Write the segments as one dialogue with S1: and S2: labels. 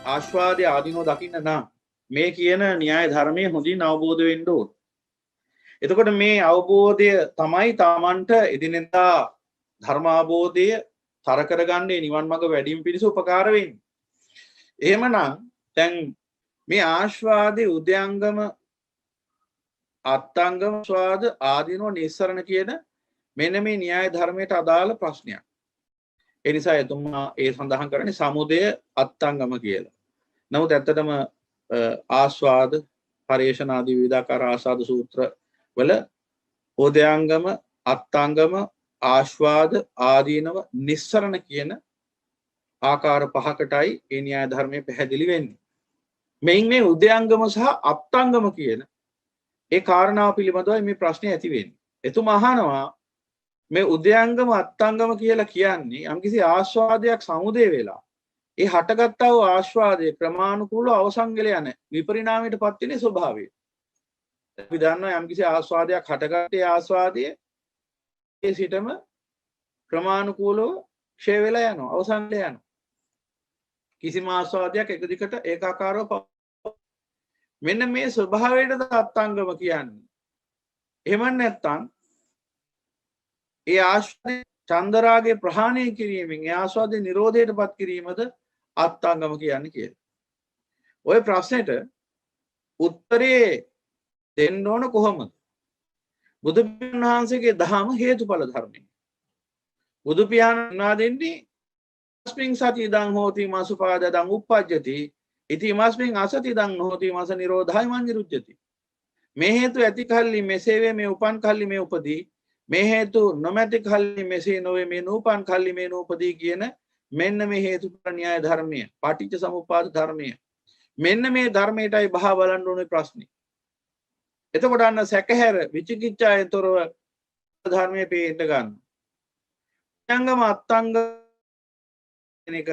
S1: ආස්වාදයේ ආදීනෝ දකින්න නම් මේ කියන න්‍යාය ධර්මයේ හොඳින් අවබෝධ වෙන්න ඕන. එතකොට මේ අවබෝධය තමයි Tamanට එදිනෙදා ධර්ම අවබෝධය තර කරගන්නේ නිවන් මඟ වැඩිම පිණිස උපකාර වෙන්නේ. එහෙමනම් දැන් මේ ආස්වාදයේ උද්‍යංගම අත්ංගම ස්වාද ආදීනෝ නිස්සරණ කියන මෙන්න මේ න්‍යාය ධර්මයට අදාළ ප්‍රශ්නයක්. ඒ නිසා එතුමා ඒ සඳහන් කරන්නේ සමුදය අත්ංගම කියලා. නමුත් ඇත්තටම ආස්වාද පරේෂණ ආදී විවිධාකාර ආස්වාද සූත්‍ර වල උද්‍යංගම අත්ංගම ආස්වාද ආදීනව නිස්සරණ කියන ආකාර පහකටයි ඒ න්‍යාය ධර්මයේ පැහැදිලි වෙන්නේ. මෙයින් මේ උද්‍යංගම සහ අත්ංගම කියන ඒ කාරණාව පිළිබඳව මේ ප්‍රශ්නේ ඇති වෙන්නේ. එතුමා අහනවා මේ උද්‍යංගම අත්ංගම කියලා කියන්නේ යම්කිසි ආස්වාදයක් සමුදේ වෙලා ඒ හටගත්තා වූ ආස්වාදයේ ක්‍රමානුකූලව අවසන් වෙලා යන විපරිණාමයට පත් වෙන ස්වභාවය. අපි දන්නවා යම්කිසි ආස්වාදයක් හටගත්තේ ආස්වාදයේ ඒ සිටම ක්‍රමානුකූලව ක්ෂය වෙලා යනවා අවසන් වෙලා යනවා. කිසිම ආස්වාදයක් එක දිගට ඒකාකාරව මෙන්න මේ ස්වභාවයටද අත්ංගම කියන්නේ. එහෙම නැත්නම් ඒ ආස්වාදයේ චන්දරාගේ ප්‍රහාණය කිරීමෙන් ඒ ආස්වාදයේ නිරෝධයටපත් කිරීමද අත්ංගම කියන්නේ කියලා. ওই ප්‍රශ්නෙට උත්තරේ දෙන්න ඕන කොහොමද? බුදු පියාණන් වහන්සේගේ දහම හේතුඵල ධර්මයි. බුදු පියාණන් නා දෙන්නේ ස්ප්‍රිං සති දං හෝති මාසුපාද දං උප්පජ්ජති ඉති මාස්මින් අසති දං හෝති මාස නිරෝධයි මඤ්ඤුජ්ජති. මේ හේතු ඇති කල්ලි මෙසේ වේ මේ උපන් කල්ලි මේ උපදී මේ හේතු නොමැති කල්ලි මෙසේ නොවේ මේ නූපන් කල්ලි මේ නූපදී කියන මෙන්න මේ හේතුඵල න්‍යාය ධර්මය පටිච්ච සමුප්පාද ධර්මය මෙන්න මේ ධර්මයටයි බහ බලන්න ඕනේ ප්‍රශ්නේ. එතකොට අන්න සැකහැර විචිකිච්ඡාවෙන් තොරව ධර්මයේ පේන්න ගන්න. අංගම අත්ංග කියන එක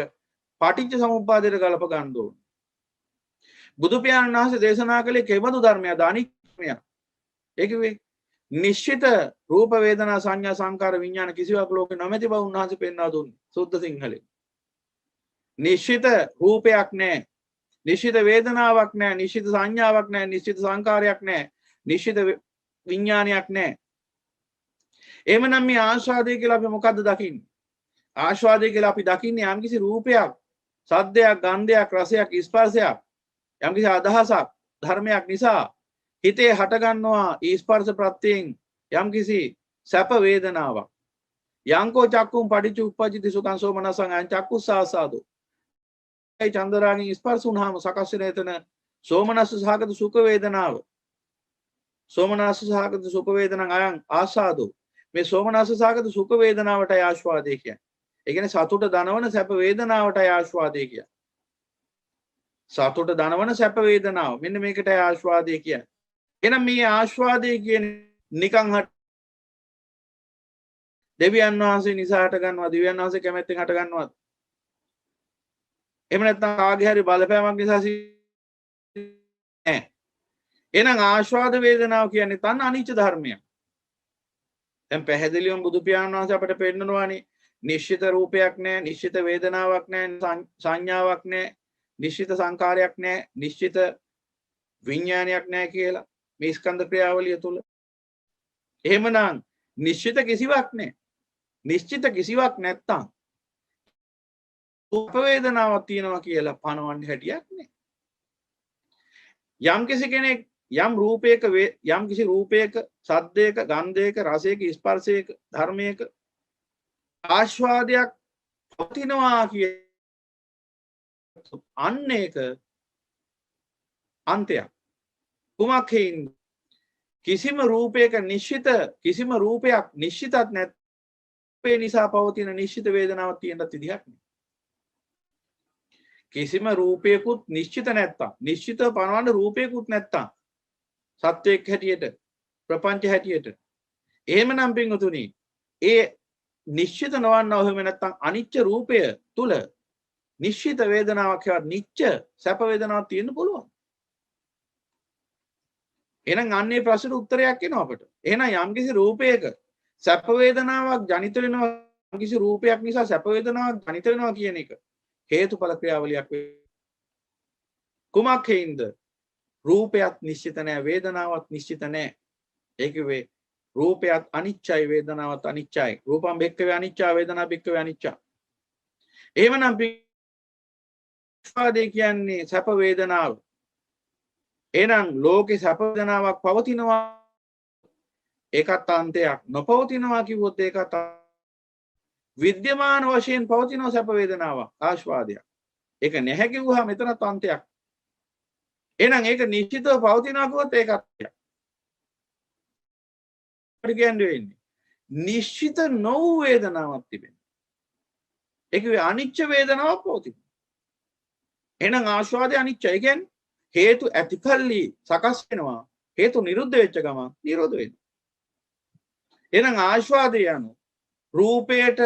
S1: පටිච්ච සමුප්පාදයට ගලප ගන්න ඕනේ. බුදු පියාණන් වහන්සේ දේශනා කළේ කෙබඳු ධර්මයක්ද? අනිත්‍යමය. ඒක වේ නිශ්චිත රූප වේදනා සංඥා සංකාර විඥාන කිසිවක් ලෝකේ නොමැති බව උන්වහන්සේ පෙන්වා දුන්නේ සුද්ධ සිංහලෙන්. නිශ්චිත රූපයක් නැහැ, නිශ්චිත වේදනාවක් නැහැ, නිශ්චිත සංඥාවක් නැහැ, නිශ්චිත සංකාරයක් නැහැ, නිශ්චිත විඥානයක් නැහැ. එහෙමනම් මේ ආස්වාදය කියලා අපි මොකද්ද දකින්නේ? ආස්වාදය කියලා අපි දකින්නේ යම්කිසි රූපයක්, සද්දයක්, ගන්ධයක්, රසයක්, ස්පර්ශයක්, යම්කිසි අදහසක්, ධර්මයක් නිසා හිතේ හටගන්නවා ස්පර්ශ ප්‍රත්‍යයෙන් යම්කිසි සැප වේදනාවක්. යංකෝ චක්කුම් පටිච්ච උප්පජ්ජති සුඛං සෝමනසං අං චක්කුස්සාසාදෝ. ඒ චන්දරාගෙන් ස්පර්ශ වුණාම සකස් වෙන එතන සෝමනස්ස සහගත සුඛ වේදනාව. සෝමනස්ස සහගත සුඛ වේදනං අයං ආසාදෝ. මේ සෝමනස්ස සහගත සුඛ වේදනාවටයි ආස්වාදය කියන්නේ. ඒ කියන්නේ සතුට දනවන සැප වේදනාවටයි ආස්වාදය කියන්නේ. සතුට දනවන සැප වේදනාව. මෙන්න මේකටයි ආස්වාදය කියන්නේ. එහෙනම් මේ ආස්වාදය කියන්නේ නිකන් දෙවියන් වහන්සේ නිසා හට ගන්නවා, දෙවියන් වහන්සේ කැමැත්තෙන් හට ගන්නවාද? එහෙම නැත්නම් කාගේ හරි බලපෑමක් නිසා නෑ. එහෙනම් ආස්වාද වේදනාව කියන්නේ තන අනිච්ච ධර්මයක්. දැන් පැහැදිලිවම බුදු පියාණන් වහන්සේ අපිට පෙන්නනවානේ නිශ්චිත රූපයක් නෑ, නිශ්චිත වේදනාවක් නෑ, සංඥාවක් නෑ, නිශ්චිත සංකාරයක් නෑ, නිශ්චිත විඥානයක් නෑ කියලා මේ ස්කන්ධ ක්‍රියාවලිය තුල. එහෙමනම් නිශ්චිත කිසිවක් නෑ. නිශ්චිත කිසිවක් නැත්තම් රූප වේදනාවක් තියෙනවා කියලා පනවන්න හැටියක් නෑ. යම් කිසි කෙනෙක් යම් රූපයක යම් කිසි රූපයක සද්දයක ගන්ධයක රසයක ස්පර්ශයක ධර්මයක ආස්වාදයක් පවතිනවා කිය අන්න ඒක අන්තයක්. කුමක් හේින් කිසිම රූපයක නිශ්චිත කිසිම රූපයක් නිශ්චිතත් නැත්ේ නිසා පවතින නිශ්චිත වේදනාවක් තියෙනත් විදිහක් නෑ. කිසිම රූපයකුත් නිශ්චිත නැත්තම් නිශ්චිත පනවන්න රූපයකුත් නැත්තම් සත්වයක් හැටියට ප්‍රපංච හැටියට එහෙමනම් පින්වතුනි ඒ නිශ්චිත නොවන්නව එහෙම නැත්තම් අනිච්ච රූපය තුල නිශ්චිත වේදනාවක් හෙවත් නිච්ච සැප වේදනාවක් තියෙන්න පුළුවන්. එහෙනම් අන්නේ ප්‍රශ්නෙට උත්තරයක් එනවා අපට. එහෙනම් යම්කිසි රූපයක සැප වේදනාවක් ජනිත වෙනවා, යම්කිසි රූපයක් නිසා සැප වේදනාවක් ජනිත වෙනවා කියන එක හේතුඵල ක්‍රියාවලියක් වේ. කුමක් හේින්ද? රූපයත් නිශ්චිත නැහැ, වේදනාවත් නිශ්චිත නැහැ. ඒ කිව්වේ රූපයත් අනිච්චයි, වේදනාවත් අනිච්චයි. රූපම් බෙක්කවේ අනිච්චා, වේදනා බෙක්කවේ අනිච්චා. එහෙමනම් ආස්වාදේ කියන්නේ සැප වේදනාව. එහෙනම් ලෝකේ සැප වේදනාවක් පවතිනවා, ඒකත් අන්තයක්. නොපවතිනවා කිව්වොත් ඒකත් විද්‍යමාන වශයෙන් පවතින සැප වේදනාවක් ආස්වාදයක්. ඒක නැහැ කිව්වහම මෙතනත් අන්තයක්. එහෙනම් ඒක නිශ්චිතව පවතිනවා කිව්වොත් ඒකත් අන්තයක්. කියන්නේ වෙන්නේ නිශ්චිත නොවූ වේදනාවක් තිබෙනවා. ඒක අනිච්ච වේදනාවක් පවතිනවා. එහෙනම් ආස්වාදය අනිච්චයි. කියන්නේ හේතු ඇතිකල්ලි සකස් වෙනවා, හේතු නිරුද්ධ වෙච්ච ගමන් නිරෝධ වෙනවා. එහෙනම් ආස්වාදය යනු රූපයට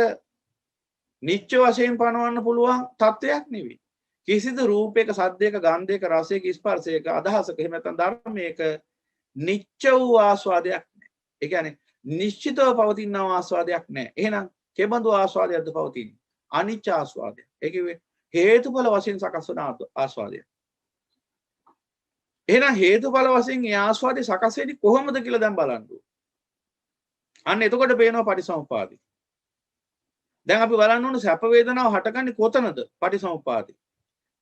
S1: නිච්ච වශයෙන් පනවන්න පුළුවන් තත්වයක් නෙවෙයි. කිසිදු රූපයක, සද්දයක, ගන්ධයක, රසයක, ස්පර්ශයක, අදහසක එහෙම නැත්නම් ධර්මයක නිච්ච වූ ආස්වාදයක් නැහැ. ඒ කියන්නේ නිශ්චිතව පවතින ආස්වාදයක් නැහැ. එහෙනම් කෙබඳු ආස්වාදයක්ද පවතින්නේ? අනිච්ච ආස්වාදය. ඒ කිව්වේ හේතුඵල වශයෙන් සකස් වන ආස්වාදය. එහෙනම් හේතුඵල වශයෙන් මේ ආස්වාදය සකස් වෙන්නේ කොහොමද කියලා දැන් බලන්න. අන්න එතකොට පේනවා පටිසමුපාදේ. දැන් අපි බලන්න ඕන සැප වේදනාව හටගන්නේ කොතනද? පටිසමුපාදේ.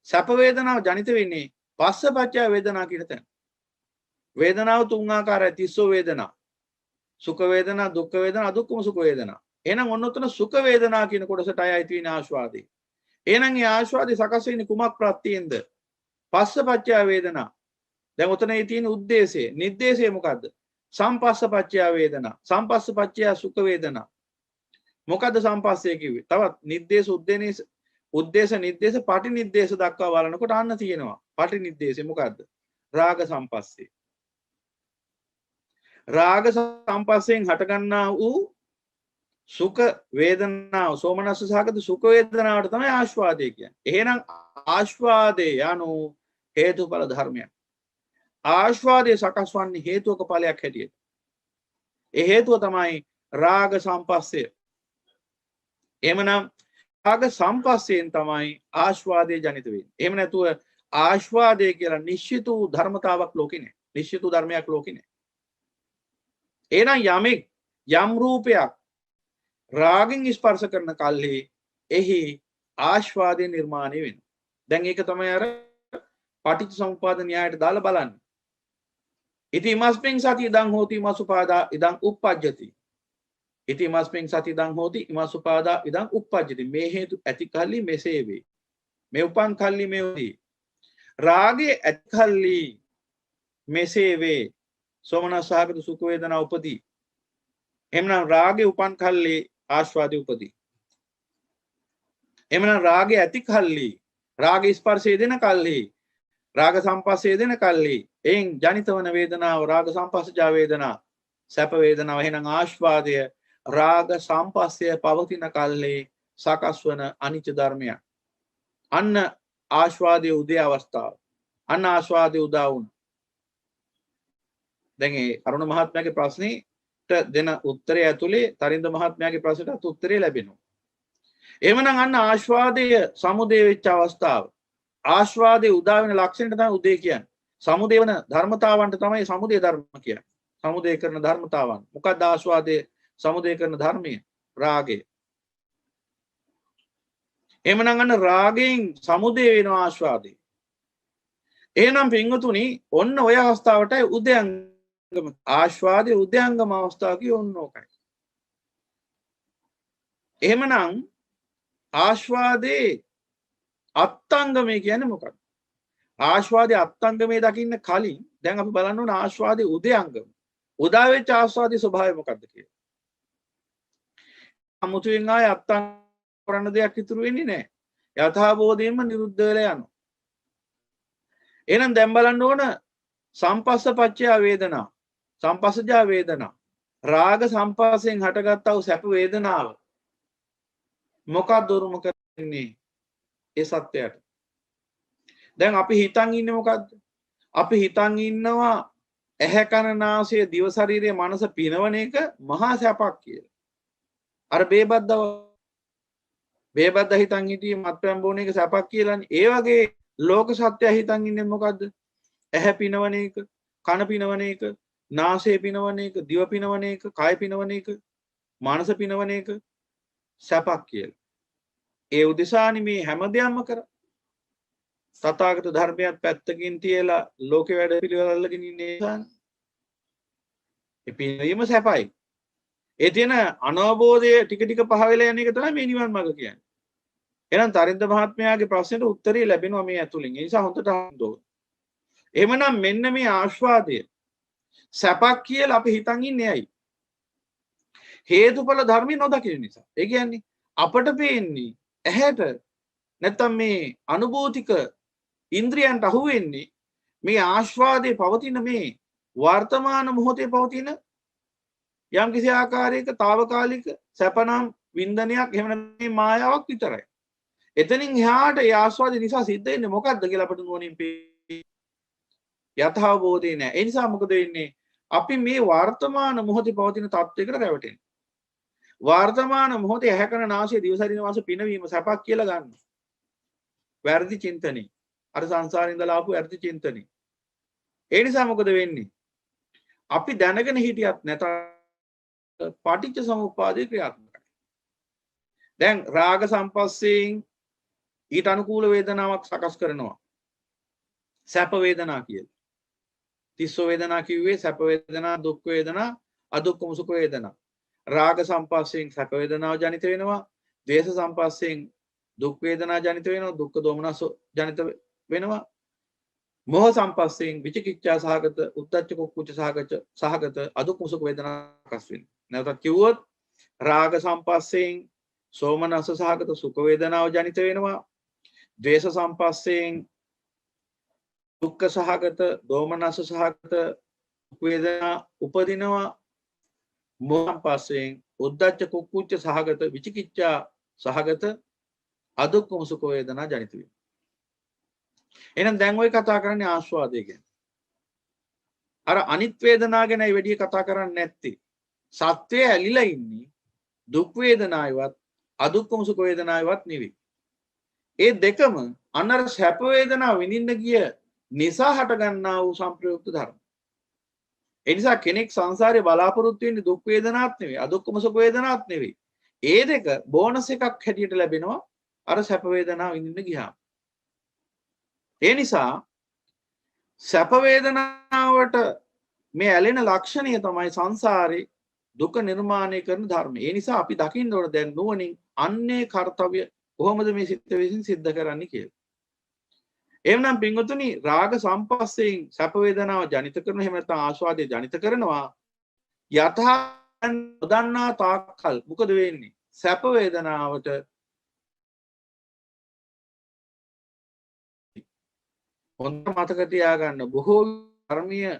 S1: සැප වේදනාව ජනිත වෙන්නේ පස්සපච්චය වේදනා කියන තැන. වේදනාව තුන් ආකාරයි. තිස්සෝ වේදනා, සුඛ වේදනා, දුක්ඛ වේදනා, අදුක්ඛම සුඛ වේදනා. එහෙනම් ඔන්න ඔතන සුඛ වේදනා කියන කොටසට අයයි තියෙන ආස්වාදේ. එහෙනම් මේ ආස්වාදේ සකස් වෙන්නේ කුමක් ප්‍රත්‍යයෙන්ද? පස්සපච්චය වේදනා. දැන් ඔතනයි තියෙන උද්දේශය. නිर्देशය මොකද්ද? සම්පස්සපච්චය වේදනා, සම්පස්සපච්චය සුඛ වේදනා. මොකද්ද සම්පස්සය කිව්වේ? තවත් නිर्देश, උද්දේශ, නිर्देश, පටි නිर्देश දක්වා බලනකොට අන්න තියෙනවා. පටි නිर्देशය මොකද්ද? රාග සම්පස්සේ. රාග සම්පස්සයෙන් හටගන්නා වූ සුඛ වේදනාව, සෝමනස්ස සහගත සුඛ වේදනාවට තමයි ආස්වාදය කියන්නේ. එහෙනම් ආස්වාදේ යනු හේතුඵල ධර්මයක්. ආස්වාදයේ සකස් වන්නේ හේතුක ඵලයක් හැටියට. ඒ හේතුව තමයි රාග සම්පස්සය. එහෙමනම් රාග සම්පස්සයෙන් තමයි ආස්වාදයේ ජනිත වෙන්නේ. එහෙම නැතුව ආස්වාදය කියලා නිශ්චිත වූ ධර්මතාවක් ලෝකේ නැහැ. නිශ්චිත වූ ධර්මයක් ලෝකේ නැහැ. එහෙනම් යමෙක් යම් රූපයක් රාගෙන් ස්පර්ශ කරන කල්හි එහි ආස්වාදය නිර්මාණය වෙනවා. දැන් ඒක තමයි අර පටිච්චසමුප්පාද න්‍යායයට දාලා බලන්න. ඉති මස්මින් සති ඉදං හෝති මසුපාදා ඉදං uppajjati. ඉති මස්මින් සති ඉදං හෝති මසුපාදා ඉදං uppajjati. මේ හේතු ඇති කල්ලි මෙසේ වේ. මේ උපන් කල්ලි මේ වේ. රාගේ ඇති කල්ලි මෙසේ වේ. සෝමනස්සහගත සුඛ වේදනා උපදී. එhmenan රාගේ උපන් කල්ලි ආස්වාදේ උපදී. එhmenan රාගේ ඇති කල්ලි, රාග ස්පර්ශය දෙන කල්හි, රාග සම්පස්සේ දෙන කල්හි එයින් ජනිත වන වේදනාව රාග සම්පස්සජා වේදනා, සැප වේදනාව. එහෙනම් ආස්වාදය රාග සම්පස්සය පවතින කල්හි සකස් වන අනිච්ච ධර්මයක්. අන්න ආස්වාදයේ උදේ අවස්ථාව. අන්න ආස්වාදයේ උදා වුණා. දැන් ඒ අරුණ මහත්මයාගේ ප්‍රශ්නේ දෙන උත්තරය ඇතුලේ තරින්ද මහත්මයාගේ ප්‍රශ්නටත් උත්තරය ලැබෙනවා. එහෙමනම් අන්න ආස්වාදය සමුදය වෙච්ච අවස්ථාව. ආස්වාදයේ උදා වෙන ලක්ෂණයට තමයි උදේ කියන්නේ. සමුදය වෙන ධර්මතාවන්ට තමයි සමුදය ධර්ම කියන්නේ. සමුදය කරන ධර්මතාවන්. මොකක්ද ආස්වාදයේ සමුදය කරන ධර්මය? රාගය. එහෙමනම් අන්න රාගයෙන් සමුදය වෙන ආස්වාදේ. එහෙනම් පින්වතුනි ඔන්න ඔය අවස්ථාවටයි උදයංගම ආස්වාදයේ උදයංගම අවස්ථාව කියන්නේ ඕකයි. එහෙමනම් ආස්වාදේ අත්ංගමය කියන්නේ මොකක්ද? ආස්වාදයේ අත්ංගමේ දකින්න කලින් දැන් අපි බලන්න ඕන ආස්වාදයේ උදයංගම. උදා වෙච්ච ආස්වාදයේ ස්වභාවය මොකක්ද කියලා. අමුතුවෙන් ආය අත්ංග කරන්න දෙයක් ඉතුරු වෙන්නේ නැහැ. යථාබෝධයෙන්ම නිරුද්ධ වෙලා යනවා. එහෙනම් දැන් බලන්න ඕන සම්පස්සපච්චය වේදනා, සම්පස්සජා වේදනා. රාග සම්පස්සයෙන් හටගත්තා වූ සැප වේදනාව මොකක්ද උරුම කරන්නේ? ඒ සත්‍යයට. දැන් අපි හිතන් ඉන්නේ මොකද්ද? අපි හිතන් ඉන්නවා ඇහැ කන නාසය දිව ශරීරයේ මනස පිනවන එක මහා සැපක් කියලා. අර බේබද්දව හිතන් හිටියේ මත්පැන් බොන එක සැපක් කියලානේ. ඒ වගේ ලෝක සත්‍යය හිතන් ඉන්නේ මොකද්ද? ඇහැ පිනවන එක, කන පිනවන එක, නාසය පිනවන එක, දිව පිනවන එක, කය පිනවන එක, මනස පිනවන එක සැපක් කියලා. ඒ උදෙසානි මේ හැම දෙයක්ම කර තථාගත ධර්මයක් පැත්තකින් තියලා ලෝකේ වැඩ පිළිවෙල අල්ලගෙන ඉන්නේ නිසා ඒ පිනවීම සැපයි. ඒ තියෙන අනවබෝධය ටික ටික පහ වෙලා යන එක තමයි මේ නිවන් මාර්ග කියන්නේ. එහෙනම් තරින්ද මහත්මයාගේ ප්‍රශ්නෙට උත්තරේ ලැබෙනවා මේ ඇතුලින්. ඒ නිසා හොඳට අහන්න ඕන. එහෙමනම් මෙන්න මේ ආස්වාදය සැපක් කියලා අපි හිතන් ඉන්නේ ඇයි? හේතුඵල ධර්ම නොදකින නිසා. ඒ කියන්නේ අපට පේන්නේ ඇහැට නැත්තම් මේ අනුභූතික ඉන්ද්‍රියන්ට අහු වෙන්නේ මේ ආස්වාදයේ පවතින මේ වර්තමාන මොහොතේ පවතින යම් කිසි ආකාරයක తాවකාලික සැපනම් වින්දනයක් එහෙම නැත්නම් මේ මායාවක් විතරයි. එතනින් එහාට ඒ ආස්වාදය නිසා සිද්ධ වෙන්නේ මොකද්ද කියලා අපිට නුවණින් යථාබෝධය නැහැ. ඒ නිසා මොකද වෙන්නේ? අපි මේ වර්තමාන මොහොතේ පවතින තත්වයකට රැවටෙනවා. වර්තමාන මොහොතේ ඇහැ කන නාසය දිව ශරීර වාස පිනවීම සැපක් කියලා ගන්නවා. වැරදි චින්තනයි. අර සංසාරේ ඉඳලා ආපු වැරදි චින්තනයි. ඒ නිසා මොකද වෙන්නේ? අපි දැනගෙන හිටියත් නැත පටිච්ච සමුප්පාදේ ක්‍රියාත්මකයි. දැන් රාග සම්පස්සයෙන් ඊට අනුකූල වේදනාවක් සකස් කරනවා. සැප වේදනා කියලා. තිස්සෝ වේදනා කිව්වේ සැප වේදනා, දුක් වේදනා, අදුක්ඛම සුඛ වේදනා. රාග සම්පස්සයෙන් සැප වේදනාව ජනිත වෙනවා. ද්වේෂ සම්පස්සයෙන් දුක් වේදනා ජනිත වෙනවා. දුක්ඛ දෝමනස ජනිත වෙනවා. මොහ සම්පස්සයෙන් විචිකිච්ඡා සහගත, උද්ධච්ච කුක්කුච්ච සහගත අදුක්ඛම සුඛ වේදනා සකස් වෙනවා. නැවතත් කිව්වොත් රාග සම්පස්සයෙන් සෝමනස්ස සහගත සුඛ වේදනාව ජනිත වෙනවා. ද්වේෂ සම්පස්සයෙන් දුක්ඛ සහගත දෝමනස්ස සහගත වේදනා උපදිනවා. මොහ සම්පස්සයෙන් උද්ධච්ච කුක්කුච්ච සහගත විචිකිච්ඡා සහගත අදුක්ඛම සුඛ වේදනා ජනිත වෙනවා. එහෙනම් දැන් ඔය කතා කරන්නේ ආස්වාදය ගැන. අර අනිත් වේදනා ගැනයි වැඩි කතා කරන්නේ නැත්තේ. සත්‍යය ඇලිලා ඉන්නේ දුක් වේදනාවවත් අදුක්ඛම සුඛ වේදනාවවත් නෙවෙයි. ඒ දෙකම අනර සැප වේදනාව විඳින්න ගිය නිසා හට ගන්නා වූ සංප්‍රයුක්ත ධර්ම. ඒ නිසා කෙනෙක් සංසාරේ බලාපොරොත්තු වෙන්නේ දුක් වේදනාවක් නෙවෙයි අදුක්ඛම සුඛ වේදනාවක් නෙවෙයි. ඒ දෙක බෝනස් එකක් හැටියට ලැබෙනවා අර සැප වේදනාව විඳින්න ගියාම. ඒ නිසා සැප වේදනාවට මේ ඇලෙන ලක්ෂණය තමයි සංසාරේ දුක නිර්මාණය කරන ධර්ම. ඒ නිසා අපි දකින්න ඕන දැන් නුවණින් අන්නේ කාර්යය කොහොමද මේ සිත් විසින් සිද්ධ කරන්නේ කියලා. එහෙනම් පින්වතුනි රාග සම්පස්සයෙන් සැප වේදනාව ජනිත කරන එහෙම නැත්නම් ආස්වාදය ජනිත කරනවා යථා නොදන්නා තාක්කල් මොකද වෙන්නේ? සැප වේදනාවට හොඳ මතක තියාගන්න බොහෝ ධර්මීය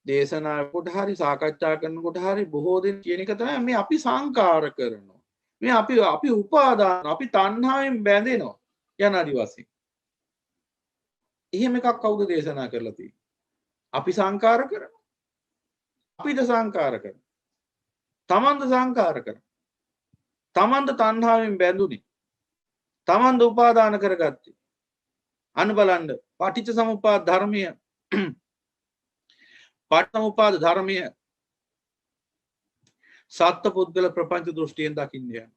S1: දේශනාවකට හරි සාකච්ඡා කරනකොට හරි බොහෝ දෙනෙක් කියන එක තමයි මේ අපි සංකාර කරනවා. මේ අපි උපාදාන අපි තණ්හාවෙන් බැඳෙනවා යන ආදි වශයෙන්. එහෙම එකක් කවුද දේශනා කරලා තියෙන්නේ? අපි සංකාර කරනවා. අපිද සංකාර කරනවා. තමන්ද සංකාර කරනවා. තමන්ද තණ්හාවෙන් බැඳුනේ. තමන්ද උපාදාන කරගත්තේ. අන්න බලන්න පටිච්ච සමුප්පාද ධර්මය පටිච්චසමුප්පාද ධර්මය සත්ත්ව පුද්ගල ප්‍රපංච දෘෂ්ටියෙන් දකින්න යන.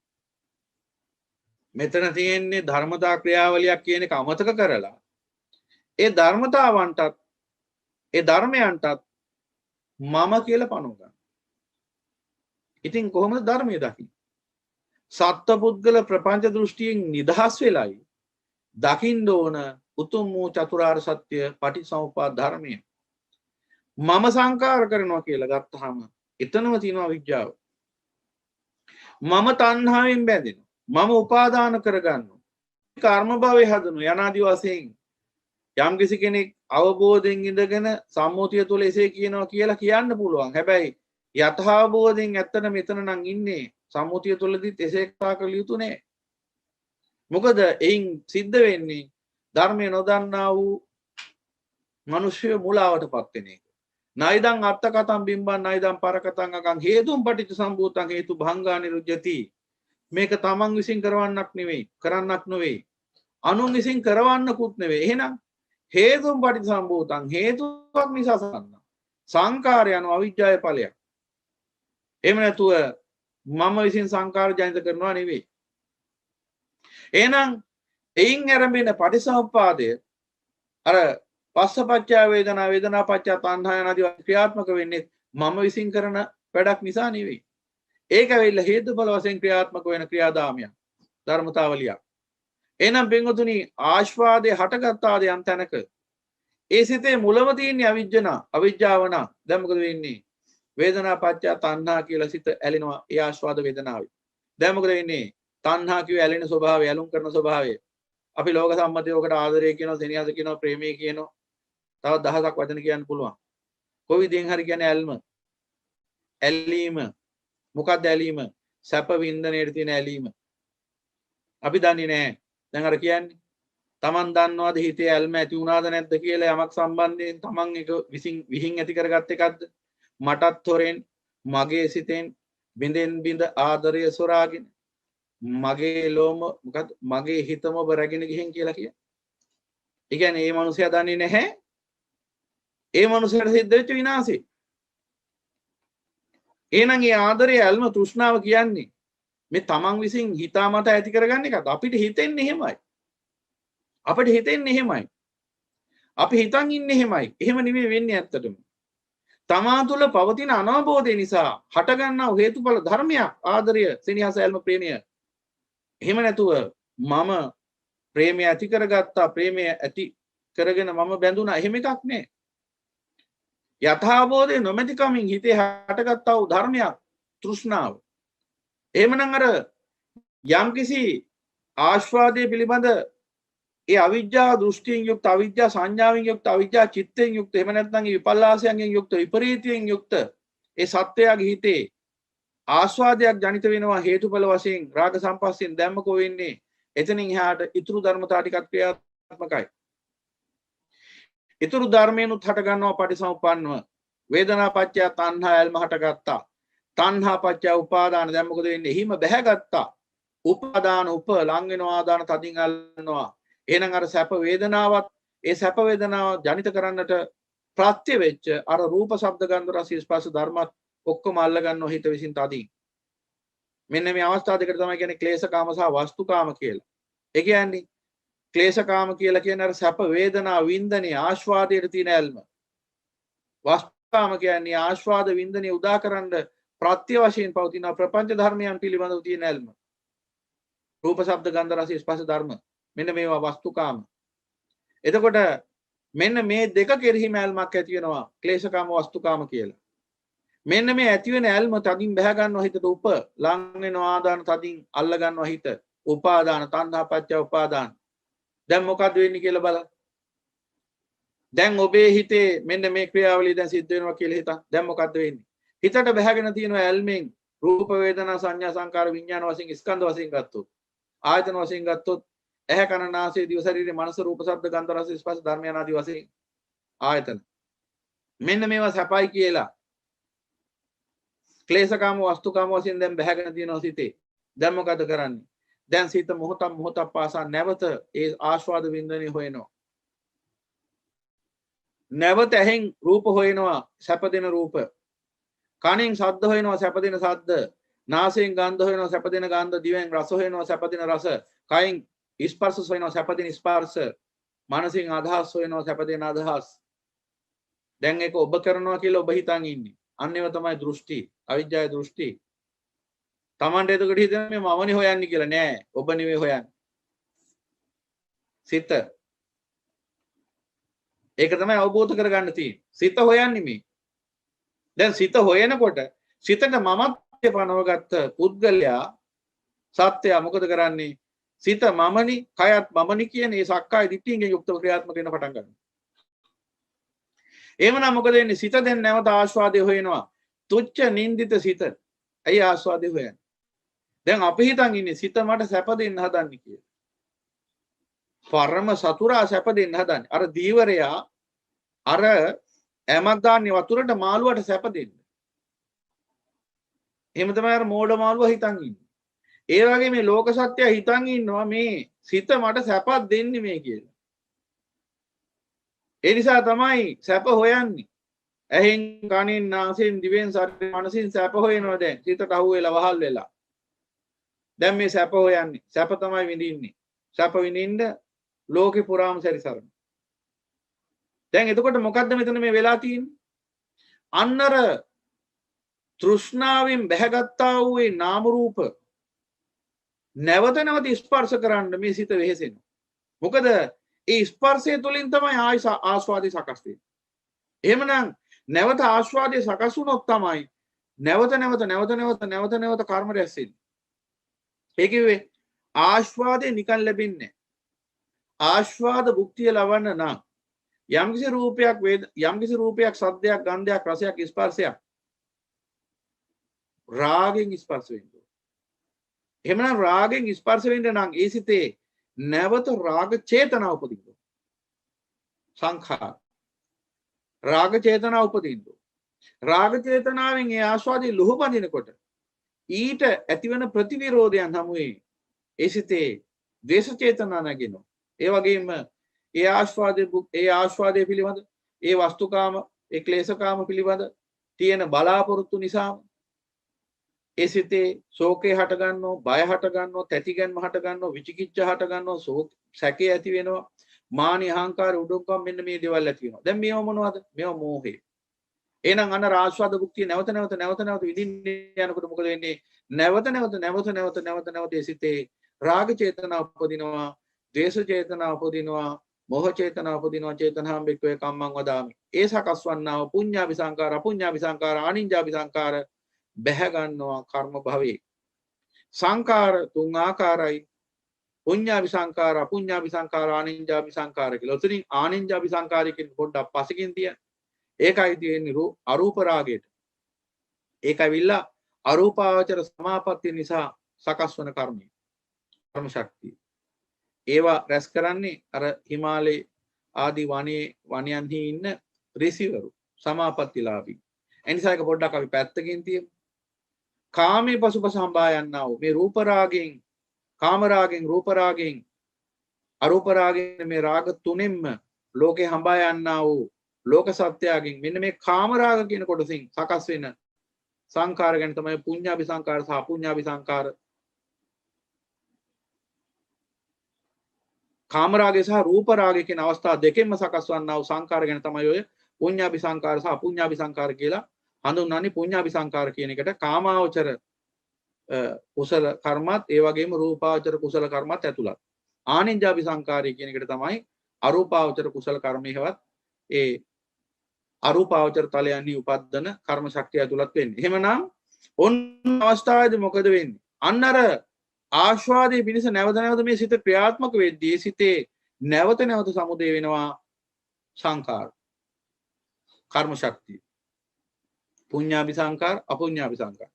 S1: මෙතන තියෙන්නේ ධර්මතා ක්‍රියාවලියක් කියන එක අමතක කරලා ඒ ධර්මතාවන්ටත් ඒ ධර්මයන්ටත් මම කියලා පනව ගන්න. ඉතින් කොහොමද ධර්මය දකින්නේ? සත්ත්ව පුද්ගල ප්‍රපංච දෘෂ්ටියෙන් නිදහස් වෙලයි දකින්න ඕන උතුම් වූ චතුරාර්ය සත්‍ය පටිච්චසමුප්පාද ධර්මය. මම සංකාර කරනවා කියලා ගත්තාම එතනම තියෙනවා විඥාව. මම තණ්හාවෙන් බැඳෙනවා. මම උපාදාන කරගන්නවා. කර්ම භවයේ හදනවා. යනාදි වශයෙන් යම් කිසි කෙනෙක් අවබෝධයෙන් ඉඳගෙන සම්මුතිය තුළ එසේ කියනවා කියලා කියන්න පුළුවන්. හැබැයි යථාබෝධයෙන් ඇත්තට මෙතන නම් ඉන්නේ සම්මුතිය තුළදීත් එසේ කතා කළ යුතු නෑ. මොකද එයින් සිද්ධ වෙන්නේ ධර්මය නොදන්නා වූ මිනිස්සු මුලාවටපත් වෙන එක. නයිදං අත්ත කතම් බිම්බන් නයිදං පර කතං අකං හේතුම් පටිච්ච සම්භූතං හේතු භංගා නිරුජ්ජති. මේක තමන් විසින් කරන්නක් නෙවෙයි, කරන්නක් නෙවෙයි. අනුන් විසින් කරවන්නකුත් නෙවෙයි. එහෙනම් හේතුන් පටිසම්භූතං හේතුවක් නිසා සම්බන්ධ. සංකාරය යන අවිජ්ජාවේ ඵලයක්. එහෙම නැතුව මම විසින් සංකාර ජනිත කරනවා නෙවෙයි. එහෙනම් එයින් ආරම්භන පටිසමුප්පාදය අර පස්සපච්චය වේදනා වේදනාපච්චය තණ්හා යන ආදී ක්‍රියාත්මක වෙන්නේ මම විසින් කරන වැඩක් නිසා නෙවෙයි. ඒක ඇවිල්ලා හේතුඵල වශයෙන් ක්‍රියාත්මක වෙන ක්‍රියාදාමයක් ධර්මතාවලියක්. එහෙනම් පින්වතුනි ආශ්වාදයේ හටගත් ආදී යම් තැනක ඒ සිතේ මුලම තියෙන අවිජ්ජාව නම් දැන් මොකද වෙන්නේ? වේදනාපච්චය තණ්හා කියලා සිත ඇලෙනවා ඒ ආශ්වාද වේදනාවේ. දැන් මොකද වෙන්නේ? තණ්හා කිය ඇලෙන ස්වභාවය, ඇලුම් කරන ස්වභාවය. අපි ලෝක සම්මතයකට ආදරය කියනවා, සෙනෙහස කියනවා, ප්‍රේමය කියනවා. තව දහසක් වචන කියන්න පුළුවන්. කොයි විදිහෙන් හරි කියන්නේ ඇල්ම. ඇලීම. මොකක්ද ඇලීම? සැප වින්දනයේ තියෙන ඇලීම. අපි දන්නේ නැහැ. දැන් අර කියන්නේ තමන් දන්නවද හිතේ ඇල්ම ඇති වුණාද නැද්ද කියලා යමක් සම්බන්ධයෙන් තමන් එක විහිං ඇති කරගත්ත එකක්ද? මටත් හොරෙන් මගේ සිතෙන් බින්දෙන් බින්ද ආදරය සොරාගෙන මගේ ලෝම මොකද මගේ හිතම ඔබ රැගෙන ගිහින් කියලා කිය. ඒ කියන්නේ මේ මිනිසයා දන්නේ නැහැ. ඒ මිනිසයාට සිද්ධ වෙච්ච විනාශේ. එහෙනම් මේ ආදරය ඇල්ම තෘෂ්ණාව කියන්නේ මේ තමන් විසින් හිතාමතා ඇති කරගන්න එකද? අපිට හිතෙන්නේ එහෙමයි. අපිට හිතෙන්නේ එහෙමයි. අපි හිතන් ඉන්නේ එහෙමයි. එහෙම නෙමෙයි වෙන්නේ ඇත්තටම. තමා තුළ පවතින අනවබෝධය නිසා හටගන්නා හේතුඵල ධර්මයක් ආදරය, සෙනෙහස, ඇල්ම, ප්‍රේමය. එහෙම නැතුව මම ප්‍රේමය ඇති කරගත්තා, ප්‍රේමය ඇති කරගෙන මම බැඳුනා. එහෙම එකක් නෑ. යථාබෝධය නොමැතිකමින් හිතේ හටගත්තා වූ ධර්මයක් තෘෂ්ණාව. එහෙමනම් අර යම්කිසි ආස්වාදයේ පිළිබඳ ඒ අවිජ්ජා දෘෂ්ටියෙන් යුක්ත, අවිජ්ජා සංඥාවෙන් යුක්ත, අවිජ්ජා චිත්තයෙන් යුක්ත, එහෙම නැත්නම් ඒ විපල්ලාසයෙන් යුක්ත, විපරීතයෙන් යුක්ත ඒ සත්‍යයගේ හිතේ ආස්වාදයක් ජනිත වෙනවා හේතුඵල වශයෙන් රාග සම්පස්යෙන්. දැම්මකෝ වෙන්නේ එතනින් එහාට ඊතුරු ධර්මතා ටිකක් ක්‍රියාත්මකයි. ඊතුරු ධර්මයන්ුත් හට ගන්නවා පටිසමුප්පන්නව. වේදනාපච්චය තණ්හා ඇල්ම හටගත්තා. තණ්හාපච්චය උපාදාන. දැන් මොකද වෙන්නේ? හිම බැහැගත්තා. උපාදාන උප ලං වෙනවා, ආදාන තදින් අල්ලනවා. එහෙනම් අර සැප වේදනාවත් ඒ සැප වේදනාව ජනිත කරන්නට ප්‍රත්‍ය වෙච්ච අර රූප ශබ්ද ගන්ධ රස ස්පර්ශ ධර්මත් ඔක්කොම අල්ල ගන්නවා හිත විසින් තදින්. මෙන්න මේ අවස්ථා දෙකට තමයි කියන්නේ ක්ලේශකාම සහ වස්තුකාම කියලා. ඒ කියන්නේ ක්ලේශකාම කියලා කියන්නේ අර සැප වේදනා වින්දනයේ ආස්වාදයට තියෙන ඇල්ම. වස්තුකාම කියන්නේ ආස්වාද වින්දනයේ උදාකරන ප්‍රත්‍ය වශයෙන් පවතින ප්‍රපංච ධර්මයන් පිළිබඳව තියෙන ඇල්ම. රූප ශබ්ද ගන්ධ රස ස්පර්ශ ධර්ම. මෙන්න මේවා වස්තුකාම. එතකොට මෙන්න මේ දෙක කෙරෙහිම ඇල්මක් ඇති වෙනවා ක්ලේශකාම වස්තුකාම කියලා. මෙන්න මේ ඇති වෙන ඇල්ම තදින් බැහැ ගන්නවා හිතට උප ලං වෙනවා, ආදාන තදින් අල්ල ගන්නවා හිත. උපාදාන තණ්හාපච්චය උපාදාන. දැන් මොකද්ද වෙන්නේ කියලා බලන්න. දැන් ඔබේ හිතේ මෙන්න මේ ක්‍රියාවලිය දැන් සිද්ධ වෙනවා කියලා හිතන්න. දැන් මොකද්ද වෙන්නේ? හිතට බැහැගෙන තියෙන ඇල්මෙන් රූප වේදනා සංඥා සංකාර විඥාන වශයෙන් ස්කන්ධ වශයෙන් ගත්තොත්, ආයතන වශයෙන් ගත්තොත්, ඇහැ කන නාසය දිව ශරීරය මනස රූප ශබ්ද ගන්ධ රස ස්පර්ශ ධර්මයන් ආදී වශයෙන් ආයතන. මෙන්න මේවා සැපයි කියලා ක්ලේශකාම වස්තුකාම වශයෙන් දැන් බැහැගෙන තියෙනවා සිතේ. දැන් මොකද කරන්නේ? දැන් සිත මොහොතක් පාසා නැවත ඒ ආස්වාද වින්දනය හොයනවා. නැවත ඇහෙන් රූප හොයනවා, සැප දෙන රූප. කනෙන් ශබ්ද හොයනවා, සැප දෙන ශබ්ද. නාසයෙන් ගන්ධ හොයනවා, සැප දෙන ගන්ධ. දිවෙන් රස හොයනවා, සැප දෙන රස. කයින් ස්පර්ශ හොයනවා, සැප දෙන ස්පර්ශ. මනසින් අදහස් හොයනවා, සැප දෙන අදහස්. දැන් ඒක ඔබ කරනවා කියලා ඔබ හිතන් ඉන්නේ. අන්න ඒව තමයි දෘෂ්ටි, අවිජ්ජාය දෘෂ්ටි. Tamante එතකොට හිතන්නේ මේ මමනේ හොයන්නේ කියලා. නෑ, ඔබ නෙවෙයි හොයන්නේ. සිත. ඒක තමයි අවබෝධ කරගන්න තියෙන්නේ. සිත හොයන්නේ මේ. දැන් සිත හොයනකොට සිතට මමත්වය පනවගත්ත පුද්ගලයා සත්‍යය මොකද කරන්නේ? සිත මමනි, කයත් මමනි කියන මේ සක්කාය දිට්ඨියෙන් යුක්තව ක්‍රියාත්මක වෙන පටන් ගන්නවා. එහෙමනම් මොකද වෙන්නේ? සිත දැන් නැවත ආස්වාදය හොයනවා. තුච්ච නින්දිත සිත. ඇයි ආස්වාදය හොයන්නේ? දැන් අපි හිතන් ඉන්නේ සිත මට සැප දෙන්න හදන්නේ කියලා. පරම සතුරා සැප දෙන්න හදන්නේ. අර දීවරයා අර ඇමක් දාන්නේ වතුරට මාළුවට සැප දෙන්න. එහෙම තමයි අර මෝඩ මාළුවා හිතන් ඉන්නේ. ඒ වගේ මේ ලෝක සත්‍යය හිතන් ඉන්නවා මේ සිත මට සැපක් දෙන්නේ මේ කියලා. ඒ නිසා තමයි සැප හොයන්නේ. ඇහෙන් කනෙන් නාසයෙන් දිවෙන් ශරීරයෙන් මනසින් සැප හොයනවා දැන්. සිතට අහු වෙලා වහල් වෙලා. දැන් මේ සැප හොයන්නේ. සැප තමයි විඳින්නේ. සැප විඳින්න ලෝකේ පුරාම සැරිසරන. දැන් එතකොට මොකද්ද මෙතන මේ වෙලා තියෙන්නේ? අන්නර තෘෂ්ණාවෙන් බැහැගත්තා වූ ඒ නාම රූප නැවත නැවත ස්පර්ශ කරන්න මේ සිත වෙහෙසෙනවා. මොකද ඒ ස්පර්ශය තුළින් තමයි ආස්වාදය සකස් වෙන්නේ. එහෙමනම් නැවත ආස්වාදය සකස් වුණොත් තමයි නැවත කර්ම රැස් වෙන්නේ. ඒ කිව්වේ ආස්වාදය නිකන් ලැබෙන්නේ නැහැ. ආස්වාද භුක්තිය ලබන්න නම් යම්කිසි රූපයක් සද්දයක් ගන්ධයක් රසයක් ස්පර්ශයක් රාගෙන් ස්පර්ශ වෙන්න ඕන. එහෙමනම් රාගෙන් ස්පර්ශ වෙන්න නම් ඒ සිතේ නැවත රාග චේතනාව උපදින්න ඕන. සංඛාර රාග චේතනාව උපදින්න ඕන. රාග චේතනාවෙන් ඒ ආස්වාදයේ ලුහු බඳිනකොට ඊට ඇතිවන ප්‍රතිවිරෝධයන් හමුවේ ඒ සිතේ ද්වේෂ චේතනා නැගෙනවා. ඒ වගේම ඒ ආස්වාදයේ පිළිබඳ ඒ වස්තුකාම ඒ ක්ලේශකාම පිළිබඳ තියෙන බලාපොරොත්තු නිසා ඒ සිතේ ශෝකේ හට ගන්නවා, බය හට ගන්නවා, තැතිගැන්ම හට ගන්නවා, විචිකිච්ඡා හට ගන්නවා, සැකේ ඇති වෙනවා, මානි අහංකාර උඩුම්කම් මෙන්න මේ දේවල් ඇති වෙනවා. දැන් මේව මොනවද? මේව මෝහය. එහෙනම් අන්න ආස්වාද භුක්තිය නැවත නැවත විඳින්න යනකොට මොකද වෙන්නේ? නැවත ඒ සිතේ රාග චේතනා උපදිනවා, ද්වේෂ චේතනා උපදිනවා, මොහ චේතනා උපදිනවා. චේතනාම් බික්කවේ කම්මං වදාමි. ඒ සකස් වන්නා වූ පුඤ්ඤාභි සංකාර, අපුඤ්ඤාභි සංකාර, ආනිඤ්ඤාභි සංකාර බැහැ ගන්නවා කර්ම භවයේ. සංකාර තුන් ආකාරයි. පුඤ්ඤාභි සංකාර, අපුඤ්ඤාභි සංකාර, ආනිඤ්ඤාභි සංකාර කියලා. උතරින් ආනිඤ්ඤාභි සංකාරය කියන පොඩ්ඩක් පසකින් තියන්න. ඒකයි තියෙන්නේ අරූප රාගයට. ඒකවිල්ලා අරූපාවචර සමාපත්තිය නිසා සකස් වන කර්මය. කර්ම ශක්තිය. ඒවා රැස් කරන්නේ අර හිමාලයේ ආදී වනයන්හි ඉන්න ඍෂිවරු සමාපත්තිලාභී. එනිසා ඒක පොඩ්ඩක් අපි පැත්තකින් තියමු. කාමයේ පසුපස හඹා යන්නා වූ මේ රූප රාගෙන්, කාම රාගෙන්, රූප රාගෙන්, අරූප රාගෙන් මේ රාග තුනෙන්ම ලෝකේ හඹා යන්නා වූ ලෝක සත්‍යයෙන් මෙන්න මේ කාම රාග කියන කොටසින් සකස් වෙන සංකාර ගැන තමයි පුඤ්ඤාභි සංකාර සහ අපුඤ්ඤාභි සංකාර. කාම රාගය සහ රූප රාගය කියන අවස්ථා දෙකෙන්ම සකස් වන්නා වූ සංකාර ගැන තමයි ඔය පුඤ්ඤාභි සංකාර සහ අපුඤ්ඤාභි සංකාර කියලා හඳුන්වන්නේ. පුඤ්ඤාභි සංකාර කියන එකට කාමාවචර කුසල කර්මත් ඒ වගේම රූපාවචර කුසල කර්මත් ඇතුළත්. ආනිඤ්ඤාභි සංකාරය කියන එකට තමයි අරූපාවචර කුසල කර්මයේවත් ඒ අරූපාවචර තලයන්හි උපද්දන කර්ම ශක්තිය ඇතුළත් වෙන්නේ. එහෙමනම් ඔන්න අවස්ථාවේදී මොකද වෙන්නේ? අන්න අර ආස්වාදයේ පිණිස නැවත මේ සිත ක්‍රියාත්මක වෙද්දී සිතේ නැවත සමුදේ වෙනවා සංකාර කර්ම ශක්තිය. පුඤ්ඤාභි සංකාර, අපුඤ්ඤාභි සංකාර.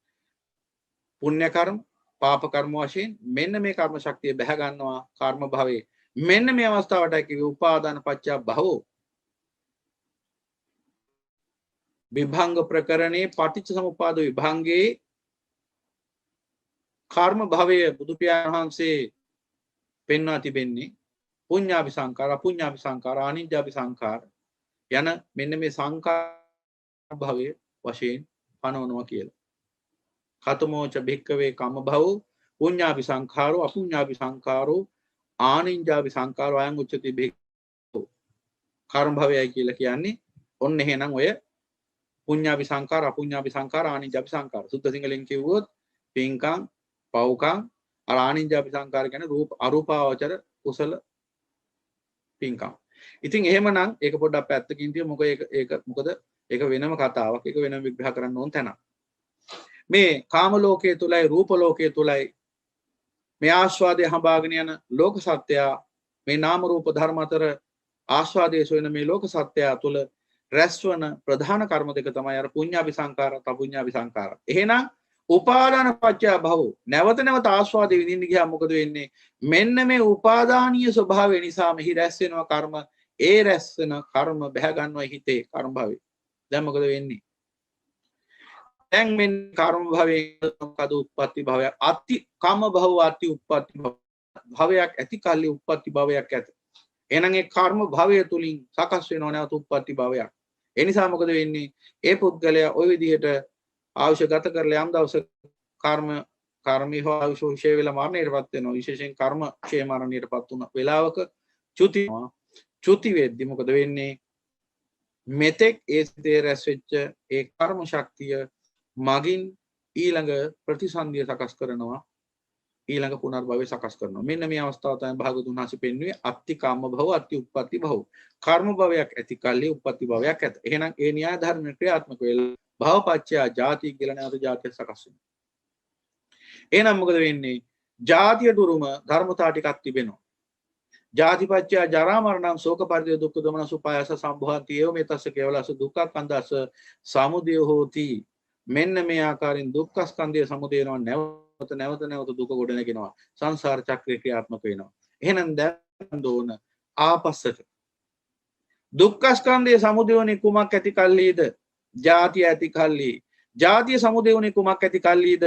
S1: පුණ්‍ය කර්ම, පාප කර්ම වශයෙන් මෙන්න මේ කර්ම ශක්තිය බැහැ ගන්නවා කර්ම භවයේ. මෙන්න මේ අවස්ථාවට කිව්වේ උපාදාන පත්‍ය භවෝ. විභංග ප්‍රකරණේ පටිච්ච සමුප්පාද විභංගේ කර්ම භවය බුදු පියාණන් වහන්සේ පෙන්වා තිබෙන්නේ පුඤ්ඤාභි සංකාර, අපුඤ්ඤාභි සංකාර, ආනිඤ්ඤාභි සංකාර යන මෙන්න මේ සංකාර භවය වශයෙන් පනවනවා කියලා. කතමෝච භික්කවේ කම්ම භවෝ පුඤ්ඤාභි සංඛාරෝ අපුඤ්ඤාභි සංඛාරෝ ආනිඤ්ඤාභි සංඛාරෝ අයං උච්චති භික්ඛෝ. කර්ම භවයයි කියලා කියන්නේ ඔන්න එහෙනම් ඔය පුඤ්ඤාභි සංඛාර, අපුඤ්ඤාභි සංඛාර, ආනිඤ්ඤාභි සංඛාර. සුද්ධ සිංහලෙන් කිව්වොත් පින්කම්, පව්කම්, ආනිඤ්ඤාභි සංඛාර කියන්නේ අරූපාවචර කුසල පින්කම්. ඉතින් එහෙමනම් ඒක පොඩ්ඩක් පැත්තකින් තියමු. මොකද ඒක වෙනම කතාවක්. ඒක වෙනම විග්‍රහ කරන්න ඕන තැනක්. මේ කාම ලෝකයේ තුලයි රූප ලෝකයේ තුලයි මේ ආස්වාදයේ හඹාගෙන යන ලෝක සත්‍යය මේ නාම රූප ධර්ම අතර ආස්වාදයේ සොයන මේ ලෝක සත්‍යය තුල රැස්වන ප්‍රධාන කර්ම දෙක තමයි අර පුඤ්ඤාභි සංකාර, අපුඤ්ඤාභි සංකාර. එහෙනම් උපාදාන පත්‍ය භව නැවත ආස්වාදයේ විඳින්න ගියා මොකද වෙන්නේ? මෙන්න මේ උපාදානීය ස්වභාවය නිසා මෙහි රැස් වෙනවා කර්ම. ඒ රැස් වෙන කර්ම බැහැ ගන්නවා හිතේ කර්ම භවයේ. දැන් මොකද වෙන්නේ? දැන් මෙන්න කර්ම භවයේ මොකද උප්පත්ති භවයක් අති කම භව අති උප්පත්ති භවයක් ඇති කල්ලි උප්පත්ති භවයක් ඇත. එහෙනම් ඒ කර්ම භවය තුලින් සකස් වෙනව නැවත උප්පත්ති භවයක්. ඒ නිසා මොකද වෙන්නේ? ඒ පුද්ගලයා ওই විදිහට ආයුෂ ගත කරලා යම් දවසක කර්මී හෝ ආයුෂ ක්ෂය වෙලා මරණයටපත් වෙනවා. විශේෂයෙන් කර්ම ක්ෂය මරණයටපත් වුණ වෙලාවක චුති වෙද්දි මොකද වෙන්නේ? මෙතෙක් ඒ සිතේ රැස් වෙච්ච ඒ කර්ම ශක්තිය මගින් ඊළඟ ප්‍රතිසන්දිය සකස් කරනවා. ඊළඟ පුනර්භවය සකස් කරනවා. මෙන්න මේ අවස්ථාව තමයි භාගතුන් වහන්සේ පෙන්වුවේ අත්ති කාම භව අත්ති උප්පත්ති භව. කර්ම භවයක් ඇති කල්ලි උප්පත්ති භවයක් ඇත. එහෙනම් ඒ න්‍යාය ධර්ම ක්‍රියාත්මක වෙලා භවපච්චය ජාති කියලා නැවත ජාතිය සකස් වෙනවා. එහෙනම් මොකද වෙන්නේ? ජාතිය දුරුම ධර්මතා ටිකක් තිබෙනවා. ජාතිපච්චය ජරා මරණං ශෝක පරිදේ දුක්ඛ දෝමන සුපායස සම්භවಂತಿ ඒව මේතස්ස කේවලස දුක්ඛ කන්දස සමුදය හෝති. මෙන්න මේ ආකාරයෙන් දුක්ඛ ස්කන්ධය සමුදයනවා නැවත දුක ගොඩ නැගෙනවා. සංසාර චක්‍රය ක්‍රියාත්මක වෙනවා. එහෙනම් දැන් දෝන ආපස්සට දුක්ඛ ස්කන්ධය සමුදයෝනේ කුමක් ඇති කල්ලිද? ජාතිය ඇති කල්ලි. ජාතිය සමුදයෝනේ කුමක් ඇති කල්ලිද?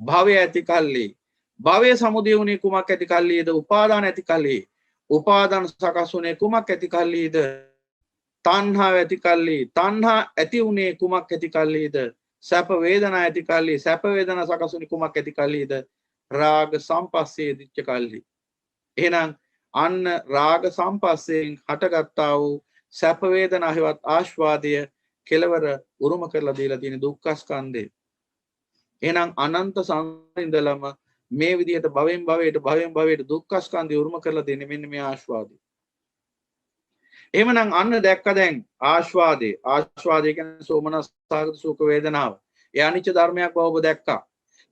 S1: භවය ඇති කල්ලි. භවය සමුදයෝනේ කුමක් ඇති කල්ලිද? උපාදාන ඇති කල්ලි. උපාදාන සකස් වුනේ කුමක් ඇති කල්ලිද? තණ්හාව ඇති කල්ලි. තණ්හා ඇති උනේ කුමක් ඇති කල්ලිද? සැප වේදනා ඇති කල්ලි. සැප වේදනා සකස් වුනේ කුමක් ඇති කල්ලිද? රාග සම්පස්සේ දිච්ච කල්ලි. එහෙනම් අන්න රාග සම්පස්සයෙන් හටගත්තා වූ සැප වේදනා හේවත් ආස්වාදය කෙලවර උරුම කරලා දීලා තියෙන දුක්ඛ ස්කන්ධය. එහෙනම් අනන්ත සංසාරෙන්දලම මේ විදිහට භවෙන් භවයට දුක්ඛ ස්කන්ධය උරුම කරලා දෙන්නේ මෙන්න මේ ආස්වාදය. එහෙමනම් අන්න දැක්ක දැන් ආස්වාදය කියන්නේ සෝමනස් සාගත සුඛ වේදනාව. ඒ අනිච්ච ධර්මයක් බව ඔබ දැක්කා.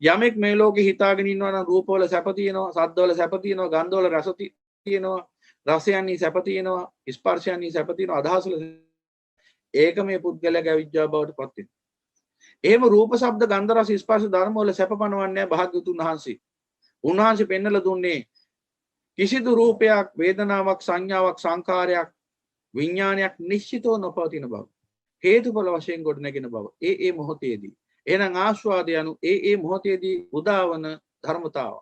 S1: යමෙක් මේ ලෝකේ හිතාගෙන ඉන්නවා නම් රූපවල සැප තියෙනවා, සද්දවල සැප තියෙනවා, ගන්ධවල රස තියෙනවා, රසයන්හි සැප තියෙනවා, ස්පර්ශයන්හි සැප තියෙනවා, අදහස්වල ඒක මේ පුද්ගලයාගේ අවිජ්ජා බවට පත් වෙනවා. එහෙම රූප ශබ්ද ගන්ධ රස ස්පර්ශ ධර්ම වල සැප පනවන්නේ භාග්‍යවතුන් වහන්සේ. උන්වහන්සේ පෙන්නලා දුන්නේ කිසිදු රූපයක්, වේදනාවක්, සංඥාවක්, සංකාරයක්, විඥානයක් නිශ්චිතව නොපවතින බව. හේතුඵල වශයෙන් ගොඩ නැගෙන බව. ඒ මොහොතේදී. එහෙනම් ආස්වාදය anu ඒ මොහොතේදී උදාවන ධර්මතාව.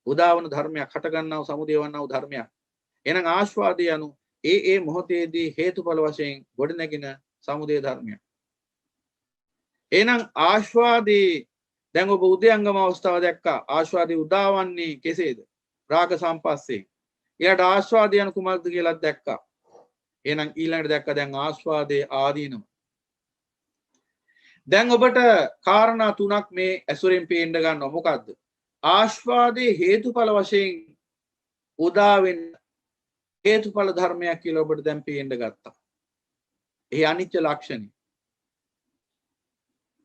S1: උදාවන ධර්මයක් හට ගන්නව සමුදය වන්නව ධර්මයක්. එහෙනම් ආස්වාදය anu ඒ මොහොතේදී හේතුඵල වශයෙන් ගොඩ නැගෙන සමුදය ධර්මයක්. එහෙනම් ආස්වාදී දැන් ඔබ උදයංගම අවස්ථාව දැක්කා. ආස්වාදී උදාවන්නේ කෙසේද? රාග සම්පස්සේ. ඊළඟට ආස්වාදය anu කුමක්ද කියලා දැක්කා. එහෙනම් ඊළඟට දැක්කා දැන් ආස්වාදයේ ආදීනව. දැන් ඔබට කාරණා තුනක් මේ ඇසුරෙන් පේන්න ගන්නවා. මොකද්ද? ආස්වාදයේ හේතුඵල වශයෙන් උදා වෙන හේතුඵල ධර්මයක් කියලා ඔබට දැන් පේන්න ගත්තා. ඒ අනිත්‍ය ලක්ෂණය.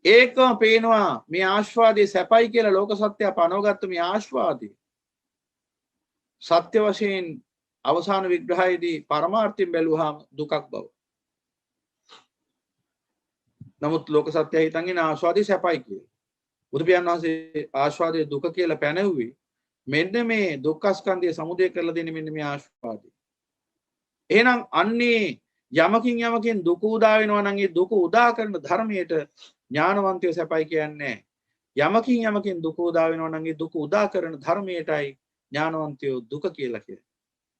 S1: ඒකම පේනවා මේ ආස්වාදයේ සැපයි කියලා ලෝක සත්‍යය පනවගත්ත මේ ආස්වාදයේ සත්‍ය වශයෙන් අවසාන විග්‍රහයේදී පරමාර්ථයෙන් බැලුවාම දුකක් බව. නමුත් ලෝක සත්‍යය හිතන් ඉන්න ආස්වාදයේ සැපයි කියලා. බුදු පියාණන් වහන්සේ ආස්වාදයේ දුක කියලා පැනෙව්වේ මෙන්න මේ දුක්ඛ ස්කන්ධය සමුදය කරලා දෙන්නේ මෙන්න මේ ආස්වාදය. එහෙනම් අන්නේ යමකින් දුක උදා වෙනවා නම් ඒ දුක උදා කරන ධර්මයට ඥානවන්තය සැපයි කියන්නේ. යමකින් දුක උදා වෙනවා නම් ඒ දුක උදා කරන ධර්මයටයි ඥානවන්තය දුක කියලා කියන්නේ.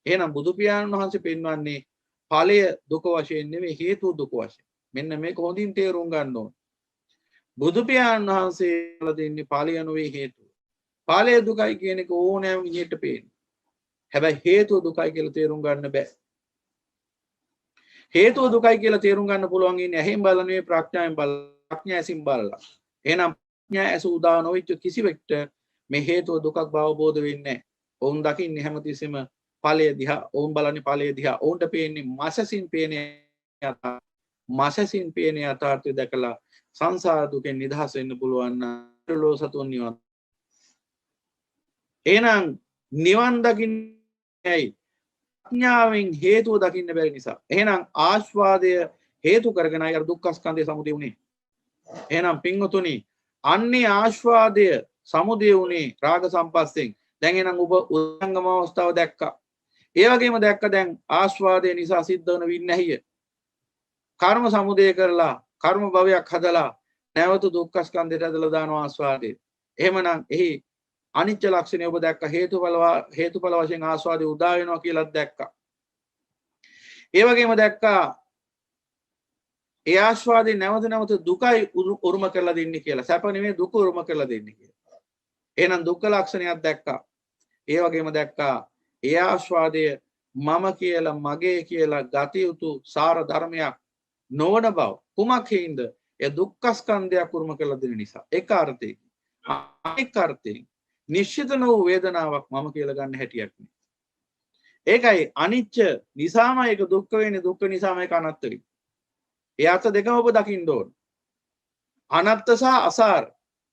S1: එහෙනම් බුදු පියාණන් වහන්සේ පෙන්වන්නේ ඵලය දුක වශයෙන් නෙවෙයි හේතුව දුක වශයෙන්. මෙන්න මේක හොඳින් තේරුම් ගන්න ඕන. බුදු පියාණන් වහන්සේ කියලා දෙන්නේ ඵලය නෙවෙයි හේතුව. ඵලය දුකයි කියන එක ඕනෑම විදිහට පේන්නේ. හැබැයි හේතුව දුකයි කියලා තේරුම් ගන්න බෑ. හේතුව දුකයි කියලා තේරුම් ගන්න පුළුවන් ඉන්නේ ඇහෙන් බලන නෙවෙයි ප්‍රඥාවෙන් බලලා. ප්‍රඥා ඇසින් බලලා. එහෙනම් ප්‍රඥා ඇස උදා නොවිච්ච කිසිවෙක්ට මේ හේතුව දුකක් බව අවබෝධ වෙන්නේ නැහැ. ඔවුන් දකින්නේ හැමතිස්සෙම ඵලය දිහා. ඔවුන් බලන්නේ ඵලය දිහා. ඔවුන්ට පේන්නේ මාසසින් පේන යථාර්ථය දැකලා සංසාර දුකෙන් නිදහස් වෙන්න පුළුවන් නම් ලෝ සතුන් නිවන්. එහෙනම් නිවන් දකින්නයි ප්‍රඥාවෙන් හේතුව දකින්න බැරි නිසා. එහෙනම් ආස්වාදය හේතු කරගෙන අර දුක්ඛ ස්කන්ධය සමුදය වුනේ. එහෙනම් පින්වතුනි අන්නේ ආස්වාදය සමුදය වුනේ රාග සම්පස්යෙන්. දැන් එහෙනම් ඔබ උදංගම අවස්ථාව දැක්කා. ඒ වගේම දැක්ක දැන් ආස්වාදය නිසා සිද්ධ වන වින්නැහිය. කර්ම සමුදය කරලා කර්ම භවයක් හදලා නැවත දුක්ඛ ස්කන්ධයට ඇදලා දානවා ආස්වාදේ. එහෙමනම් එහි අනිච්ච ලක්ෂණය ඔබ දැක්ක හේතුඵල වශයෙන් ආස්වාදේ උදා වෙනවා කියලාත් දැක්කා. ඒ වගේම දැක්කා ඒ ආස්වාදේ නැවත නැවත දුකයි උරුම කරලා දෙන්නේ කියලා. සැප නෙමෙයි දුක උරුම කරලා දෙන්නේ කියලා. එහෙනම් දුක්ඛ ලක්ෂණයක් දැක්කා. ඒ වගේම දැක්කා ඒ ආස්වාදය මම කියලා මගේ කියලා ගත යුතු සාර ධර්මයක් නොවන බව. කුමක් හේින්ද? ඒ දුක්ඛ ස්කන්ධයක් උරුම කරලා දෙන නිසා. ඒක අර්ථයකින්. අනෙක් අර්ථයෙන් නිශ්චිත වූ වේදනාවක් මම කියලා ගන්න හැටියක් නෑ. ඒකයි අනිච්ච නිසාම ඒක දුක්ඛ වෙන්නේ, දුක්ඛ නිසාම ඒක අනාත්ත වෙන්නේ. ඒ අර්ථ දෙකම ඔබ දකින්න ඕන. අනාත්ත සහ අසාර.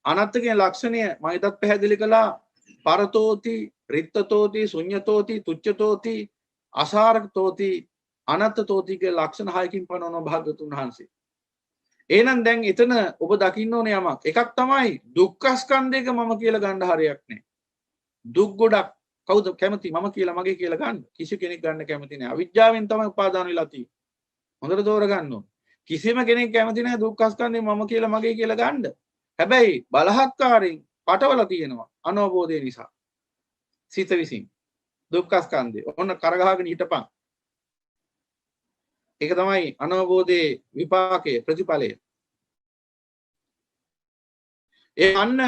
S1: අනාත්ත කියන ලක්ෂණය මම ඉදත් පැහැදිලි කළා. පරතෝති, රිත්තතෝති, ශුඤ්ඤතෝති, තුච්ඡතෝති, අසාරතෝති, අනාත්තතෝති කියන ලක්ෂණ හයකින් පනවන භාග්‍යතුන් වහන්සේ. එහෙනම් දැන් එතන ඔබ දකින්න ඕනේ යමක්. එකක් තමයි දුක්ඛ ස්කන්ධයක මම කියලා ගන්න හරියක් නෑ. දුක් ගොඩක් කවුද කැමති මම කියලා මගේ කියලා ගන්න? කිසි කෙනෙක් ගන්න කැමති නෑ. අවිජ්ජාවෙන් තමයි උපාදාන වෙලා තියෙන්නේ. හොඳට තෝරගන්න ඕනේ. කිසිම කෙනෙක් කැමති නෑ දුක්ඛ ස්කන්ධය මම කියලා මගේ කියලා ගන්න. හැබැයි බලහත්කාරයෙන් පටවලා තියෙනවා අනවබෝධය නිසා. සිත විසින් දුක්ඛ ස්කන්ධය ඔන්න කරගහගෙන හිටපන්. ඒක තමයි අනවබෝධයේ විපාකයේ ප්‍රතිඵලය. ඒ අන්න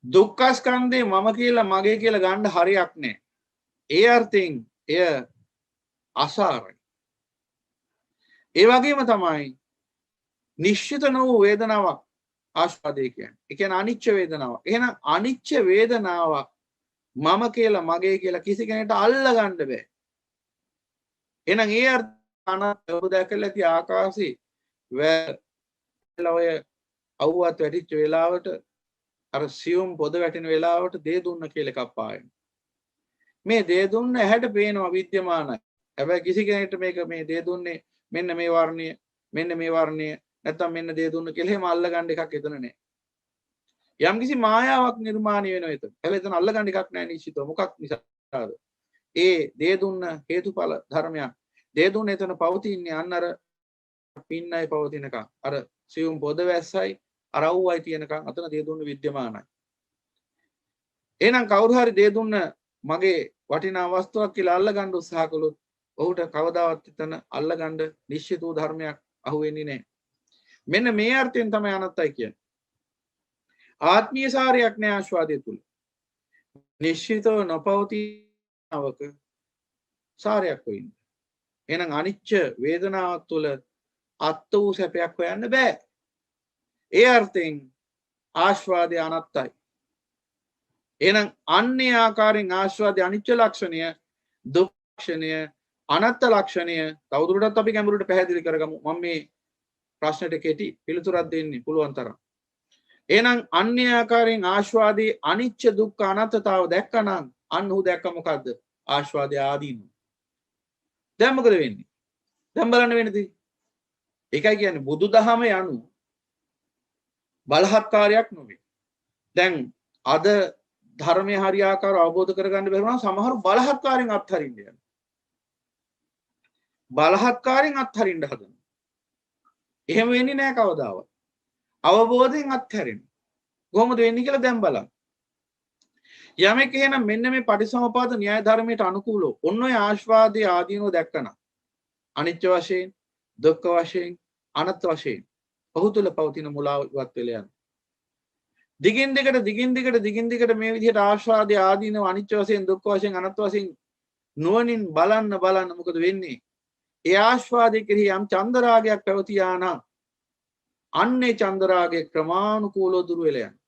S1: දුක්ඛ ස්කන්ධේ මම කියලා මගේ කියලා ගන්න හරියක් නැහැ. ඒ අර්ථයෙන් එය අසාරයි. ඒ වගේම තමයි නිශ්චිත වූ වේදනාවක් ආස්වාදේ කියන්නේ. ඒ කියන්නේ අනිච්ච වේදනාවක්. එහෙනම් අනිච්ච වේදනාවක් මම කියලා මගේ කියලා කිසි කෙනෙකුට අල්ල ගන්න බෑ. එහෙනම් ඒ අර්ථ ඔබ දැකලා ඇති ආකාශي ඔය අවුවත් වැටිච්ච වෙලාවට අර සියුම් පොද වැටෙන වෙලාවට දේ දුන්න කියලා එකක් පායන. මේ දේ දුන්න ඇහැට පේනවා විද්‍යමානයි. හැබැයි කිසි කෙනෙකුට මේක මේ දේ දුන්නේ මෙන්න මේ වර්ණය, මෙන්න මේ වර්ණය, නැත්තම් මෙන්න දේ දුන්න කියලා එහෙම අල්ලගන්න එකක් එතන නැහැ. යම්කිසි මායාවක් නිර්මාණය වෙනවා එතන. හැබැයි එතන අල්ලගන්න එකක් නැහැ නිශ්චිතව. මොකක් නිසාද? ඒ දේ දුන්න හේතුඵල ධර්මයක්. දේ දුන්න එතන පවතින්නේ අන්න අර පින්නයි පවතිනකම්. අර සියුම් පොද වැස්සයි අර අවුවයි තියෙනකම් අතන දේ දුන්න විද්‍යමානයි. එහෙනම් කවුරු හරි දේ දුන්න මගේ වටිනා වස්තුවක් කියලා අල්ලගන්න උත්සාහ කළොත් ඔහුට කවදාවත් එතන අල්ලගන්න නිශ්චිත වූ ධර්මයක් අහුවෙන්නේ නැහැ. මෙන්න මේ අර්ථයෙන් තමයි අනත්තයි කියන්නේ. ආත්මීය සාරයක් නෑ ආස්වාදයේ තුල. නිශ්චිතව නොපවතිනවක සාරයක් වෙන්නේ. එහෙනම් අනිච්ච වේදනාවක් තුල අත් වූ සැපයක් හොයන්න බෑ. ඒ අර්ථයෙන් ආස්වාදය අනත්තයි. එහෙනම් අන්නේ ආකාරයෙන් ආස්වාදයේ අනිච්ච ලක්ෂණය, දුක් ලක්ෂණය, අනත්ත ලක්ෂණය තවදුරටත් අපි ගැඹුරට පැහැදිලි කරගමු. මම මේ ප්‍රශ්නෙට කෙටි පිළිතුරක් දෙන්න පුළුවන් තරම්. එහෙනම් අන්‍ය ආකාරයෙන් ආස්වාදයේ අනිච්ච දුක්ඛ අනත්තතාව දැක්කනම් අන්න උ දැක්ක මොකද්ද? ආස්වාදයේ ආදීනව. දැන් මොකද වෙන්නේ? දැන් බලන්න වෙන්නේ. ඒකයි කියන්නේ බුදුදහම යනු බලහත්කාරයක් නෙවෙයි. දැන් අද ධර්මයේ හරියාකාරව අවබෝධ කරගන්න බැරි වුණා සමහර බලහත්කාරයෙන් අත්හරින්න යනවා. බලහත්කාරයෙන් අත්හරින්න හදනවා. එහෙම වෙන්නේ නැහැ කවදාවත්. අවබෝධයෙන් අත්හැරෙන. කොහොමද වෙන්නේ කියලා දැන් බලන්න. යමෙක් එහෙනම් මෙන්න මේ පටිසමුපාද න්‍යාය ධර්මයට අනුකූලව ඔන්න ඔය ආස්වාදයේ ආදීනෝ දැක්කන. අනිච්ච වශයෙන්, දුක්ඛ වශයෙන්, අනත්ත් වශයෙන් ඔහු තුල පවතින මුලාව ඉවත් වෙලා යනවා. දිගින් දිගට මේ විදිහට ආස්වාදයේ ආදීනෝ අනිච්ච වශයෙන්, දුක්ඛ වශයෙන්, අනත්ත් වශයෙන් නුවණින් බලන්න මොකද වෙන්නේ? ඒ ආස්වාදයේ කෙරෙහි යම් චන්දරාගයක් පැවතියා නම් අන්නේ චන්දරාගයේ ක්‍රමානුකූලව දුර වෙලා යනවා.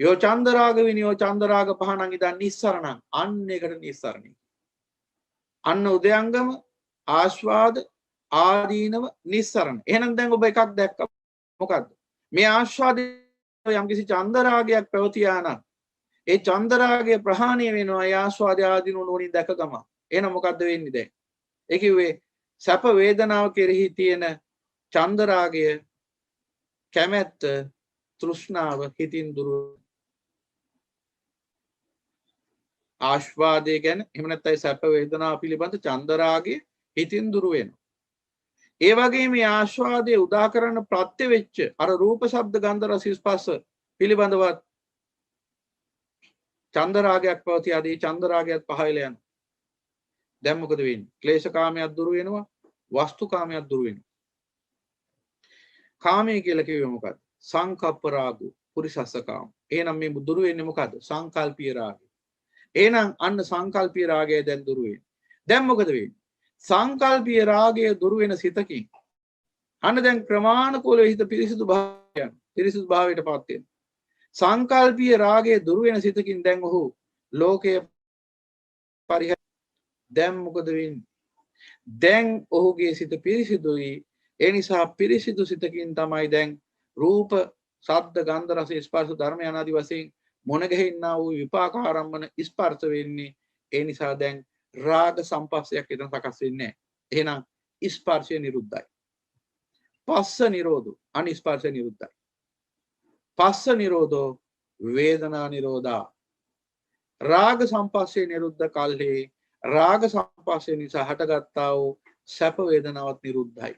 S1: යෝ චන්දරාග විනියෝ චන්දරාග පහණං ඉදන් නිස්සරණං අන්න එකට නිස්සරණයි. අන්න උදයංගම ආස්වාද ආදීනව නිස්සරණ. එහෙනම් දැන් ඔබ එකක් දැක්කා. මොකද්ද? මේ ආස්වාදයේ යම්කිසි චන්දරාගයක් පැවතියා නම් ඒ චන්දරාගය ප්‍රහාණය වෙනවා. ඒ ආස්වාද ආදීනව නෝනින් දැක ගම. එහෙනම් මොකද්ද වෙන්නේ දැන්? ඒ කිව්වේ සැප වේදනාව කෙරෙහි තියෙන චන්දරාගය, කැමැත්ත, තෘෂ්ණාව හිතින් දුර. ආස්වාදය ගැන එහෙම නැත්නම් සැප වේදනාව පිළිබඳ චන්දරාගය හිතින් දුර වෙනවා. ඒ වගේ මේ ආස්වාදයේ උදා කරන්න ප්‍රත්‍ය වෙච්ච අර රූප ශබ්ද ගන්ධ රස ස්පර්ශ පිළිබඳවත් චන්ද රාගයක් පවතිය ආදී චන්ද රාගයත් පහළ යනවා. දැන් මොකද වෙන්නේ? ක්ලේශ කාමයක් දුරු වෙනවා, වස්තු කාමයක් දුරු වෙනවා. කාමය කියලා කිව්වේ මොකද්ද? සංකප්ප රාගෝ පුරිසස්ස කාම. එහෙනම් මේ දුරු වෙන්නේ මොකද්ද? සංකල්පීය රාගය. එහෙනම් අන්න සංකල්පීය රාගය දැන් දුරු වෙන්නේ. දැන් මොකද වෙන්නේ? සංකල්පීය රාගය දුරු වෙන සිතකින් අන්න දැන් ක්‍රමානුකූලව හිත පිරිසිදු භාවයට පත් වෙනවා. සංකල්පීය රාගය දුරු වෙන සිතකින් දැන් ඔහු ලෝකයේ පරිහරණය. දැන් මොකද වෙන්නේ? දැන් ඔහුගේ සිත පිරිසිදුයි. ඒ නිසා පිරිසිදු සිතකින් තමයි දැන් රූප, ශබ්ද, ගන්ධ, රස, ස්පර්ශ ධර්ම යනාදී වශයෙන් මොන ගෙහින්නා වූ විපාක ආරම්භන ස්පර්ශ වෙන්නේ. ඒ නිසා දැන් රාග සම්පස්සයක් එතන සකස් වෙන්නේ නැහැ. එහෙනම් ස්පර්ශය නිරුද්ධයි. පස්ස නිරෝධෝ අනිස්පර්ශ නිරුද්ධයි. පස්ස නිරෝධෝ වේදනා නිරෝධා. රාග සම්පස්සේ නිරුද්ධ කල්හි රාග සම්පස්සේ නිසා හටගත්තා වූ සැප වේදනාවත් නිරුද්ධයි.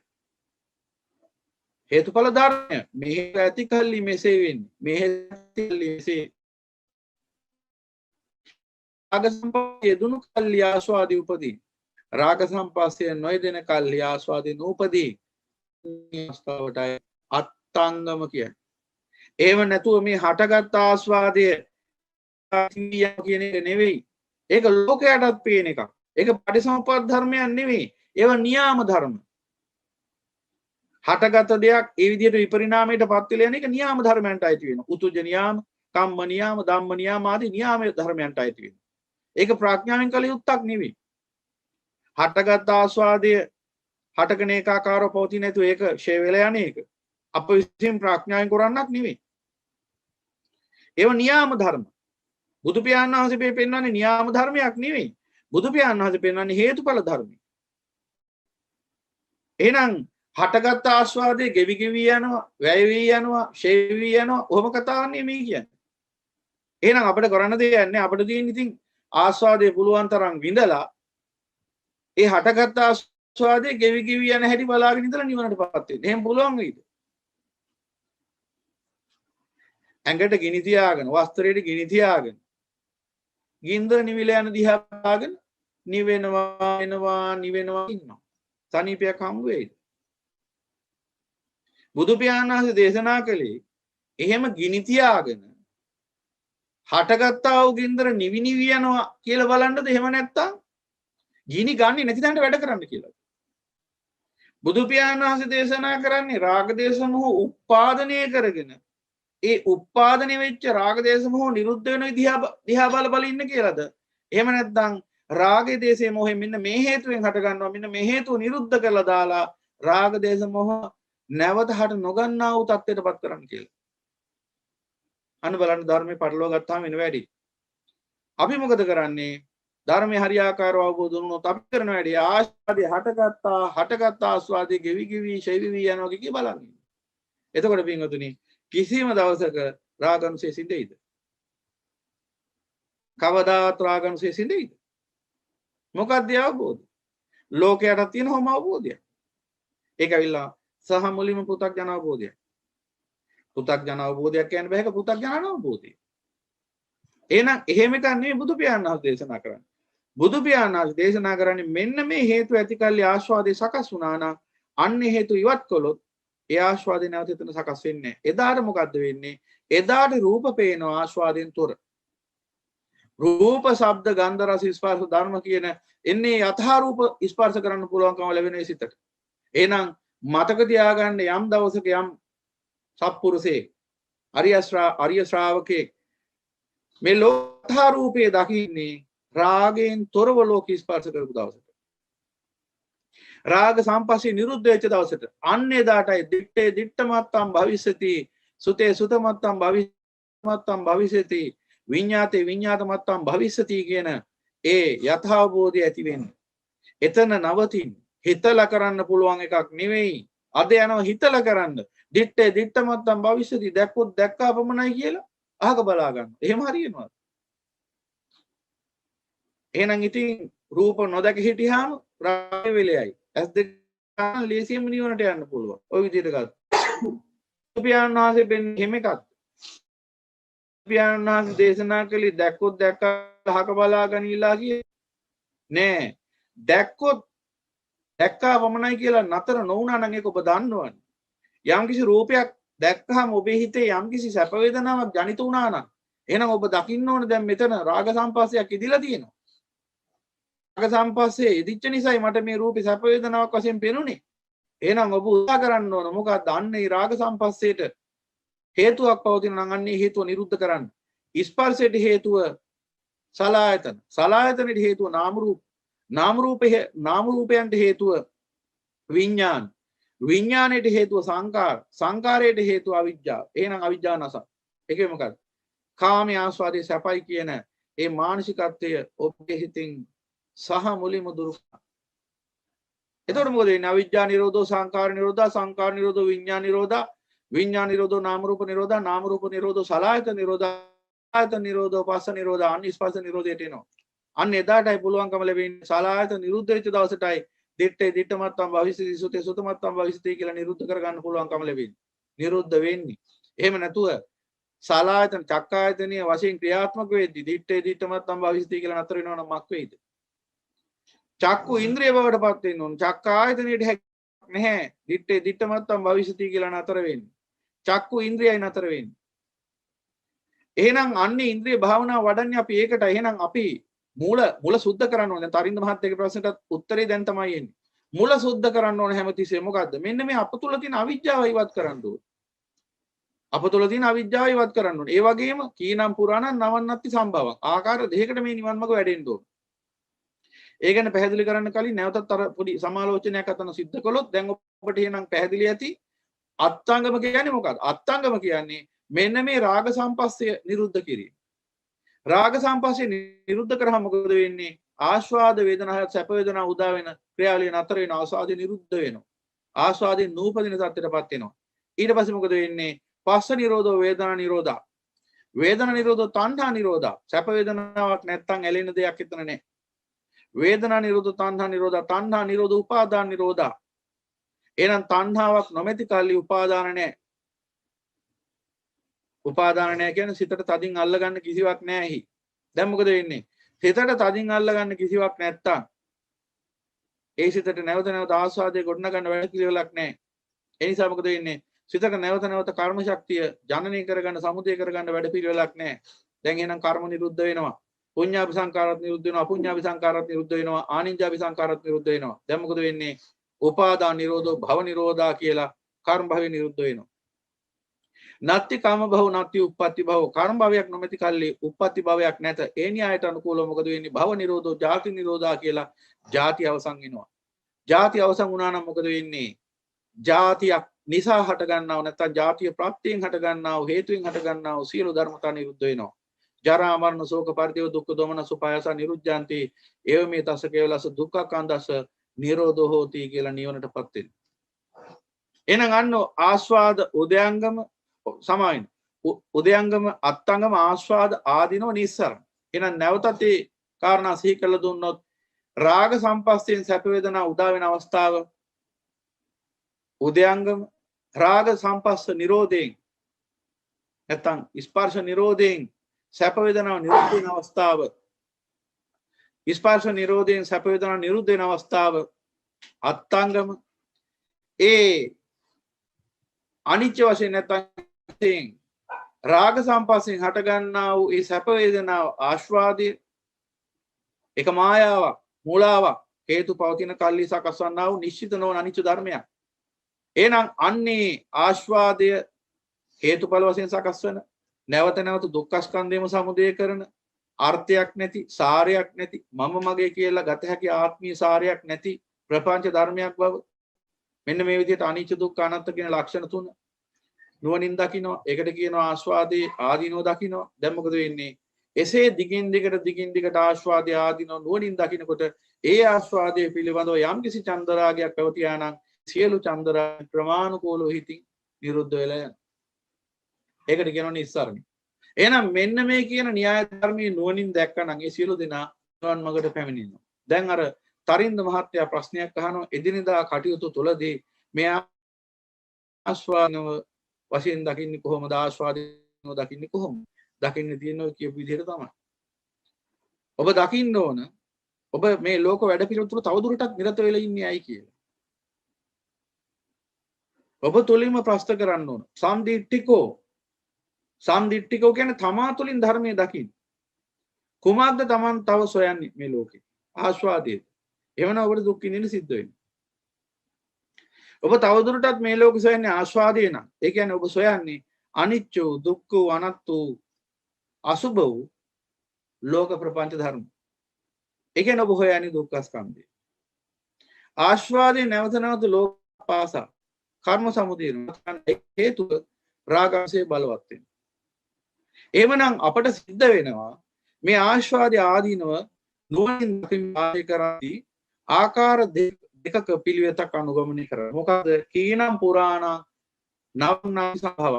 S1: හේතුඵල ධර්මය මෙහි ඇති කල්ලි මෙසේ වෙන්නේ. මෙහි ඇති කල්ලි මෙසේ රාග සම්පස්සේ දුණු කල්ලි ආස්වාදී උපදී. රාග සම්පස්සේ නොයදෙන කල්ලි ආස්වාදී නූපදී. අවස්ථාවටයි අත්ංගම කියන්නේ. එහෙම නැතුව මේ හටගත් ආස්වාදය කියන එක නෙවෙයි. ඒක ලෝකයටත් පේන එකක්. ඒක පටිසමුප්පාද ධර්මයක් නෙවෙයි. ඒවා නියාම ධර්ම. හටගත් දෙයක් ඒ විදිහට විපරිණාමයට පත් වෙලා යන එක නියාම ධර්මයන්ට අයිති වෙනවා. උතුජ නියාම, කම්ම නියාම, ධම්ම නියාම ආදී නියාම ධර්මයන්ට අයිති වෙනවා. ඒක ප්‍රඥාවෙන් කළ යුත්තක් නෙවෙයි. හටගත් ආස්වාදය හටගෙන ඒකාකාරව පවතින නැතුව ඒක ෂේ වෙලා යන එක අප විසින් ප්‍රඥාවෙන් කරන්නක් නෙවෙයි. ඒව නියාම ධර්ම. බුදු පියාණන් වහන්සේ මේ පෙන්වන්නේ නියාම ධර්මයක් නෙවෙයි. බුදු පියාණන් වහන්සේ පෙන්වන්නේ හේතුඵල ධර්මයි. එහෙනම් හටගත් ආස්වාදයේ ගෙවි ගෙවි යනවා, වැය වී යනවා, ෂේ වී යනවා. ඔහොම කතාවක් නෙමෙයි කියන්නේ. එහෙනම් අපිට කරන්න දෙයක් නැහැ. අපිට තියෙන ඉතින් ආස්වාදයේ පුළුවන් තරම් විඳලා ඒ හටගත් ආස්වාදයේ ගෙවි ගෙවි යන හැටි බලාගෙන ඉඳලා නිවනටපත් වෙන්න. එහෙම පුළුවන් වෙයිද? ඇඟට ගිනි තියාගෙන, වස්ත්‍රයට ගිනි තියාගෙන, ගින්දර නිවිල යන දිහා බලාගෙන නිවෙනවා ඉන්නවා. සනීපයක් හම්බ වෙයිද? බුදු පියාණන් වහන්සේ දේශනා කළේ එහෙම ගිනි තියාගෙන හටගත්තා වූ ගින්දර නිවි නිවි යනවා කියලා බලන්නද? එහෙම නැත්තම් ගිනි ගන්නේ නැති තැනට වැඩ කරන්න කියලා. බුදු පියාණන් වහන්සේ දේශනා කරන්නේ රාග දේශ මොහ උපාදනය කරගෙන ඒ උපාදනය වෙච්ච රාග දේශ මොහ නිරුද්ධ වෙන දිහා බල ඉන්න කියලාද? එහෙම නැත්නම් රාගයේ දේශේ මොහෙන් මෙන්න මේ හේතුවෙන් හට ගන්නවා, මෙන්න මේ හේතුව නිරුද්ධ කරලා දාලා රාග දේශ මොහ නැවත හට නොගන්නා වූ තත්ත්වයටපත් කරන්න කියලා. අන්න බලන්න ධර්මයේ පටලවා ගත්තාම වෙන වැඩි. අපි මොකද කරන්නේ? ධර්මයේ හරියාකාරව අවබෝධ වුණොත් අපි කරන වැඩි ආස්වාදයේ හටගත්ත ආස්වාදයේ ගෙවි ගෙවි ෂේවි වී යනවා කිය බලන්නේ. එතකොට පින්වතුනි කිසිම දවසක රාගනුසේ සිඳෙයිද? කවදාත් රාගනුසේ සිඳෙයිද? මොකක්ද අවබෝධය? ලෝකයට තියෙන හොම අවබෝධය. ඒක ඇවිල්ලා සහ මුලින්ම පු탁ජන අවබෝධය. පු탁ජන අවබෝධයක් කියන්නේ බෑක පු탁ජන අවබෝධය. එහෙනම් එහෙම එකක් නෙමෙයි බුදු පියාණන් වහන්සේ දේශනා කරන්නේ. බුදු පියාණන් වහන්සේ දේශනා කරන්නේ මෙන්න මේ හේතු ඇති කල්ලි ආස්වාදේ සකස් වුණා නම් අන්න හේතු ඉවත් කළොත් ඒ ආස්වාදේ නැවත එතන සකස් වෙන්නේ නැහැ. එදාට මොකද්ද වෙන්නේ? එදාට රූප පේනවා ආස්වාදෙන් තොර. රූප, ශබ්ද, ගන්ධ, රස, ස්පර්ශ ධර්ම කියන එන්නේ යථා රූප ස්පර්ශ කරන්න පුළුවන්කම ලැබෙන සිතට. එහෙනම් මතක තියාගන්න යම් දවසක යම් සත්පුරුෂයෙක් අරිය ශ්‍රාවකයෙක් මේ ලෝකථා රූපේ දකින්නේ රාගයෙන් තොරව ලෝක ස්පර්ශ කරපු දවසට. රාග සම්පස්සේ නිරුද්ධ වෙච්ච දවසට අන්න එදාටයි දිත්තේ දිත්තමත්තම් භවිෂති, සුතේ සුතමත්තම් භවිෂමත්තම් භවිෂති, විඤ්ඤාතේ විඤ්ඤාතමත්තම් භවිෂති කියන ඒ යථාබෝධය ඇති වෙන්නේ. එතන නවතින් හිතලා කරන්න පුළුවන් එකක් නෙවෙයි. අද යනවා හිතලා කරන්න. දිත්තේ දිත්තමත්තම් භවිෂති දැක්කොත් දැක්කා පමණයි කියලා අහක බලා ගන්න. එහෙම හරියනවද? එහෙනම් ඉතින් රූප නොදක හිටියාම රාග වෙලෙයි. ඇස් දෙක ලේසියෙන්ම නිවනට යන්න පුළුවන්. ওই විදිහට ගත්තා. බුදුපියාණන් වහන්සේ වෙන්නේ එහෙම එකක්. බුදුපියාණන් වහන්සේ දේශනා කළේ දැක්කොත් දැක්කහක බලා ගනිලා කියේ නෑ. දැක්කොත් දැක්කා පමණයි කියලා නතර නොවුනා නම් ඒක ඔබ දන්නවනේ. යම්කිසි රූපයක් දැක්කහම ඔබේ හිතේ යම්කිසි සැප වේදනාවක් ජනිත වුණා නම් එහෙනම් ඔබ දකින්න ඕනේ දැන් මෙතන රාග සම්පස්සයක් ඉදිලා තියෙනවා. රාග සම්පස්සේ ඉදිච්ච නිසායි මට මේ රූපේ සැප වේදනාවක් වශයෙන් පෙනුනේ. එහෙනම් ඔබ උත්සාහ කරන්න ඕන මොකක්ද අන්නේ රාග සම්පස්සේට හේතුවක් පවතින නම් අන්නේ හේතුව නිරුද්ධ කරන්න. ස්පර්ශයට හේතුව සලආයතන. සලආයතනෙට හේතුව නාම රූප. නාම රූපයන්ට හේතුව විඥාන. විඥාණයට හේතුව සංකාර. සංකාරයට හේතුව අවිජ්ජාව. එහෙනම් අවිජ්ජා නැස. ඒකේ මොකක්ද? කාමයේ ආස්වාදයේ සැපයි කියන ඒ මානසිකත්වය ඔබේ හිතින් සහ මුලින්ම දුරු කරනවා. එතකොට මොකද වෙන්නේ? අවිජ්ජා නිරෝධෝ සංකාර නිරෝධා සංකාර නිරෝධෝ විඥාන නිරෝධා විඥාන නිරෝධෝ නාම රූප නිරෝධා නාම රූප නිරෝධෝ සලආයතන නිරෝධා සලආයතන නිරෝධෝ පස්ස නිරෝධා අනිස්පස්ස නිරෝධයට එනවා. අන්න එදාටයි පුළුවන්කම ලැබෙන්නේ සලආයතන නිරුද්ධ වෙච්ච දවසටයි දිත්තේ දිත්තමත්තම් භවිෂ්‍යති සුතේ සුතමත්තම් භවිෂ්‍යති කියලා නිරුද්ධ කරගන්න පුළුවන්කම ලැබෙන්නේ. නිරුද්ධ වෙන්නේ. එහෙම නැතුව සලආයතන චක්කායතනීය වශයෙන් ක්‍රියාත්මක වෙද්දී දිත්තේ දිත්තමත්තම් භවිෂ්‍යති කියලා නතර වෙනවා නම් මක් වෙයිද? චක්කු ඉන්ද්‍රිය බවට පත් වෙන්න ඕන. චක්කායතනයේ හැක් නැහැ. දිත්තේ දිත්තමත්තම් භවිෂ්‍යති කියලා නතර වෙන්නේ. චක්කු ඉන්ද්‍රියයි නතර වෙන්නේ. එහෙනම් අන්නේ ඉන්ද්‍රිය භාවනාව වඩන්නේ අපි ඒකට. එහෙනම් අපි මුල සුද්ධ කරන්න ඕනේ. දැන් තරින්ද මහත්තයාගේ ප්‍රශ්නටත් උත්තරේ දැන් තමයි එන්නේ. මුල සුද්ධ කරන්න ඕනේ හැමතිස්සෙම. මොකද්ද? මෙන්න මේ අප තුල තියෙන අවිජ්ජාව ඉවත් කරන්න ඕනේ. අප තුල තියෙන අවිජ්ජාව ඉවත් කරන්න ඕනේ. ඒ වගේම කීනම් පුරාණං නවන්නත්ති සම්භවං. ආකාර දෙකකට මේ නිවන් මඟ වැඩෙන්න ඕනේ. ඒ ගැන පැහැදිලි කරන්න කලින් නැවතත් අර පොඩි සමාලෝචනයක් අතන සිද්ධ කළොත් දැන් ඔබට එහෙනම් පැහැදිලි ඇති අත්ංගම කියන්නේ මොකක්ද? අත්ංගම කියන්නේ මෙන්න මේ රාග සම්පස්සය නිරුද්ධ කිරීම. රාග සම්පස්සේ නිරුද්ධ කරාම මොකද වෙන්නේ? ආස්වාද වේදනා සැප වේදනා උදා වෙන ක්‍රියාවලිය නතර වෙන ආස්වාදේ නිරුද්ධ වෙනවා. ආස්වාදේ නූපදින තත්ත්වයටපත් වෙනවා. ඊට පස්සේ මොකද වෙන්නේ? පස්ස නිරෝධෝ වේදනා නිරෝධා. වේදනා නිරෝධෝ තණ්හා නිරෝධා. සැප වේදනාවක් නැත්තම් ඇලෙන දෙයක් එතන නැහැ. වේදනා නිරෝධෝ තණ්හා නිරෝධා. තණ්හා නිරෝධ උපාදාන නිරෝධා. එහෙනම් තණ්හාවක් නොමැති කල්ලි උපාදාන නැහැ. උපාදාන නැහැ කියන්නේ සිතට තදින් අල්ලගන්න කිසිවක් නැහැ එහි. දැන් මොකද වෙන්නේ? සිතට තදින් අල්ලගන්න කිසිවක් නැත්තම් ඒ සිතට නැවත නැවත ආස්වාදයේ ගොඩනගන්න වැඩ පිළිවෙලක් නැහැ. ඒ නිසා මොකද වෙන්නේ? සිතට නැවත නැවත කර්ම ශක්තිය ජනනය කරගන්න සමුදය කරගන්න වැඩ පිළිවෙලක් නැහැ. දැන් එහෙනම් කර්ම නිරුද්ධ වෙනවා. පුඤ්ඤාභි සංකාරات නිරුද්ධ වෙනවා. අපුඤ්ඤාභි සංකාරات නිරුද්ධ වෙනවා. ආනිඤ්ඤාභි සංකාරات නිරුද්ධ වෙනවා. දැන් මොකද වෙන්නේ? උපාදාන නිරෝධෝ භව නිරෝධා කියලා කර්ම භවය නිරුද්ධ වෙනවා. නත්ති කාම භව නත්ති උප්පත්ති භව. කර්ම භවයක් නොමැති කල්ලි උප්පත්ති භවයක් නැත. ඒ න්‍යායට අනුකූලව මොකද වෙන්නේ? භව නිරෝධෝ ජාති නිරෝධා කියලා ජාති අවසන් වෙනවා. ජාති අවසන් වුණා නම් මොකද වෙන්නේ? ජාතියක් නිසා හට ගන්නව නැත්නම් ජාතිය ප්‍රත්‍යයෙන් හට ගන්නව හේතුවෙන් හට ගන්නව සියලු ධර්මතා නිරුද්ධ වෙනවා. ජරා මරණ ශෝක පරිදේව දුක්ඛ දෝමන සුපායස නිරුද්ධාන්ති. ඒව මේ තස කේවලස දුක්ඛකන්දස නිරෝධෝ හෝති කියලා නිවනටපත් වෙනවා. එහෙනම් අන්න ආස්වාද උදයංගම සමායින් උදයංගම අත්ංගම ආස්වාද ආදීනෝ නිස්සරණ. එහෙනම් නැවතත් ඒ කාරණා සිහි කළ දුන්නොත් රාග සම්පස්යෙන් සැප වේදනා උදා වෙන අවස්ථාව උදයංගම රාග සම්පස්ස නිරෝධයෙන් නැත්නම් ස්පර්ශ නිරෝධයෙන් සැප වේදනා නිරුද්ධ වෙන අවස්ථාව ස්පර්ශ නිරෝධයෙන් සැප වේදනා නිරුද්ධ වෙන අවස්ථාව අත්ංගම ඒ අනිච්ච වශයෙන් නැත්නම් රාග සම්පස්යෙන් හට ගන්නා වූ ඒ සැප වේදනාව ආස්වාදයේ එක මායාවක් මූලාවක් හේතු පවතින කල්ලි සකස් වන්නා වූ නිශ්චිත නොවන අනිච්ච ධර්මයක්. එහෙනම් අන්නේ ආස්වාදය හේතුඵල වශයෙන් සකස් වෙන නැවත නැවත දුක්ඛ ස්කන්ධයම සමුදය කරන අර්ථයක් නැති සාරයක් නැති මම මගේ කියලා ගත හැකි ආත්මීය සාරයක් නැති ප්‍රපංච ධර්මයක් බව මෙන්න මේ විදිහට අනිච්ච දුක්ඛ අනාත්ම කියන ලක්ෂණ තුන නුවණින් දකිනවා. ඒකට කියනවා ආස්වාදේ ආදීනෝ දකිනවා. දැන් මොකද වෙන්නේ? එසේ දිගින් දිගට ආස්වාදේ ආදීනෝ නුවණින් දකිනකොට ඒ ආස්වාදයේ පිළිබඳව යම්කිසි චන්දරාගයක් පැවතියා නම් සියලු චන්දරාග ප්‍රමාණිකෝලව හිතින් නිරුද්ධ වෙලා යනවා. ඒකට කියනවා නිස්සාරණ. එහෙනම් මෙන්න මේ කියන න්‍යාය ධර්මයේ නුවණින් දැක්කනම් ඒ සියලු දෙනා නිවන් මාර්ගට පැමිණෙනවා. දැන් අර තරින්ද මහත්තයා ප්‍රශ්නයක් අහනවා එදිනෙදා කටයුතු තුළදී මේ ආස්වාදනව වශයෙන් දකින්නේ කොහොමද ආස්වාදනව දකින්නේ කොහොමද දකින්න තියෙන ඔය කියපු විදිහට තමයි ඔබ දකින්න ඕන ඔබ මේ ලෝක වැඩ පිළිවෙල තුළ තවදුරටත් නිරත වෙලා ඉන්නේ ඇයි කියලා ඔබ තුලින්ම ප්‍රශ්න කරන්න ඕන සම්දිට්ඨිකෝ කියන්නේ තමා තුලින් ධර්මයේ දකින්න කුමක්ද Taman තව සොයන්නේ මේ ලෝකේ ආස්වාදයේ එවනම් ඔබට දුක් විඳින්න සිද්ධ වෙනවා ඔබ තවදුරටත් මේ ලෝකේ සොයන්නේ ආස්වාදය නම් ඒ කියන්නේ ඔබ සොයන්නේ අනිච්ච වූ දුක්ඛ වූ අනාත්ම වූ අසුභ වූ ලෝක ප්‍රපංච ධර්ම ඒ කියන්නේ ඔබ හොයන්නේ දුක්ඛ ස්කන්ධය ආස්වාදයේ නැවත නැවත ලෝක පාසා කර්ම සමුදය හේතුව රාගංශයේ බලවත් වෙනවා එහෙමනම් අපට සිද්ධ වෙනවා මේ ආස්වාදය ආදීනව නුවණින් දකින්න කරද්දී ආකාර දෙකක පිළිවෙතක් අනුගමනය කරනවා මොකද කීනම් පුරාණ නවං නාති සම්භව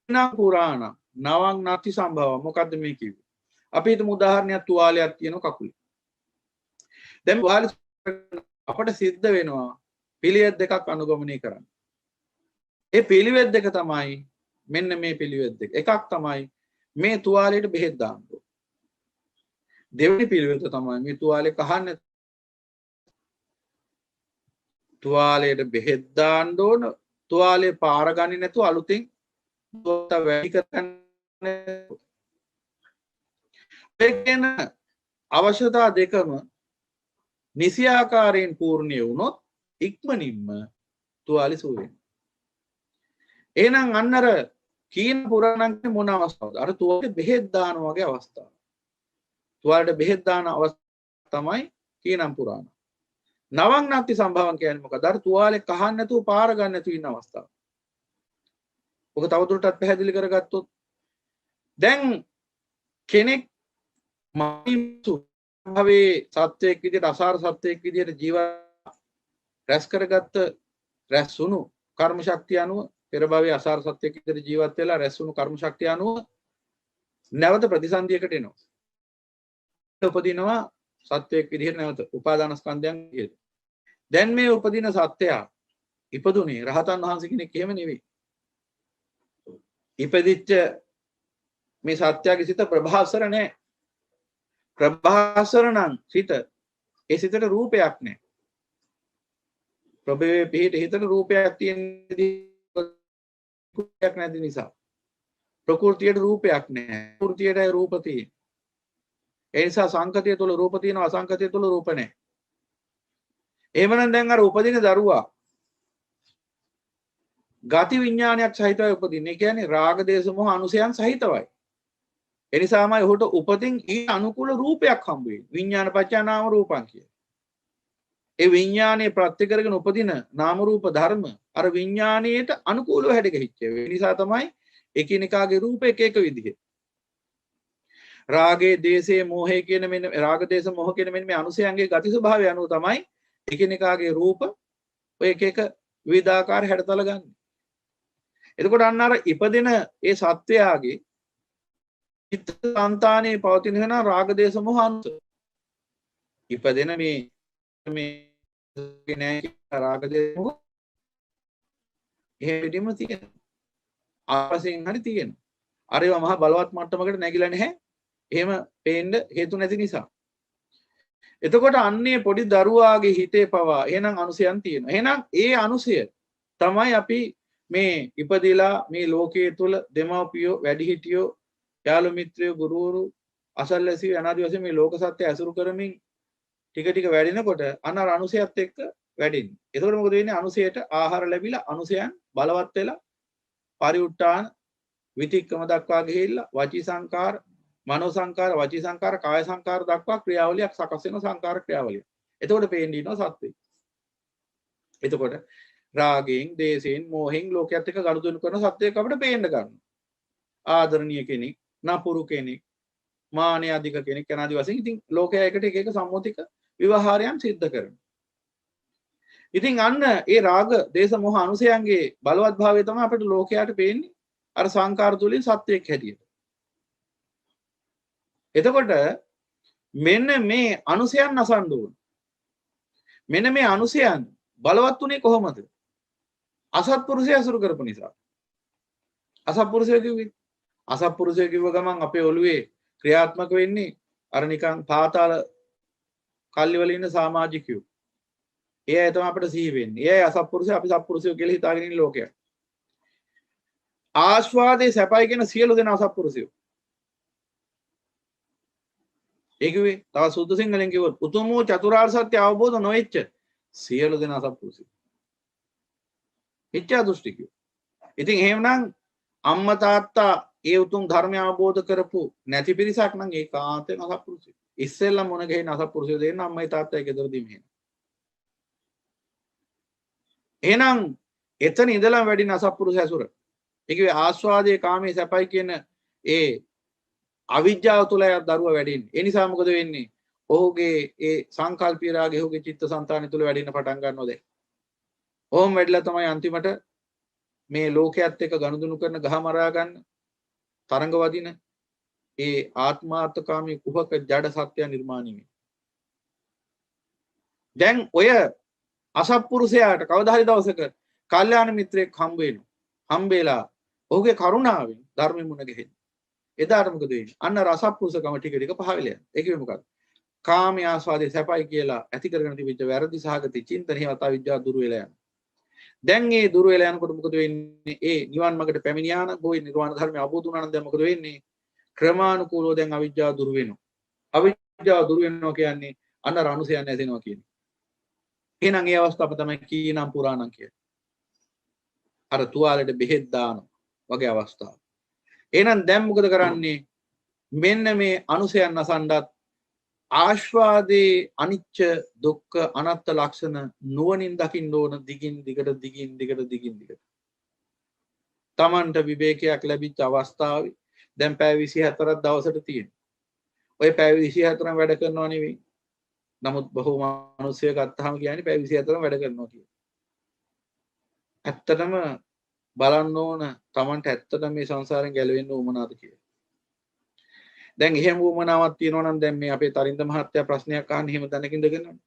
S1: කීනම් පුරාණ නවං නාති සම්භව මොකද්ද මේ කිව්වේ අපි හිතමු උදාහරණයක් තුවාලයක් තියෙන කකුලේ දැන් තුවාලෙ අපට සිද්ධ වෙනවා පිළිවෙත් දෙකක් අනුගමනය කරන්න ඒ පිළිවෙත් දෙක තමයි මෙන්න මේ පිළිවෙත් දෙක එකක් තමයි මේ තුවාලයට බෙහෙත් දාන්න දෙවෙනි පිළිවෙත තමයි මේ තුවාලේ කහන්න තුවාලයට බෙහෙත් දාන්න ඕන තුවාලේ පාර ගන්නේ නැතුව අලුතෙන් දුරට වැඩි කරන්න ඒකෙන අවශ්‍යතා දෙකම නිසි ආකාරයෙන් පූර්ණ්‍ය වුණොත් ඉක්මනින්ම තුවාලේ සුව වෙනවා එහෙනම් අන්නර කීන පුරාණන් මොන අවස්ථාවද අර තුවාලේ බෙහෙත් දාන වගේ අවස්ථාව තුවාලට බෙහෙත් දාන අවස්ථාව තමයි කීනම් පුරාණ නවං නාති සම්භවං කියන්නේ මොකද අර තුවාලේ කහන්න නැතුව පාර ගන්න නැතුව ඉන්න අවස්ථාව ඔක තවදුරටත් පැහැදිලි කරගත්තොත් දැන් කෙනෙක් මානසික භවයේ සත්‍යයක් විදිහට අසාර සත්‍යයක් විදිහට ජීවත් රැස් කරගත්ත රැස්ුණු කර්ම ශක්තිය අනුව පෙර භවයේ අසාර සත්‍යයක් විදිහට ජීවත් වෙලා රැස්ුණු කර්ම ශක්තිය අනුව නැවත ප්‍රතිසන්දියකට එනවා උපදිනවා සත්‍යයක් විදිහට නැවත උපාදාන ස්කන්ධයන් විදිහට දැන් මේ උපදින සත්‍යය ඉපදුනේ රහතන් වහන්සේ කෙනෙක් එහෙම නෙවෙයි ඉපදිච්ච මේ සත්‍යයේ සිත ප්‍රභාස්වර නැහැ ප්‍රභාස්වර නම් සිත ඒ සිතට රූපයක් නැහැ ප්‍රභවේ පිහිට හිතට රූපයක් තියෙන නැති නිසා ප්‍රകൃතියට රූපයක් නැහැ ප්‍රകൃතියට රූප තියෙන ඒ නිසා සංකතිය තුළ රූප තියෙනවා අසංකතිය තුළ රූප නැහැ එහෙමනම් දැන් අර උපදින දරුවා ගති විඥානයක් සහිතවයි උපදින්නේ. ඒ කියන්නේ රාග දේශ මොහ අනුසයන් සහිතවයි. ඒ නිසාමයි ඔහුට උපතින් ඊ අනුකූල රූපයක් හම්බ වෙන්නේ. විඥාන පත්‍යා නාම රූපං කිය. ඒ විඥානයේ ප්‍රත්‍ය කරගෙන උපදින නාම රූප ධර්ම අර විඥානයට අනුකූලව හැඩගැහිච්ච. ඒ නිසා තමයි එකිනෙකාගේ රූප එක එක විදිහේ. රාගේ දේශේ මොහේ කියන මෙන්න රාග දේශ මොහ කියන මෙන්න මේ අනුසයන්ගේ ගති ස්වභාවය අනුව තමයි එකිනෙකාගේ රූප ඔය එක එක විවිධාකාර හැඩතල ගන්න. එතකොට අන්න අර ඉපදෙන ඒ සත්වයාගේ චිත්ත සංතානයේ පවතින වෙන රාග දේශ මොහ අනුස ඉපදෙන මේ රාග දේශ මොහ එහෙම තියෙනවා. ආපසින් හරි තියෙනවා. අර ඒවා මහා බලවත් මට්ටමකට නැగిලා නැහැ. එහෙම පේන්න හේතු නැති නිසා. එතකොට අන්නේ පොඩි දරුවාගේ හිතේ පවා එහෙනම් අනුසයන් තියෙනවා. එහෙනම් ඒ අනුසය තමයි අපි මේ ඉපදිලා මේ ලෝකයේ තුල දෙමව්පියෝ වැඩිහිටියෝ යාළු මිත්‍රයෝ ගුරුවරු අසල්වැසියෝ අනාදි වශයෙන් මේ ලෝක සත්‍ය ඇසුරු කරමින් ටික ටික වැඩිනකොට අන්න අනුසයත් එක්ක වැඩින්නේ. එතකොට මොකද වෙන්නේ? අනුසයට ආහාර ලැබිලා අනුසයන් බලවත් වෙලා පරිඋට්ටාන විතික්‍රම දක්වා ගිහිල්ලා වචී සංකාර මනෝ සංකාර වචී සංකාර කාය සංකාර දක්වා ක්‍රියාවලියක් සකස් වෙන සංකාර ක්‍රියාවලිය. එතකොට පේන්නේ ඉන්නවා සත්වෙයි. එතකොට රාගයෙන් දේශයෙන් මෝහෙන් ලෝකයක් එක්ක ගනුදෙනු කරන සත්‍යයක් අපිට පේන්න ගන්නවා. ආදරණීය කෙනෙක්, නපුරු කෙනෙක්, මානෙ අධික කෙනෙක් යනාදී වශයෙන් ඉතින් ලෝකයා එකට එක එක සම්මුතික විවහාරයන් සිද්ධ කරනවා. ඉතින් අන්න ඒ රාග දේශ මොහ අනුසයන්ගේ බලවත් භාවය තමයි අපිට ලෝකයට පේන්නේ අර සංකාර තුලින් සත්‍යයක් හැටියට. එතකොට මෙන්න මේ අනුසයන් නසන්න ඕන. මෙන්න මේ අනුසයන් බලවත් උනේ කොහොමද? අසත්පුරුෂය අසුරු කරපු නිසා. අසත්පුරුෂය කිව්වේ අසත්පුරුෂය කිව්ව ගමන් අපේ ඔළුවේ ක්‍රියාත්මක වෙන්නේ අර නිකන් පාතාල කල්ලි වල ඉන්න සමාජිකයෝ. ඒ අය තමයි අපිට සිහි වෙන්නේ. ඒ අය අසත්පුරුෂය අපි සත්පුරුෂයෝ කියලා හිතාගෙන ඉන්න ලෝකයක්. ආස්වාදේ සැපයි කියන සියලු දෙනා අසත්පුරුෂයෝ. ඒ කිව්වේ තව සුද්ධ සිංහලෙන් කිව්වොත් උතුම් වූ චතුරාර්ය සත්‍ය අවබෝධ නොවෙච්ච සියලු දෙනා අසත්පුරුෂයෝ. මිත්‍යා දෘෂ්ටිකයෝ. ඉතින් එහෙමනම් අම්මා තාත්තා ඒ උතුම් ධර්මය අවබෝධ කරපු නැති පිරිසක් නම් ඒකාන්තයෙන් අසත්පුරුෂයෝ. ඉස්සෙල්ලා මොන ගෙහින අසත්පුරුෂයෝ දෙන්න අම්මයි තාත්තයි ගෙදරදී මෙහෙම. එහෙනම් එතන ඉඳලා වැඩින අසත්පුරුෂ ඇසුර. ඒ කිව්වේ ආස්වාදයේ කාමයේ සැපයි කියන ඒ අවිජ්ජාව තුළ දරුවා වැඩින්නේ. ඒ නිසා මොකද වෙන්නේ? ඔහුගේ ඒ සංකල්පීය රාගය ඔහුගේ චිත්තසංතානය තුළ වැඩින්න පටන් ගන්නවා දැන්. ඕම් වැඩිලා තමයි අන්තිමට මේ ලෝකයේත් එක්ක ගනුදෙනු කරන ගහ මරා ගන්න තරංග වදින ඒ ආත්මාර්ථකාමී කුහක ජඩ සත්‍ය නිර්මාණය වෙන්නේ. දැන් ඔය අසත්පුරුෂයාට කවදා හරි දවසක කල්යාණ මිත්‍රයෙක් හම්බෙලා ඔහුගේ කරුණාවෙන් ධර්මෙ මුණ ගැහෙන්න. එදාට මොකද වෙන්නේ? අන්න රසප්පුරුෂකම ටික ටික පහ වෙලා යනවා. ඒ කිව්වේ මොකක්ද? කාමයේ ආස්වාදයේ සැපයි කියලා ඇති කරගෙන තිබිච්ච වැරදි සහගත චින්තනයවත් අවිජ්ජා දුර වෙලා යනවා. දැන් මේ දුර වෙලා යනකොට මොකද වෙන්නේ? ඒ නිවන් මාර්ගට පැමිණියා නම් ගෝයි නිර්වාණ ධර්මය අවබෝධ වුණා නම් දැන් මොකද වෙන්නේ? ක්‍රමානුකූලව දැන් අවිජ්ජා දුර වෙනවා. අවිජ්ජා දුර වෙනවා කියන්නේ අන්න රණුසයන් නැසෙනවා කියන්නේ. එහෙනම් ඒ අවස්ථාව තමයි කීනම් පුරාණම් කියන්නේ. අර තුවාලෙට බෙහෙත් දාන වගේ අවස්ථාව. එහෙනම් දැන් මොකද කරන්නේ? මෙන්න මේ අනුසයන් අසන්නත් ආස්වාදේ අනිච්ච දුක්ඛ අනාත්ත ලක්ෂණ නුවණින් දකින්න ඕන දිගින් දිගට. Tamanට විවේකයක් ලැබිච්ච අවස්ථාවේ දැන් පැය 24ක් දවසට තියෙනවා. ඔය පැය 24ම වැඩ කරනවා නෙවෙයි. නමුත් බොහෝ මිනිස්සු ගත්තාම කියන්නේ පැය 24ම වැඩ කරනවා කියලා. ඇත්තටම බලන්න ඕන Tamanට ඇත්තටම මේ සංසාරයෙන් ගැලවෙන්න උවමනාද කියලා. දැන් එහෙම උවමනාවක් තියෙනවා නම් දැන් මේ අපේ තරින්ද මහත්තයා ප්‍රශ්නයක් අහන්නේ එහෙම දැනකින්ද ගන්නවනේ.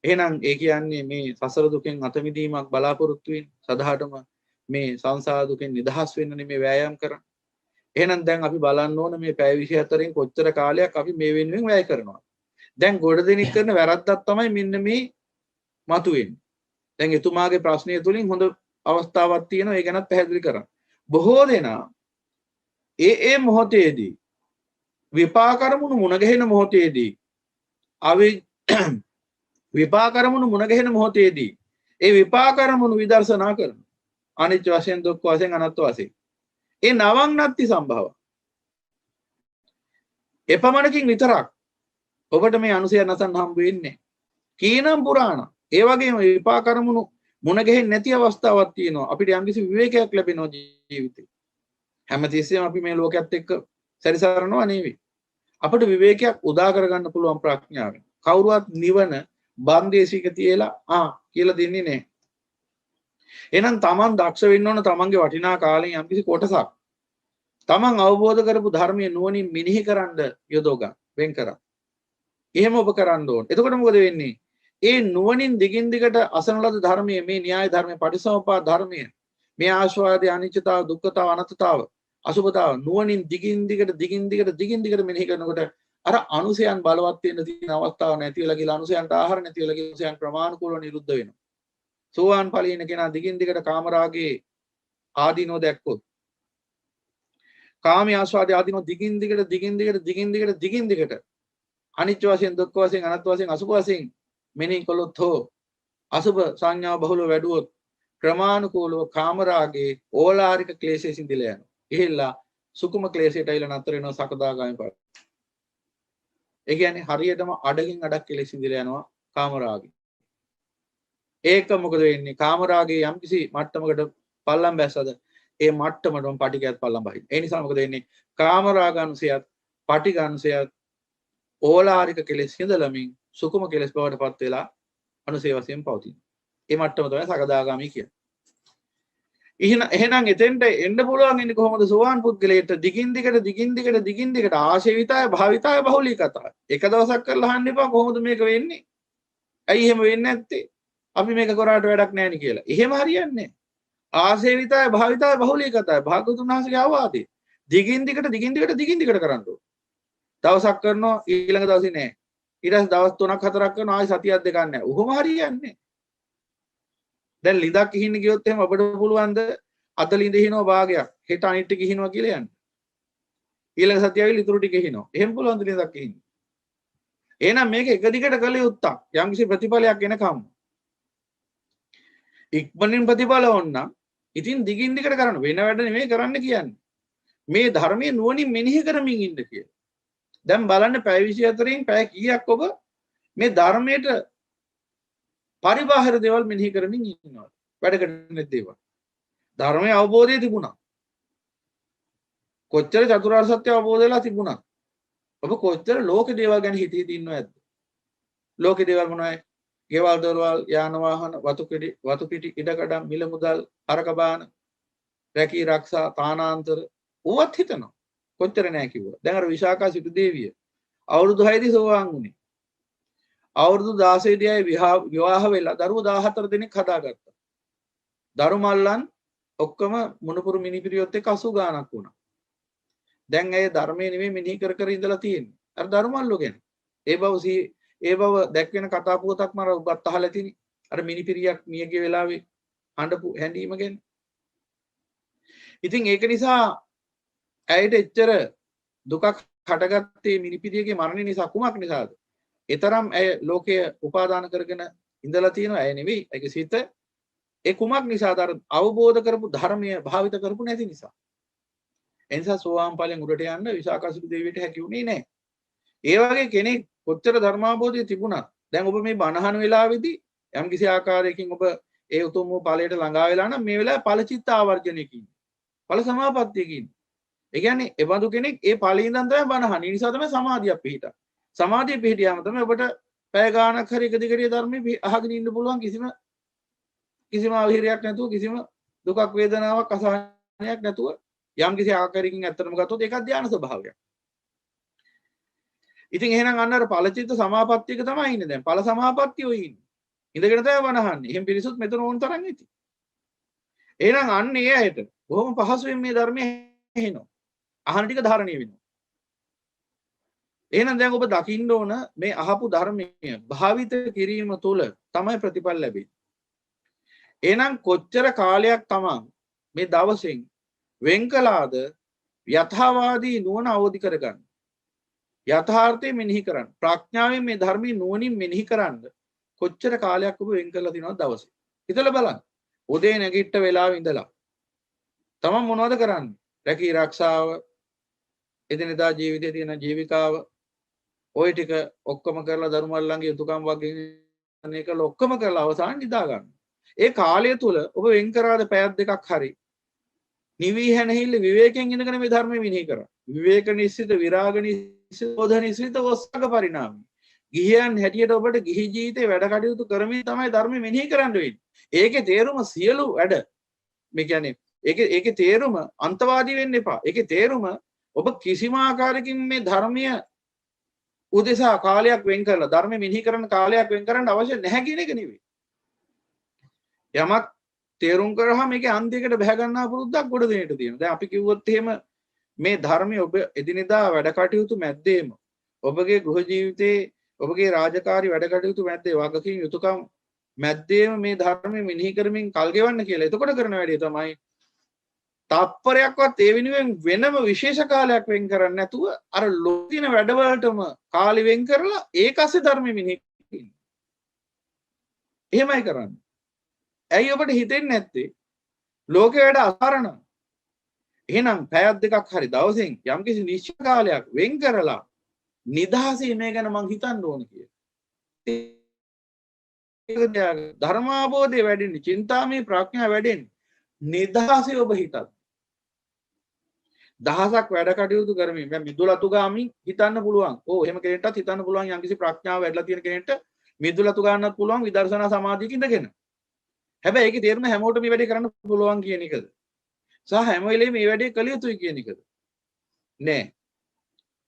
S1: එහෙනම් ඒ කියන්නේ මේ සසර දුකෙන් අත මිදීමක් බලාපොරොත්තු වෙන සදාටම මේ සංසාර දුකෙන් නිදහස් වෙන්න නෙමේ වෑයම් කරන්නේ. එහෙනම් දැන් අපි බලන්න ඕන මේ පැය 24න් කොච්චර කාලයක් අපි මේ වෙනුවෙන් වැය කරනවා. දැන් ගොඩ දෙනෙක් කරන වැරද්දක් තමයි මෙන්න මේ මතුවෙන්නේ. දැන් එතුමාගේ ප්‍රශ්නය තුලින් හොඳ අවස්ථාවක් තියෙනවා. ඒ ගැනත් පැහැදිලි කරන්න. බොහෝ දෙනා ඒ මොහොතේදී විපාකරමුණු මුණ ගැහෙන මොහොතේදී විපාකරමුණු මුණ ගැහෙන මොහොතේදී ඒ විපාකරමුණු විදර්ශනා කරන අනිත්‍ය වශයෙන් දුක්ඛ වශයෙන් අනාත්ම වශයෙන් ඒ නවං නත්ති සම්භව එපමණකින් විතරක් ඔබට මේ අනුසය නැසන් හම්බ වෙන්නේ කීනම් පුරාණ ඒ වගේම විපාකරමුණු මුණ ගැහෙන්නේ නැති අවස්ථාවක් තියෙනවා අපිට යම්කිසි විවේකයක් ලැබෙනවා ජීවිතේ හැමතිස්සෙම අපි මේ ලෝකයේත් එක්ක සැරිසරනවා නෙවෙයි අපිට විවේකයක් උදා කරගන්න පුළුවන් ප්‍රඥාවෙන් කවුරුවත් නිවන බන්දේසික තියලා කියලා දෙන්නේ නැහැ එහෙනම් තමන් දක්ෂ වෙන්න ඕන තමන්ගේ වටිනා කාලෙන් යම්කිසි කොටසක් තමන් අවබෝධ කරපු ධර්මයේ නුවණින් මිනිහි කරන්න යොදව ගන්න වෙන් කරා එහෙම ඔබ කරන්න ඕන එතකොට මොකද වෙන්නේ ඒ නුවණින් දිගින් දිගට අසන ලද ධර්මයේ මේ න්‍යාය ධර්මයේ පටිසමුප්පාද ධර්මයේ මේ ආස්වාදයේ අනිත්‍යතාව දුක්ඛතාව අනාත්මතාව අසුභතාව නුවණින් දිගින් දිගට මෙනෙහි කරනකොට අර අනුසයන් බලවත් වෙන්න තියෙන අවස්ථාව නැති වෙලා ගිහලා අනුසයන්ට ආහාර නැති වෙලා ගිහලා අනුසයන් ප්‍රමාණිකව නිරුද්ධ වෙනවා. සෝවාන් ඵලයෙන් කෙනා දිගින් දිගට කාමරාගේ ආදීනෝ දැක්කොත් කාමී ආස්වාදයේ ආදීනෝ දිගින් දිගට අනිත්‍ය වශයෙන් දුක්ඛ වශයෙන් අනාත්ම වශයෙන් අසුභ වශයෙන් මෙනෙහි කළොත් හෝ අසුභ සංඥා බහුල වැඩුවොත් ක්‍රමානුකූලව කාමරාගේ ඕලාරික ක්ලේශයෙන් සිඳිලා යනවා. එහෙල්ලා සුකුම ක්ලේශයට අයිලා නතර වෙනවා සකදාගාමී ඵල. ඒ කියන්නේ හරියටම අඩකින් අඩක් කෙලෙස් ඉඳලා යනවා කාමරාගේ. ඒක මොකද වෙන්නේ? කාමරාගේ යම්කිසි මට්ටමකට පල්ලම් බැස්සද ඒ මට්ටමටම පටිගයත් පල්ලම් බහින. ඒ නිසා මොකද වෙන්නේ? කාමරාගානුසයත් පටිගානුසයත් ඕලාරික කෙලෙස් හිඳලමින් සුකුම කෙලෙස් බවට පත් වෙලා අනුසය වශයෙන් පවතිනවා. ඒ මට්ටම තමයි සකදාගාමී කියන්නේ. එහෙනම් එතෙන්ට එන්න පුළුවන් ඉන්නේ කොහොමද සෝවාන් පුද්ගලයාට දිගින් දිගට ආශේවිතය භාවිතය බහුලීකතය එක දවසක් කරලා අහන්න එපා කොහොමද මේක වෙන්නේ ඇයි එහෙම වෙන්නේ නැත්තේ? අපි මේක කරාට වැඩක් නැහැ නේ කියලා. එහෙම හරියන්නේ නැහැ. ආසේවිතය භාවිතය බහුලීකතය භාගතුන් වහන්සේගේ අවවාදේ. දිගින් දිගට කරන්න ඕන. දවසක් කරනවා ඊළඟ දවසේ නෑ. ඊට පස්සේ දවස් 3ක් 4ක් කරනවා ආයෙ සතියක් දෙකක් නෑ. උහුම හරියන්නේ. දැන් ලිඳක් කිහින්න ගියොත් එහෙම අපිට පුළුවන් ද අද ලිඳ හිනවා භාගයක් හෙට අනිත් ටික හිනවා කියලා යන්න. ඊළඟ සතිය ආවිල ඉතුරු ටික හිනවා. එහෙම පුළුවන් ද ලිඳක් කිහින්න. එහෙනම් මේක එක දිගට කළ යුත්තක්. යම්කිසි ප්‍රතිඵලයක් එනකම්. ඉක්මනින් ප්‍රතිඵල ඕන නම් ඉතින් දිගින් දිගට කරන්න වෙන වැඩ නෙමෙයි කරන්න කියන්නේ. මේ ධර්මයේ නුවණින් මෙනෙහි කරමින් ඉන්න කියලා. දැන් බලන්න පැය 24න් පැය කීයක් ඔබ මේ ධර්මයට පරිබාහිර දේවල් මෙනෙහි කරමින් ඉන්නවා. වැඩකට නැති දේවල්. ධර්මයේ අවබෝධය තිබුණා. කොච්චර චතුරාර්ය සත්‍ය අවබෝධ වෙලා තිබුණා. ඔබ කොච්චර ලෝක දේවල් ගැන හිතී ඉන්නවද? ලෝක දේවල් මොනවයි? ගෙවල් දොරවල් යාන වාහන වතු පිටි ඉඩකඩම් මිල මුදල් අරක බාන රැකී ආරක්ෂා තානාන්තර උවත් හිතනවා. කොච්චර නෑ කිව්වා. දැන් අර විශාඛා සිටු දේවිය අවුරුදු 6 දී සෝවාන් වුණේ. අවුරුදු 16 දී විවාහ වෙලා දරුවෝ 14 දෙනෙක් හදාගත්තා. දරු මල්ලන් ඔක්කොම මුණුපුරු මිනිපිරියොත් එක්ක 80 ගාණක් වුණා. දැන් ඇය ධර්මයේ නෙමෙයි මෙනෙහි කර කර ඉඳලා තියෙන්නේ. අර දරු මල්ලෝ ගැන. ඒ බව දැක්වෙන කතා පුවතක් මම ඔබත් අහලා තිනේ. අර මිනිපිරියක් මියගේ වෙලාවේ හඬපු හැඬීම ගැන. ඉතින් ඒක නිසා ඇයට එච්චර දුකක් හටගත්තේ මිනිපිරියගේ මරණය නිසා කුමක් නිසාද? ඒතරම් ඇය ලෝකය උපාදාන කරගෙන ඉඳලා තියෙනවා. ඇය නෙවෙයි. ඒකේ සිත ඒ කුමක් නිසාද? අර අවබෝධ කරපු ධර්මය භාවිත කරපු නැති නිසා. එනිසා සෝවාන් ඵලයෙන් උඩට යන්න විසාකසුදු දෙවියට හැකි වුණේ නැහැ. ඒ වගේ කෙනෙක් කොච්චර ධර්මාබෝධය තිබුණත් දැන් ඔබ මේ බණහන වෙලාවේදී යම් කිසි ආකාරයකින් ඔබ ඒ උතුම් වූ ඵලයට ළඟා වෙලා නම් මේ වෙලාවේ ඵල චිත්ත ආවර්ජනයකින් ඵල සමාපත්තියකින් ඒ කියන්නේ එබඳු කෙනෙක් ඒ ඵලෙ ඉඳන් තමයි බණහන. ඒ නිසා තමයි සමාධියක් පිහිටා. සමාධිය පිහිටියාම තමයි ඔබට පැය ගාණක් හරි එක දිගට ධර්මයේ අහගෙන ඉන්න පුළුවන් කිසිම අවහිරයක් නැතුව කිසිම දුකක් වේදනාවක් අසහනයක් නැතුව යම් කිසි ආකාරයකින් ඇත්තටම ගත්තොත් ඒක ධානය ස්වභාවයක්. ඉතින් එහෙනම් අන්න අර ඵලචිත්ත සමාපත්තියක තමයි ඉන්නේ දැන්. ඵල සමාපත්තිය ඔය ඉන්නේ. ඉඳගෙන තමයි වනහන්නේ. එහෙන් පිරිසුත් මෙතන ඕන තරම් ඇති. එහෙනම් අන්න ඒ ඇයට බොහොම පහසුවෙන් මේ ධර්මය ඇහෙනවා. අහන ටික ධාරණය වෙනවා. එහෙනම් දැන් ඔබ දකින්න ඕන මේ අහපු ධර්මය භාවිත කිරීම තුළ තමයි ප්‍රතිඵල ලැබෙන්නේ. එහෙනම් කොච්චර කාලයක් තමන් මේ දවසෙන් වෙන් කළාද යථාවාදී නුවණ අවදි කරගන්න. යථාර්ථය මෙනෙහි කරන්න. ප්‍රඥාවෙන් මේ ධර්මයේ නුවණින් මෙනෙහි කරන්න කොච්චර කාලයක් ඔබ වෙන් කරලා තිනවද දවසේ? හිතලා බලන්න. උදේ නැගිට වෙලාවෙ ඉඳලා තමන් මොනවද කරන්නේ? රැකී ආරක්ෂාව, එදිනෙදා ජීවිතයේ තියෙන ජීවිකාව, ওই ටික ඔක්කොම කරලා ධර්මවලංගේ යුතුයකම් වගේ මේක ඔක්කොම කරලා අවසාන නිදා ගන්න. ඒ කාලය තුල ඔබ වෙන් කරාද පැයක් දෙකක් හරි නිවි හැනහිල්ල විවේකයෙන් ඉඳගෙන මේ ධර්මෙ විනී කරා. විවේක නිස්සිත විරාග නිස්සිත බෝධ නිස්සිත වස්සක පරිණාමයි. ගිහියන් හැටියට ඔබට ගිහි ජීවිතේ වැඩ කටයුතු කරමින් තමයි ධර්මෙ මෙනෙහි කරන්න වෙන්නේ. ඒකේ තේරුම සියලු වැඩ මේ කියන්නේ ඒකේ තේරුම අන්තවාදී වෙන්න එපා. ඒකේ තේරුම ඔබ කිසිම ආකාරයකින් මේ ධර්මය උදෙසා කාලයක් වෙන් කරලා ධර්මෙ මෙනෙහි කරන කාලයක් වෙන් කරන්න අවශ්‍ය නැහැ කියන එක නෙවෙයි. යමක් තේරුම් කරාම මේකේ අන්තියකට බැහැ ගන්නා පුරුද්දක් ගොඩ දෙන්නට තියෙනවා. දැන් අපි කිව්වොත් එහෙම මේ ධර්මයේ ඔබ එදිනෙදා වැඩ කටයුතු මැද්දේම ඔබගේ ගෘහ ජීවිතයේ ඔබගේ රාජකාරී වැඩ කටයුතු මැද්දේ වගකීම් යුතුයකම් මැද්දේම මේ ධර්මයේ මෙනෙහි කරමින් කල් ගෙවන්න කියලා. එතකොට කරන වැඩේ තමයි තප්පරයක්වත් ඒ වෙනුවෙන් වෙනම විශේෂ කාලයක් වෙන් කරන්නේ නැතුව අර ලෝකින වැඩවලටම කාලෙ වෙන් කරලා ඒකස්සේ ධර්මෙ මෙනෙහි කරන්නේ. එහෙමයි කරන්නේ. ඇයි ඔබට හිතෙන්නේ නැත්තේ ලෝකේ වැඩ අසරණ? එහෙනම් පැයක් දෙකක් හරි දවසෙන් යම්කිසි නිශ්චිත කාලයක් වෙන් කරලා නිදහසේ මේ ගැන මං හිතන්න ඕන කියලා. ධර්මාබෝධය වැඩෙන්නේ, චින්තාමය ප්‍රඥා වැඩෙන්නේ නිදහසේ ඔබ හිතත්. දහසක් වැඩ කටයුතු කරමින් දැන් මිදුලතුගාමින් හිතන්න පුළුවන්. ඕ එහෙම කෙනෙක්ටත් හිතන්න පුළුවන් යම්කිසි ප්‍රඥාව වැඩිලා තියෙන කෙනෙක්ට මිදුලතු ගන්නත් පුළුවන් විදර්ශනා සමාධියක ඉඳගෙන. හැබැයි ඒකේ තේරුම හැමෝටම මේ වැඩේ කරන්න පුළුවන් කියන එකද? සහ හැම වෙලේම මේ වැඩේ කළ යුතුයි කියන එකද? නෑ.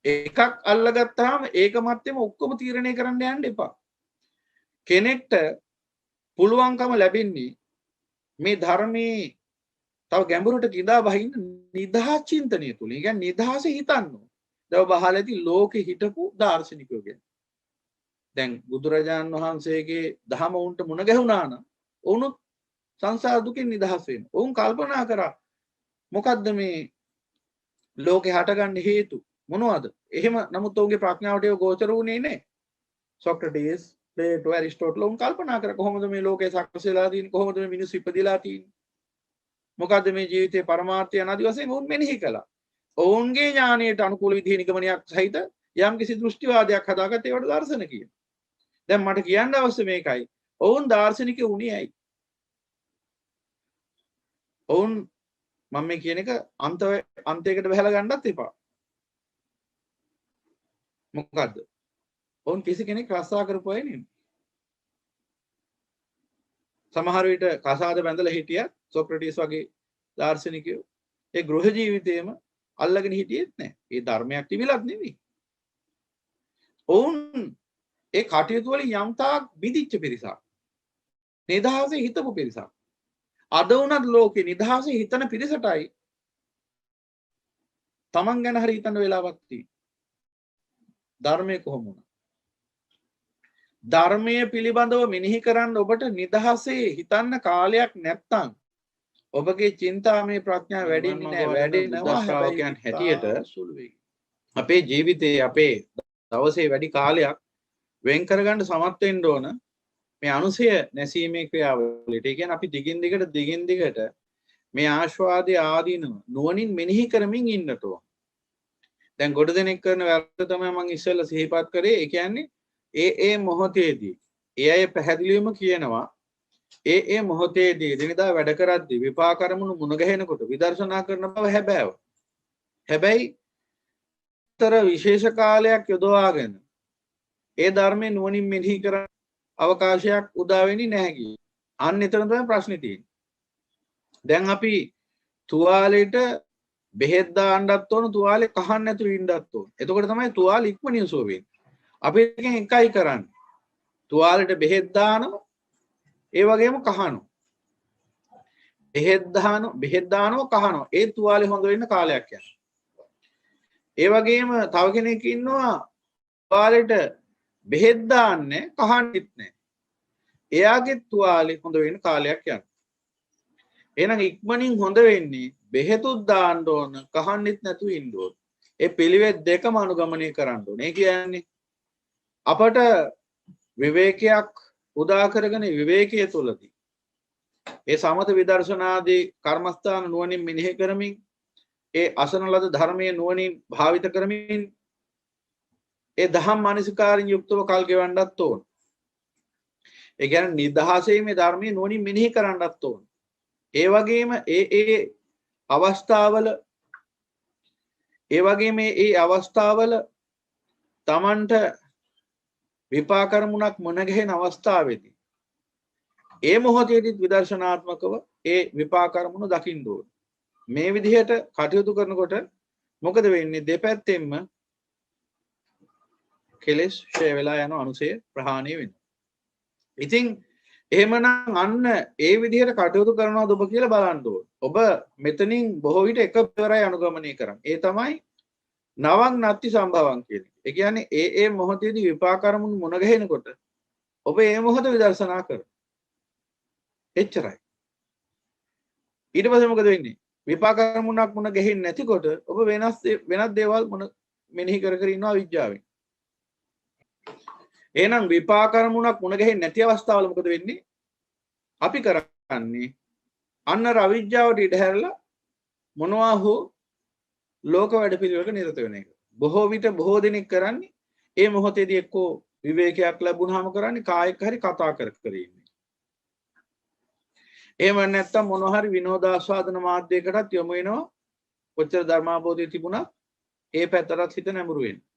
S1: එකක් අල්ලගත්තාම ඒක මැත්තේම ඔක්කොම තීරණය කරන්න යන්න එපා. කෙනෙක්ට පුළුවන්කම ලැබෙන්නේ මේ ධර්මයේ තව ගැඹුරට කිඳා බහින්න නිදහස් චින්තනය තුලින්. ඒ කියන්නේ නිදහස හිතන්න. දැන් ඔබ අහලා ඇති ලෝකෙ හිටපු දාර්ශනිකයෝ ගැන. දැන් බුදුරජාණන් වහන්සේගේ දහම උන්ට මුණ ගැහුණා නම් උනුත් සංසාර දුකින් නිදහස් වෙන්න. උන් කල්පනා කරා මොකද්ද මේ ලෝකේ හටගන්න හේතු මොනවද? එහෙම නමුත් ඔවුන්ගේ ප්‍රඥාවට ඒක ගෝචර වුණේ නැහැ. සොක්‍රටිස්, ප්ලේටෝ, ඇරිස්ටෝටල් උන් කල්පනා කරා කොහොමද මේ ලෝකේ සකස් වෙලා තියෙන්නේ? කොහොමද මේ මිනිස්සු ඉපදිලා තියෙන්නේ? මොකද්ද මේ ජීවිතේ පරමාර්ථය ආදී වශයෙන් උන් මෙනෙහි කළා. ඔවුන්ගේ ඥානයට අනුකූල විදිහේ නිගමනයක් සහිත යම් කිසි දෘෂ්ටිවාදයක් හදාගත්ත ඒවට දර්ශන කියන. දැන් මට කියන්න අවශ්‍ය මේකයි. ඔවුන් දාර්ශනික වුණේ ඇයි? ඔවුන් මම මේ කියන එක අන්තයකට බහලා ගන්නත් එපා. මොකද්ද? ඔවුන් කිසි කෙනෙක් රස්සා කරපු අය නෙමෙයි. සමහර විට කසාද බැඳලා හිටියත් සොක්‍රටිස් වගේ දාර්ශනිකයෝ ඒ ගෘහ ජීවිතේම අල්ලගෙන හිටියෙත් නැහැ. ඒ ධර්මයක් තිබිලත් නෙමෙයි. ඔවුන් ඒ කටයුතු වලින් යම් තාක් බිඳිච්ච පිරිසක්. නිදහසේ හිතපු පිරිසක්. අද වුණත් ලෝකේ නිදහසේ හිතන පිරිසටයි තමන් ගැන හරි හිතන්න වෙලාවක් තියෙන්නේ. ධර්මයේ කොහොම වුණා? ධර්මයේ පිළිබඳව මෙනෙහි කරන්න ඔබට නිදහසේ හිතන්න කාලයක් නැත්තම් ඔබගේ චින්තාමය ප්‍රඥාව වැඩෙන්නේ නැහැ. වැඩෙනවා ශ්‍රාවකයන් හැටියට සුළු වෙයි. අපේ ජීවිතේ අපේ දවසේ වැඩි කාලයක් වෙන් කරගන්න සමත් වෙන්න ඕන මේ අනුසය නැසීමේ ක්‍රියාවලියට. ඒ කියන්නේ අපි දිගින් දිගට මේ ආස්වාදයේ ආදීනව නුවණින් මෙනෙහි කරමින් ඉන්නට ඕන. දැන් ගොඩ දෙනෙක් කරන වැරද්ද තමයි මම ඉස්සෙල්ලා සිහිපත් කරේ. ඒ කියන්නේ ඒ මොහොතේදී ඒ අය පැහැදිලිවම කියනවා ඒ මොහොතේදී දිනදා වැඩ කරද්දී විපාක අරමුණු මුණ ගැහෙනකොට විදර්ශනා කරන බව හැබෑව. හැබැයි තර විශේෂ කාලයක් යොදවාගෙන ඒ ධර්මයේ නුවණින් මෙනෙහි කරන අවකාශයක් උදා වෙන්නේ නැහැ කිය. අන්න එතන තමයි ප්‍රශ්නේ තියෙන්නේ. දැන් අපි තුවාලෙට බෙහෙත් දාන්නත් ඕන, තුවාලේ කහන්න නැතුව ඉන්නත් ඕන. එතකොට තමයි තුවාල ඉක්මනින් සුව වෙන්නේ. අපි එකෙන් එකයි කරන්නේ. තුවාලෙට බෙහෙත් දානවා, ඒ වගේම කහනවා. බෙහෙත් දානවා කහනවා. ඒ තුවාලේ හොඳ වෙන්න කාලයක් යනවා. ඒ වගේම තව කෙනෙක් ඉන්නවා තුවාලෙට බෙහෙත් දාන්නේ කහන්නෙත් නැහැ. එයාගේ තුවාලේ හොඳ වෙන්න කාලයක් යනවා. එහෙනම් ඉක්මනින් හොඳ වෙන්නේ බෙහෙතුත් දාන්න ඕන, කහන්නෙත් නැතුව ඉන්න ඕන. ඒ පිළිවෙත් දෙකම අනුගමනය කරන්න ඕනේ. ඒ කියන්නේ අපට විවේකයක් උදා කරගෙන විවේකයේ තුලදී ඒ සමත විදර්ශනාදී කර්මස්ථාන නුවණින් මෙනෙහි කරමින් ඒ අසන ලද ධර්මයේ නුවණින් භාවිත කරමින් ඒ දහම් මානසිකාරින් යුක්තව කල් ගෙවන්නත් ඕන. ඒ කියන්නේ නිදහසේ මේ ධර්මයේ නුවණින් මෙනෙහි කරන්නත් ඕන. ඒ වගේම ඒ අවස්ථාවල තමන්ට විපාක කර්මුණක් මුණ ගැහෙන අවස්ථාවේදී ඒ මොහොතේදී විදර්ශනාත්මකව ඒ විපාක කර්මුණ දකින්න ඕන. මේ විදිහට කටයුතු කරනකොට මොකද වෙන්නේ? දෙපැත්තෙන්ම කෙලෙස් ඡය වෙලා යන අනුසය ප්‍රහාණය වෙනවා. ඉතින් එහෙමනම් අන්න ඒ විදිහට කටයුතු කරනවද ඔබ කියලා බලන්න ඕන. ඔබ මෙතනින් බොහෝ විට එක පෙරයි අනුගමනය කරන්නේ. ඒ තමයි නවං නත්ති සම්භවං කියන්නේ. ඒ කියන්නේ ඒ මොහොතේදී විපාක කර්මුණු මුණ ගැහෙනකොට ඔබ ඒ මොහොත විදර්ශනා කර. එච්චරයි. ඊට පස්සේ මොකද වෙන්නේ? විපාක කර්මුණක් මුණ ගැහෙන්නේ නැතිකොට ඔබ වෙනත් දේවල් මෙනෙහි කර ඉන්නවා විඥාවෙන්. එහෙනම් විපාක කර්මුණක් මුණ ගැහෙන්නේ නැති අවස්ථාවල මොකද වෙන්නේ? අපි කරන්නේ අන්න අවිජ්ජාවට ඉඩ හැරලා මොනවා හෝ ලෝක වැඩ පිළිවෙලක නිරත වෙන එක. බොහෝ විට බොහෝ දෙනෙක් කරන්නේ ඒ මොහොතේදී එක්කෝ විවේකයක් ලැබුණාම කරන්නේ කායික හරි කතා කර ඉන්නේ. එහෙම නැත්නම් මොනවා හරි විනෝදාස්වාදන මාධ්‍යයකටත් යොමු වෙනවා. කොච්චර ධර්මාබෝධය තිබුණත් ඒ පැත්තටත් හිත නැඹුරු වෙන්නේ.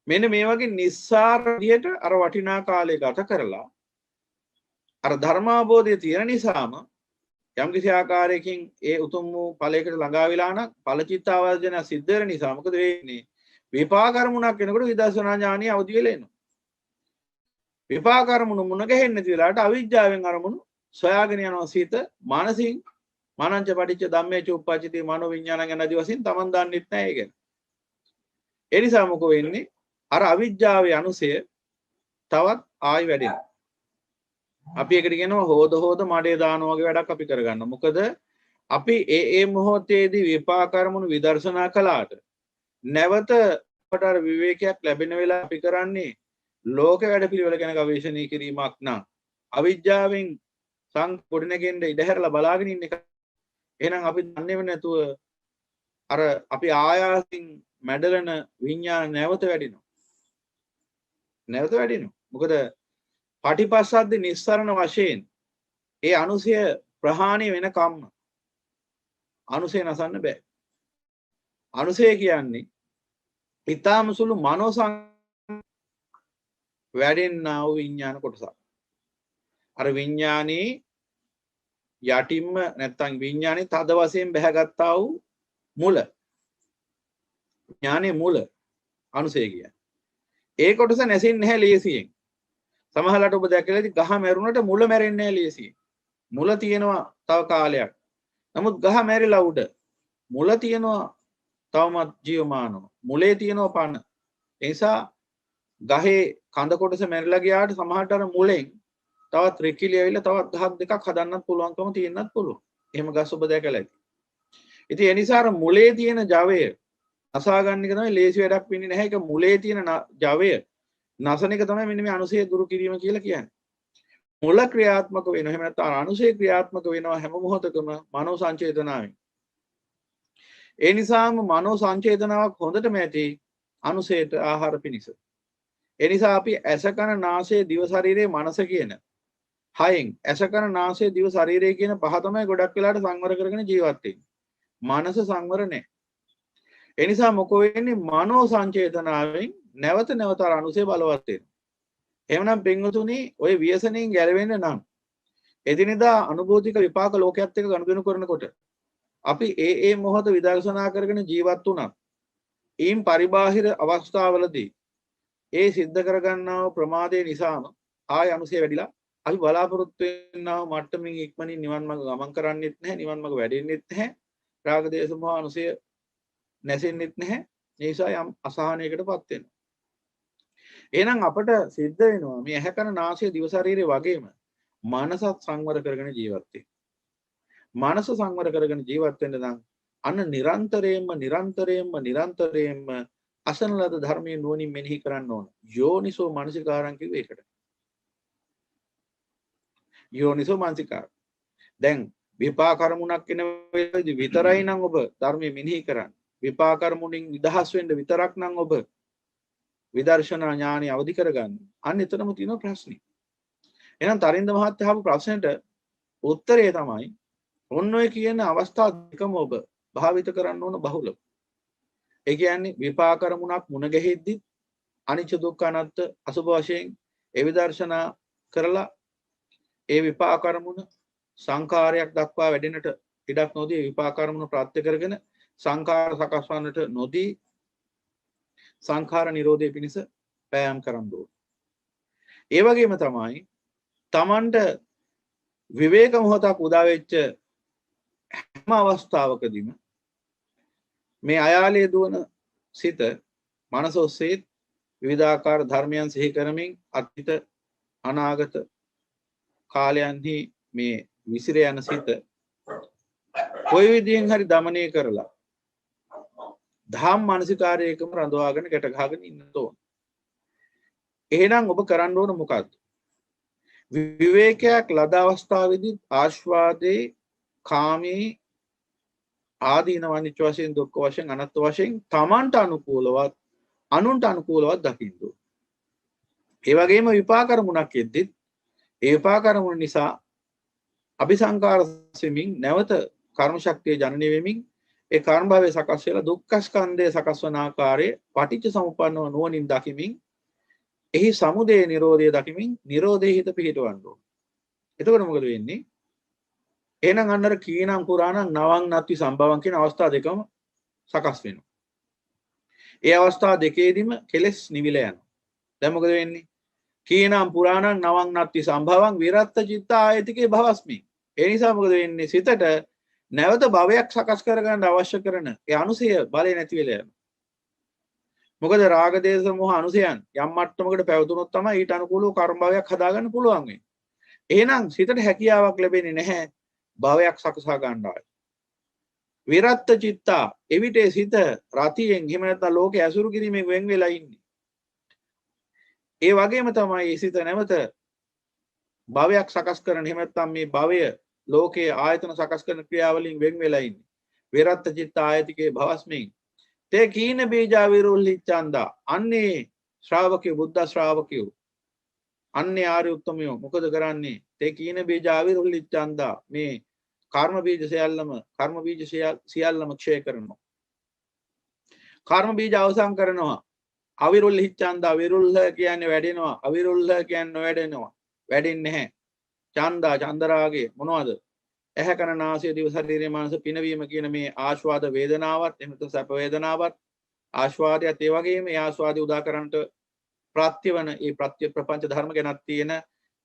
S1: මෙන්න මේ වගේ නිස්සාර විදියට අර වටිනා කාලය ගත කරලා අර ධර්මාබෝධය තියෙන නිසාම යම් කිසි ආකාරයකින් ඒ උතුම් වූ ඵලයකට ළඟා වෙලා නම් ඵලචිත්තාවර්ජන සිද්ධ වෙන නිසා මොකද වෙන්නේ? විපාක කර්මුණක් වෙනකොට විදර්ශනා ඥානිය අවදි වෙලා එනවා. විපාක අරමුණු මුණ ගැහෙන්නේ නැති වෙලාවට අවිජ්ජාවෙන් අරමුණු සොයාගෙන යනවා සිත මානසින් මනංච පටිච්ච ධම්මේ චුප්පච්චති මනෝ විඥානං යන ආදී වශයෙන් Taman දන්නෙත් නැහැ ඒක. ඒ නිසා මොකෝ වෙන්නේ අර අවිජ්ජාවේ අනුසය තවත් ආයි වැඩෙනවා. අපි ඒකට කියනවා හොද හොද මඩේ දානවා වගේ වැඩක් අපි කරගන්න. මොකද අපි ඒ මොහොතේදී විපාක අරමුණු විදර්ශනා කළාට නැවත අපට අර විවේකයක් ලැබෙන වෙලාව අපි කරන්නේ ලෝක වැඩපිළිවෙල ගැන ගවේෂණය කිරීමක් නම් අවිජ්ජාවෙන් සංකොඩනගෙන්න ඉඩ හැරලා බලාගෙන ඉන්න එක. එහෙනම් අපි දන්නේම නැතුව අර අපි ආයාසින් මැඩලන විඤ්ඤාණ නැවත වැඩිනවා. නැවත වැඩිනවා. මොකද පටිපස්සද්ද නිස්සරණ වශයෙන් ඒ අනුසය ප්‍රහාණය වෙන කම්ම අනුසය නසන්න බෑ. අනුසය කියන්නේ ඊටාම සුළු මනෝ වැඩෙන්නා වූ විඤ්ඤාණ කොටසක්. අර විඤ්ඤාණේ යටින්ම නැත්තම් විඤ්ඤාණේ තද වශයෙන් බැහැගත්තා වූ මුල. ඥානේ මුල අනුසය කියන්නේ. ඒ කොටස නැසින් නැහැ ලේසියෙන්. සමහරවිට ඔබ දැකලා ඉති ගහ මැරුණට මුල මැරෙන්නේ නැහැ ලේසියෙන්. මුල තියෙනවා තව කාලයක්. නමුත් ගහ මැරිලා උඩ මුල තියෙනවා තවමත් ජීවමානව. මුලේ තියෙනවා පණ. ඒ නිසා ගහේ කඳ කොටස මැරිලා ගියාට සමහරට අර මුලෙන් තවත් රිකිලි ඇවිල්ලා තවත් ගහක් දෙකක් හදන්නත් පුළුවන්කම තියෙන්නත් පුළුවන්. එහෙම ගස් ඔබ දැකලා ඇති. ඉතින් ඒ නිසා අර මුලේ තියෙන ජවය නසා ගන්න එක තමයි ලේසි වැඩක් වෙන්නේ නැහැ. ඒක මුලේ තියෙන ජවය නසන එක තමයි මෙන්න මේ අනුසය දුරු කිරීම කියලා කියන්නේ. මුල ක්‍රියාත්මක වෙනවා. එහෙම නැත්නම් අනුසය ක්‍රියාත්මක වෙනවා හැම මොහොතකම මනෝ සංචේතනාවෙන්. ඒ නිසාම මනෝ සංචේතනාවක් හොඳටම ඇති අනුසයට ආහාර පිණිස. ඒ නිසා අපි ඇස කන නාසය දිව ශරීරයේ මනස කියන හයෙන් ඇස කන නාසය දිව ශරීරය කියන පහ තමයි ගොඩක් වෙලාට සංවර කරගෙන ජීවත් වෙන්නේ. මනස සංවර නැහැ. ඒ නිසා මොකෝ වෙන්නේ මනෝ සංචේතනාවෙන් නැවත නැවත අනුසය බලවත් වෙනවා. එහෙමනම් පින්වතුනි ඔය ව්‍යසනයෙන් ගැලවෙන්න නම් එදිනෙදා අනුභූතික විපාක ලෝකයක් එක්ක ගනුදෙනු කරනකොට අපි ඒ මොහොත විදර්ශනා කරගෙන ජීවත් වුණා. ඊම් පරිබාහිර අවස්ථාවලදී ඒ සිද්ධ කරගන්නා ප්‍රමාදයේ නිසාම ආය අනුසය වැඩිලා අපි බලාපොරොත්තු වෙනා මට්ටමින් ඉක්මනින් නිවන් මාර්ග ගමන් කරන්නෙත් නැහැ, නිවන් මාර්ග වැඩෙන්නෙත් නැහැ, රාග දේශ මොහ අනුසය නැසෙන්නෙත් නැහැ. ඒ නිසා යම් අසහනයකටපත් වෙනවා. එහෙනම් අපට සිද්ධ වෙනවා මේ ඇහැ කන නාසය දිව ශරීරය වගේම මනසත් සංවර කරගෙන ජීවත් වෙන්න. මනස සංවර කරගෙන ජීවත් වෙන්න නම් අන්න නිරන්තරයෙන්ම අසන ලද ධර්මයේ නුවණින් මෙනෙහි කරන්න ඕන. යෝනිසෝ මනසිකාරං කිව්වේ ඒකට. යෝනිසෝ මනසිකාර. දැන් විපාක කර්මුණක් වෙන වෙලාවේදී විතරයි නම් ඔබ ධර්මයේ මෙනෙහි කරන්නේ. විපාක කර්මුණින් නිදහස් වෙන්න විතරක් නම් ඔබ විදර්ශනා ඥානෙ අවදි කරගන්න. අන්න එතනම තියෙන ප්‍රශ්නේ. එහෙනම් තරින්ද මහත්තයා අහපු ප්‍රශ්නෙට උත්තරය තමයි ඔන්න ඔය කියන අවස්ථා දෙකම ඔබ භාවිත කරන්න ඕන බහුලව. ඒ කියන්නේ විපාක කර්මුණක් මුණ ගැහෙද්දි අනිච්ච දුක්ඛ අනාත්ත අසුභ වශයෙන් ඒ විදර්ශනා කරලා ඒ විපාක කර්මුණ සංඛාරයක් දක්වා වැඩෙනට ඉඩක් නොදී විපාක කර්මුණ ප්‍රත්‍ය කරගෙන සංඛාර සකස් වන්නට නොදී සංඛාර නිරෝධය පිණිස පෑයම් කරන්න ඕන. ඒ වගේම තමයි Tamanට විවේක මොහොතක් උදා වෙච්ච හැම අවස්ථාවකදීම මේ අයාලේ දුවන සිත මනස ඔස්සේ විවිධාකාර ධර්මයන් සිහි කරමින් අතීත අනාගත කාලයන්හි මේ විසිර යන සිත කොයි විදිහෙන් හරි দমনය කරලා ධම්ම මානසිකාරයකම රඳවාගෙන ගැට ගහගෙන ඉන්න ඕන. එහෙනම් ඔබ කරන්න ඕන මොකක්ද? විවේකයක් ලද අවස්ථාවේදී ආස්වාදේ කාමී ආදීන වනිච්ච වශයෙන් දුක්ඛ වශයෙන් අනත්ත් වශයෙන් තමන්ට අනුකූලවත් අනුන්ට අනුකූලවත් දකින්න ඕන. ඒ වගේම විපාක කර්මුණක් එද්දි ඒ විපාක කර්මුණ නිසා අபிසංකාර සෙමින් නැවත කර්ම ශක්තිය ජනනය වෙමින් ඒ කර්ම භවයේ සකස් වෙලා දුක්ඛ ස්කන්ධය සකස් වන ආකාරයේ පටිච්ච සමුප්පන්නව නුවණින් දකිමින් එහි සමුදය නිරෝධය දකිමින් නිරෝධයේ හිත පිහිටවන්න ඕන. එතකොට මොකද වෙන්නේ? එහෙනම් අන්නර කීනම් පුරාණං නවං නත්ති සම්භවං කියන අවස්ථා දෙකම සකස් වෙනවා. ඒ අවස්ථා දෙකේදීම කෙලෙස් නිවිල යනවා. දැන් මොකද වෙන්නේ? කීනම් පුරාණං නවං නත්ති සම්භවං විරත්ත චිත්ත ආයතිකේ භවස්මි. ඒ නිසා මොකද වෙන්නේ? සිතට නැවත භවයක් සකස් කරගන්න අවශ්‍ය කරන ඒ අනුසය බලය නැති වෙලා යනවා. මොකද රාග දේශ මොහ අනුසයන් යම් මට්ටමකට පැවතුනොත් තමයි ඊට අනුකූලව කර්ම භවයක් හදාගන්න පුළුවන් වෙන්නේ. එහෙනම් සිතට හැකියාවක් ලැබෙන්නේ නැහැ භවයක් සකසා ගන්නවට. විරත්ත චිත්තා එවිට සිත රතියෙන් එහෙම නැත්නම් ලෝකේ ඇසුරු කිරීමෙන් වෙන් වෙලා ඉන්නේ. ඒ වගේම තමයි සිත නැවත භවයක් සකස් කරන එහෙම නැත්නම් මේ භවය ලෝකයේ ආයතන සකස් කරන ක්‍රියාවලින් වෙන් වෙලා ඉන්නේ. විරත්ත චිත්ත ආයතිකේ භවස්මින් තේ කීන බීජා විරුල්ලිච්ඡන්දා අන්නේ ශ්‍රාවකයෝ බුද්ධ ශ්‍රාවකයෝ අන්නේ ආර්ය උත්තමයෝ මොකද කරන්නේ? තේ කීන බීජා විරුල්ලිච්ඡන්දා මේ කර්ම බීජ සියල්ලම ක්ෂය කරනවා. කර්ම බීජ අවසන් කරනවා. අවිරුල්ලිච්ඡන්දා විරුල්ල කියන්නේ වැඩෙනවා. අවිරුල්ල කියන්නේ නොවැඩෙනවා. වැඩෙන්නේ නැහැ. ඡන්දා චන්දරාගේ මොනවද? ඇහැ කන නාසය දිව ශරීරය මනස පිනවීම කියන මේ ආස්වාද වේදනාවත් එහෙම නැත්නම් සැප වේදනාවත් ආස්වාදයත් ඒ වගේම ඒ ආස්වාදය උදා කරන්නට ප්‍රත්‍යවන ඒ ප්‍රත්‍ය ප්‍රපංච ධර්ම ගැනත් තියෙන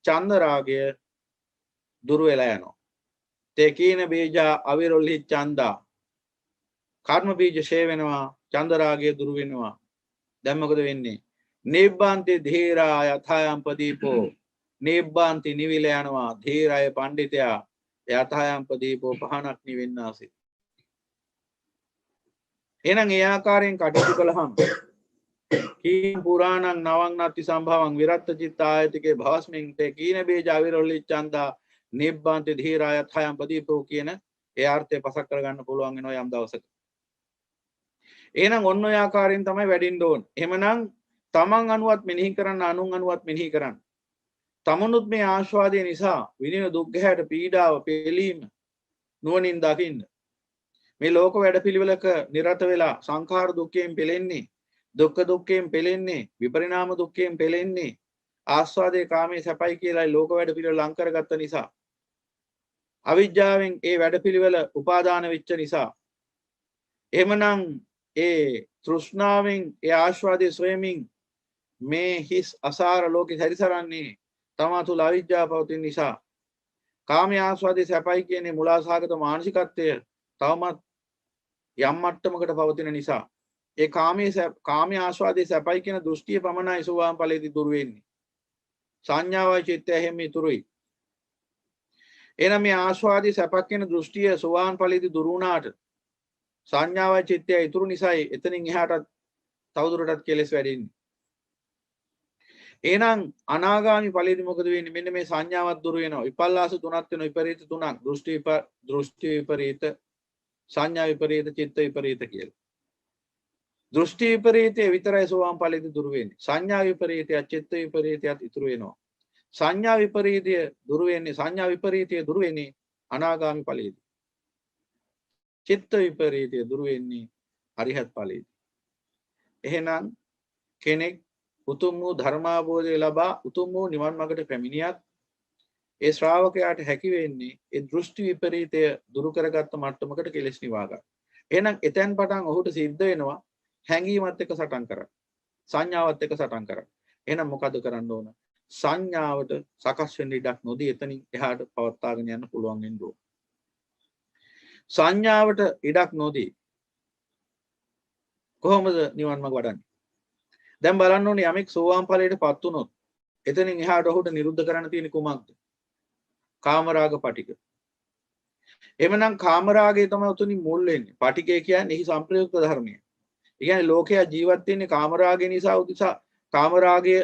S1: ඡන්ද රාගය දුර වෙලා යනවා. තේකීන බීජා අවිරුල්හි ඡන්දා කර්ම බීජ ෂේ වෙනවා ඡන්ද රාගය දුර වෙනවා. දැන් මොකද වෙන්නේ? නිබ්බාන්ති ධීරා යථායම් පදීපෝ නිබ්බාන්ති නිවිල යනවා ධීරය පඬිතයා යථායම් පදීපෝ පහනක් නිවෙන්නාසේ. එහෙනම් ඒ ආකාරයෙන් කටයුතු කළාම කීන පුරාණං නවං නත්ති සම්භවං විරත්ත චිත්ත ආයතිකේ භවස්මින් තේ කීන බීජ අවිරුල්ලිච්ඡන්දා නිබ්බාන්ති ධීරා යථායම් පදීපෝ කියන ඒ අර්ථය පසක් කරගන්න පුළුවන් වෙනවා යම් දවසක. එහෙනම් ඔන්න ඔය ආකාරයෙන් තමයි වැඩින්න ඕන. එහෙමනම් තමන් අනුවත් මෙනෙහි කරන්න අනුන් අනුවත් මෙනෙහි කරන්න. තමනුත් මේ ආස්වාදය නිසා විඳින දුක් ගැහැට පීඩාව පෙළීම නුවණින් දකින්න. මේ ලෝක වැඩපිළිවෙලක නිරත වෙලා සංඛාර දුක්ඛයෙන් පෙළෙන්නේ, දුක්ඛ දුක්ඛයෙන් පෙළෙන්නේ, විපරිණාම දුක්ඛයෙන් පෙළෙන්නේ ආස්වාදයේ කාමයේ සැපයි කියලා ලෝක වැඩපිළිවෙල ලං කරගත්ත නිසා. අවිජ්ජාවෙන් ඒ වැඩපිළිවෙල උපාදාන වෙච්ච නිසා. එහෙමනම් ඒ තෘෂ්ණාවෙන් ඒ ආස්වාදයේ සොයමින් මේ හිස් අසාර ලෝකෙ සැරිසරන්නේ තමා තුළ අවිජ්ජාව පවතින නිසා. කාමයේ ආස්වාදයේ සැපයි කියන්නේ මුලාසහගත මානසිකත්වය තවමත් යම් මට්ටමකට පවතින නිසා. ඒ කාමයේ ආස්වාදයේ සැපයි කියන දෘෂ්ටිය පමණයි සෝවාන් ඵලයේදී දුර වෙන්නේ. සංඥාවයි චිත්තය හැම ඉතුරුයි. එහෙනම් මේ ආස්වාදයේ සැපක් කියන දෘෂ්ටිය සෝවාන් ඵලයේදී දුර වුණාට සංඥාවයි චිත්තය ඉතුරු නිසායි එතනින් එහාටත් තවදුරටත් කෙලෙස් වැඩෙන්නේ. එහෙනම් අනාගාමි ඵලයේදී මොකද වෙන්නේ? මෙන්න මේ සංඥාවක් දුර වෙනවා. විපල්ලාස තුනක් වෙනවා. විපරීත තුනක්. දෘෂ්ටි විපරීත, සංඥා විපරීත, චිත්ත විපරීත කියලා. දෘෂ්ටි විපරීතය විතරයි සෝවාන් ඵලයේදී දුර වෙන්නේ. සංඥා විපරීතය, චිත්ත විපරීතයත් ඉතුරු වෙනවා. සංඥා විපරීතය දුර වෙන්නේ අනාගාමි ඵලයේදී. චිත්ත විපරීතය දුර වෙන්නේ අරිහත් ඵලයේදී. එහෙනම් කෙනෙක් උතුම් වූ ධර්මාබෝධය ලබා උතුම් වූ නිවන් මාර්ගට පැමිණියත් ඒ ශ්‍රාවකයාට හැකි වෙන්නේ ඒ දෘෂ්ටි විපරීතය දුරු කරගත්ත මට්ටමකට කෙලෙස් නිවා ගන්න. එහෙනම් එතෙන් පටන් ඔහුට සිද්ධ වෙනවා හැඟීමත් එක්ක සටන් කරන්න. සංඥාවත් එක්ක සටන් කරන්න. එහෙනම් මොකද කරන්න ඕන? සංඥාවට සකස් වෙන්න ඉඩක් නොදී එතනින් එහාට පවත්වාගෙන යන්න පුළුවන් වෙන්න ඕන. සංඥාවට ඉඩක් නොදී කොහොමද නිවන් මාර්ග වඩන්නේ? දැන් බලන්න ඕනේ යමෙක් සෝවාන් ඵලයටපත් වුණොත් එතනින් එහාට ඔහුට නිරුද්ධ කරන්න තියෙන කුමක්ද? කාමරාග පටික. එමනම් කාමරාගය තමයි උතුණින් මුල් වෙන්නේ. පටිකය කියන්නේ එහි සංප්‍රයුක්ත ධර්මය. ඒ කියන්නේ ලෝකයා ජීවත් වෙන්නේ කාමරාගය නිසා කාමරාගය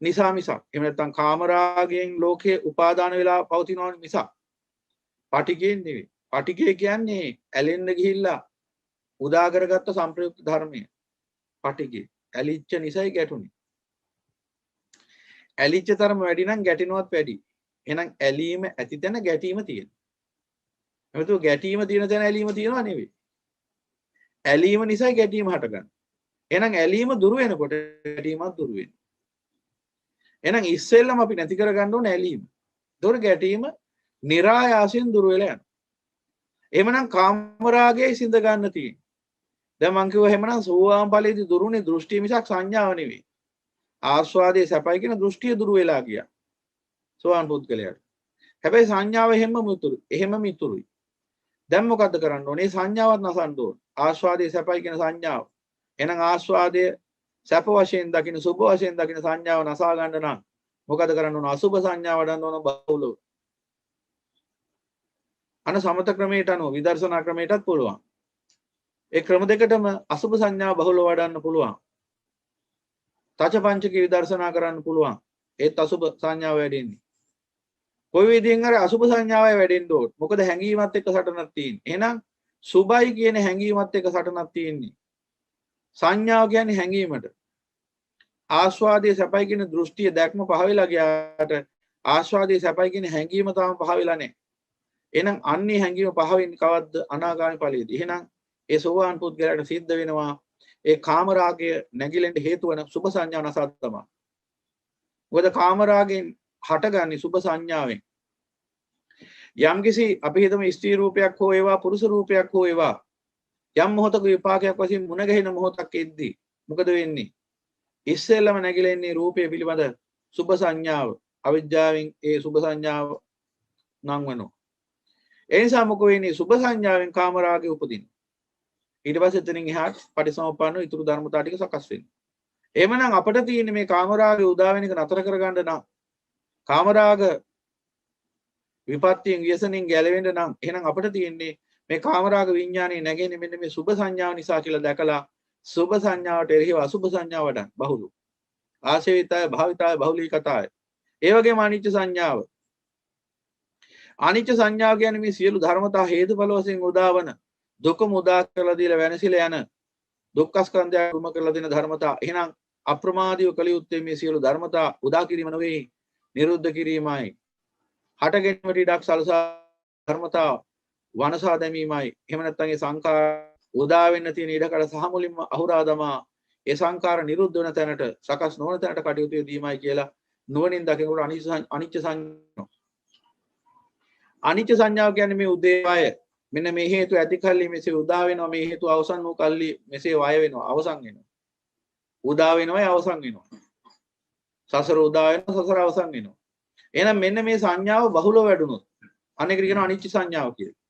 S1: නිසා මිසක්. එහෙම නැත්නම් කාමරාගයෙන් ලෝකයේ උපාදාන වෙලා පවතිනවා මිසක්. පටිකයෙන් නෙවෙයි. පටිකය කියන්නේ ඇලෙන්න ගිහිල්ලා උදා කරගත්ත සංප්‍රයුක්ත ධර්මය. පටිකය. ඇලිච්ච නිසායි ගැටුනේ. ඇලිච්ච තරම වැඩි නම් ගැටෙනවත් වැඩි. එහෙනම් ඇලීම ඇති තැන ගැටීම තියෙනවා. එහෙනම් ගැටීම තියෙන තැන ඇලීම තියෙනවා නෙවෙයි. ඇලීම නිසා ගැටීම හටගන්න. එහෙනම් ඇලීම දුර වෙනකොට ගැටීමත් දුර වෙනවා. එහෙනම් ඉස්සෙල්ලම අපි නැති කරගන්න ඕනේ ඇලීම. ඒතොර ගැටීම નિરાයාසයෙන් දුර වෙලා යනවා. එහෙමනම් කාමරාගයේ සිඳ ගන්න තියෙන්නේ. දැන් මං කිව්වා එහෙමනම් සෝවාන් ඵලයේදී දුරුනේ දෘෂ්ටි මිසක් සංඥාව නෙවෙයි. ආස්වාදයේ සැපයි කියන දෘෂ්ටිය දුරු වෙලා ගියා සෝවාන් පුද්ගලයාට. හැබැයි සංඥාව එහෙමම ඉතුරුයි. දැන් මොකද්ද කරන්න ඕනේ? සංඥාවත් නසන්න ඕන. ආස්වාදයේ සැපයි කියන සංඥාව. එහෙනම් ආස්වාදයේ සැප වශයෙන් දකින්න සුභ වශයෙන් දකින්න සංඥාව නසා ගන්න නම් මොකද කරන්න ඕන? අසුභ සංඥාව වඩන්න ඕන බහුලව. අන සමත ක්‍රමයට අනුව විදර්ශනා ක්‍රමයටත් පුළුවන්. ඒ ක්‍රම දෙකටම අසුභ සංඥාව බහුලව වඩන්න පුළුවන්. තච පංචක විදර්ශනා කරන්න පුළුවන්. ඒත් අසුභ සංඥාව වැඩෙන්නේ. කොයි විදිහෙන් හරි අසුභ සංඥාවයි වැඩෙන්න ඕන. මොකද හැඟීමත් එක්ක සටනක් තියෙන්නේ. එහෙනම් සුභයි කියන හැඟීමත් එක්ක සටනක් තියෙන්නේ. සංඥාව කියන්නේ හැඟීමට. ආස්වාදයේ සැපයි කියන දෘෂ්ටිය දැක්ම පහ වෙලා ගියාට ආස්වාදයේ සැපයි කියන හැඟීම තාම පහ වෙලා නැහැ. එහෙනම් අන්නේ හැඟීම පහ වෙන්නේ කවද්ද? අනාගාමී ඵලයේදී. එහෙනම් ඒ සෝවාන් පුද්ගලයාට සිද්ධ වෙනවා ඒ කාමරාගය නැగిලෙන්න හේතු වෙන සුභ සංඥා නසත් තමයි. මොකද කාමරාගෙන් හටගන්නේ සුභ සංඥාවෙන්. යම්කිසි අපි හිතමු ස්ත්‍රී රූපයක් හෝ ඒවා පුරුෂ රූපයක් හෝ ඒවා යම් මොහොතක විපාකයක් වශයෙන් මුණ ගැහෙන මොහොතක් එද්දී මොකද වෙන්නේ? ඉස්සෙල්ලම නැగిලා ඉන්නේ රූපය පිළිබඳ සුභ සංඥාව. අවිද්‍යාවෙන් ඒ සුභ සංඥාව නම් වෙනවා. ඒ නිසා මොකෝ වෙන්නේ? සුභ සංඥාවෙන් කාමරාගය උපදින. ඊට පස්සේ එතනින් එහාට පටිසමුප්පන්න ඊතුරු ධර්මතා ටික සකස් වෙනවා. එහෙමනම් අපිට තියෙන්නේ මේ කාමරාගය උදා වෙන එක නතර කරගන්න නම් කාමරාග විපත්තියෙන් ව්‍යසනෙන් ගැලවෙන්න නම් එහෙනම් අපිට තියෙන්නේ මේ කාමරාග විඥානේ නැගෙන්නේ මෙන්න මේ සුභ සංඥාව නිසා කියලා දැකලා සුභ සංඥාවට එරෙහිව අසුභ සංඥාව වඩන්න බහුලු. ආශේවිතය භාවිතය බහුලීකතාය. ඒ වගේම අනිච්ච සංඥාව. අනිච්ච සංඥාව කියන්නේ මේ සියලු ධර්මතා හේතුඵල වශයෙන් උදාවන දුකම උදා කරලා දීලා වෙනසිලා යන දුක්ඛ ස්කන්ධය උරුම කරලා දෙන ධර්මතා. එහෙනම් අප්‍රමාදීව කළ යුත්තේ මේ සියලු ධර්මතා උදා කිරීම නෙවෙයි නිරුද්ධ කිරීමයි. හටගෙනීමට ඉඩක් සලසා ධර්මතා වනසා දැමීමයි. එහෙම නැත්නම් ඒ සංඛාර උදා වෙන්න තියෙන ඉඩකඩ සහ මුලින්ම අහුරා දමා ඒ සංඛාර නිරුද්ධ වෙන තැනට සකස් නොවන තැනට කටයුතු යෙදීමයි කියලා නුවණින් දකිනකොට අනිච්ච සංඥා. අනිච්ච සංඥාව කියන්නේ මේ උදේවය. මෙන්න මේ හේතු ඇති කල්ලි මෙසේ උදා වෙනවා. මේ හේතු අවසන් වූ කල්ලි මෙසේ වය වෙනවා. අවසන් වෙනවා. උදා වෙනවයි අවසන් වෙනවා. සසර උදා වෙනවා සසර අවසන් වෙනවා. එහෙනම් මෙන්න මේ සංඥාව බහුලව වැඩුණොත් අනේකට කියනවා අනිච්ච සංඥාව කියලා.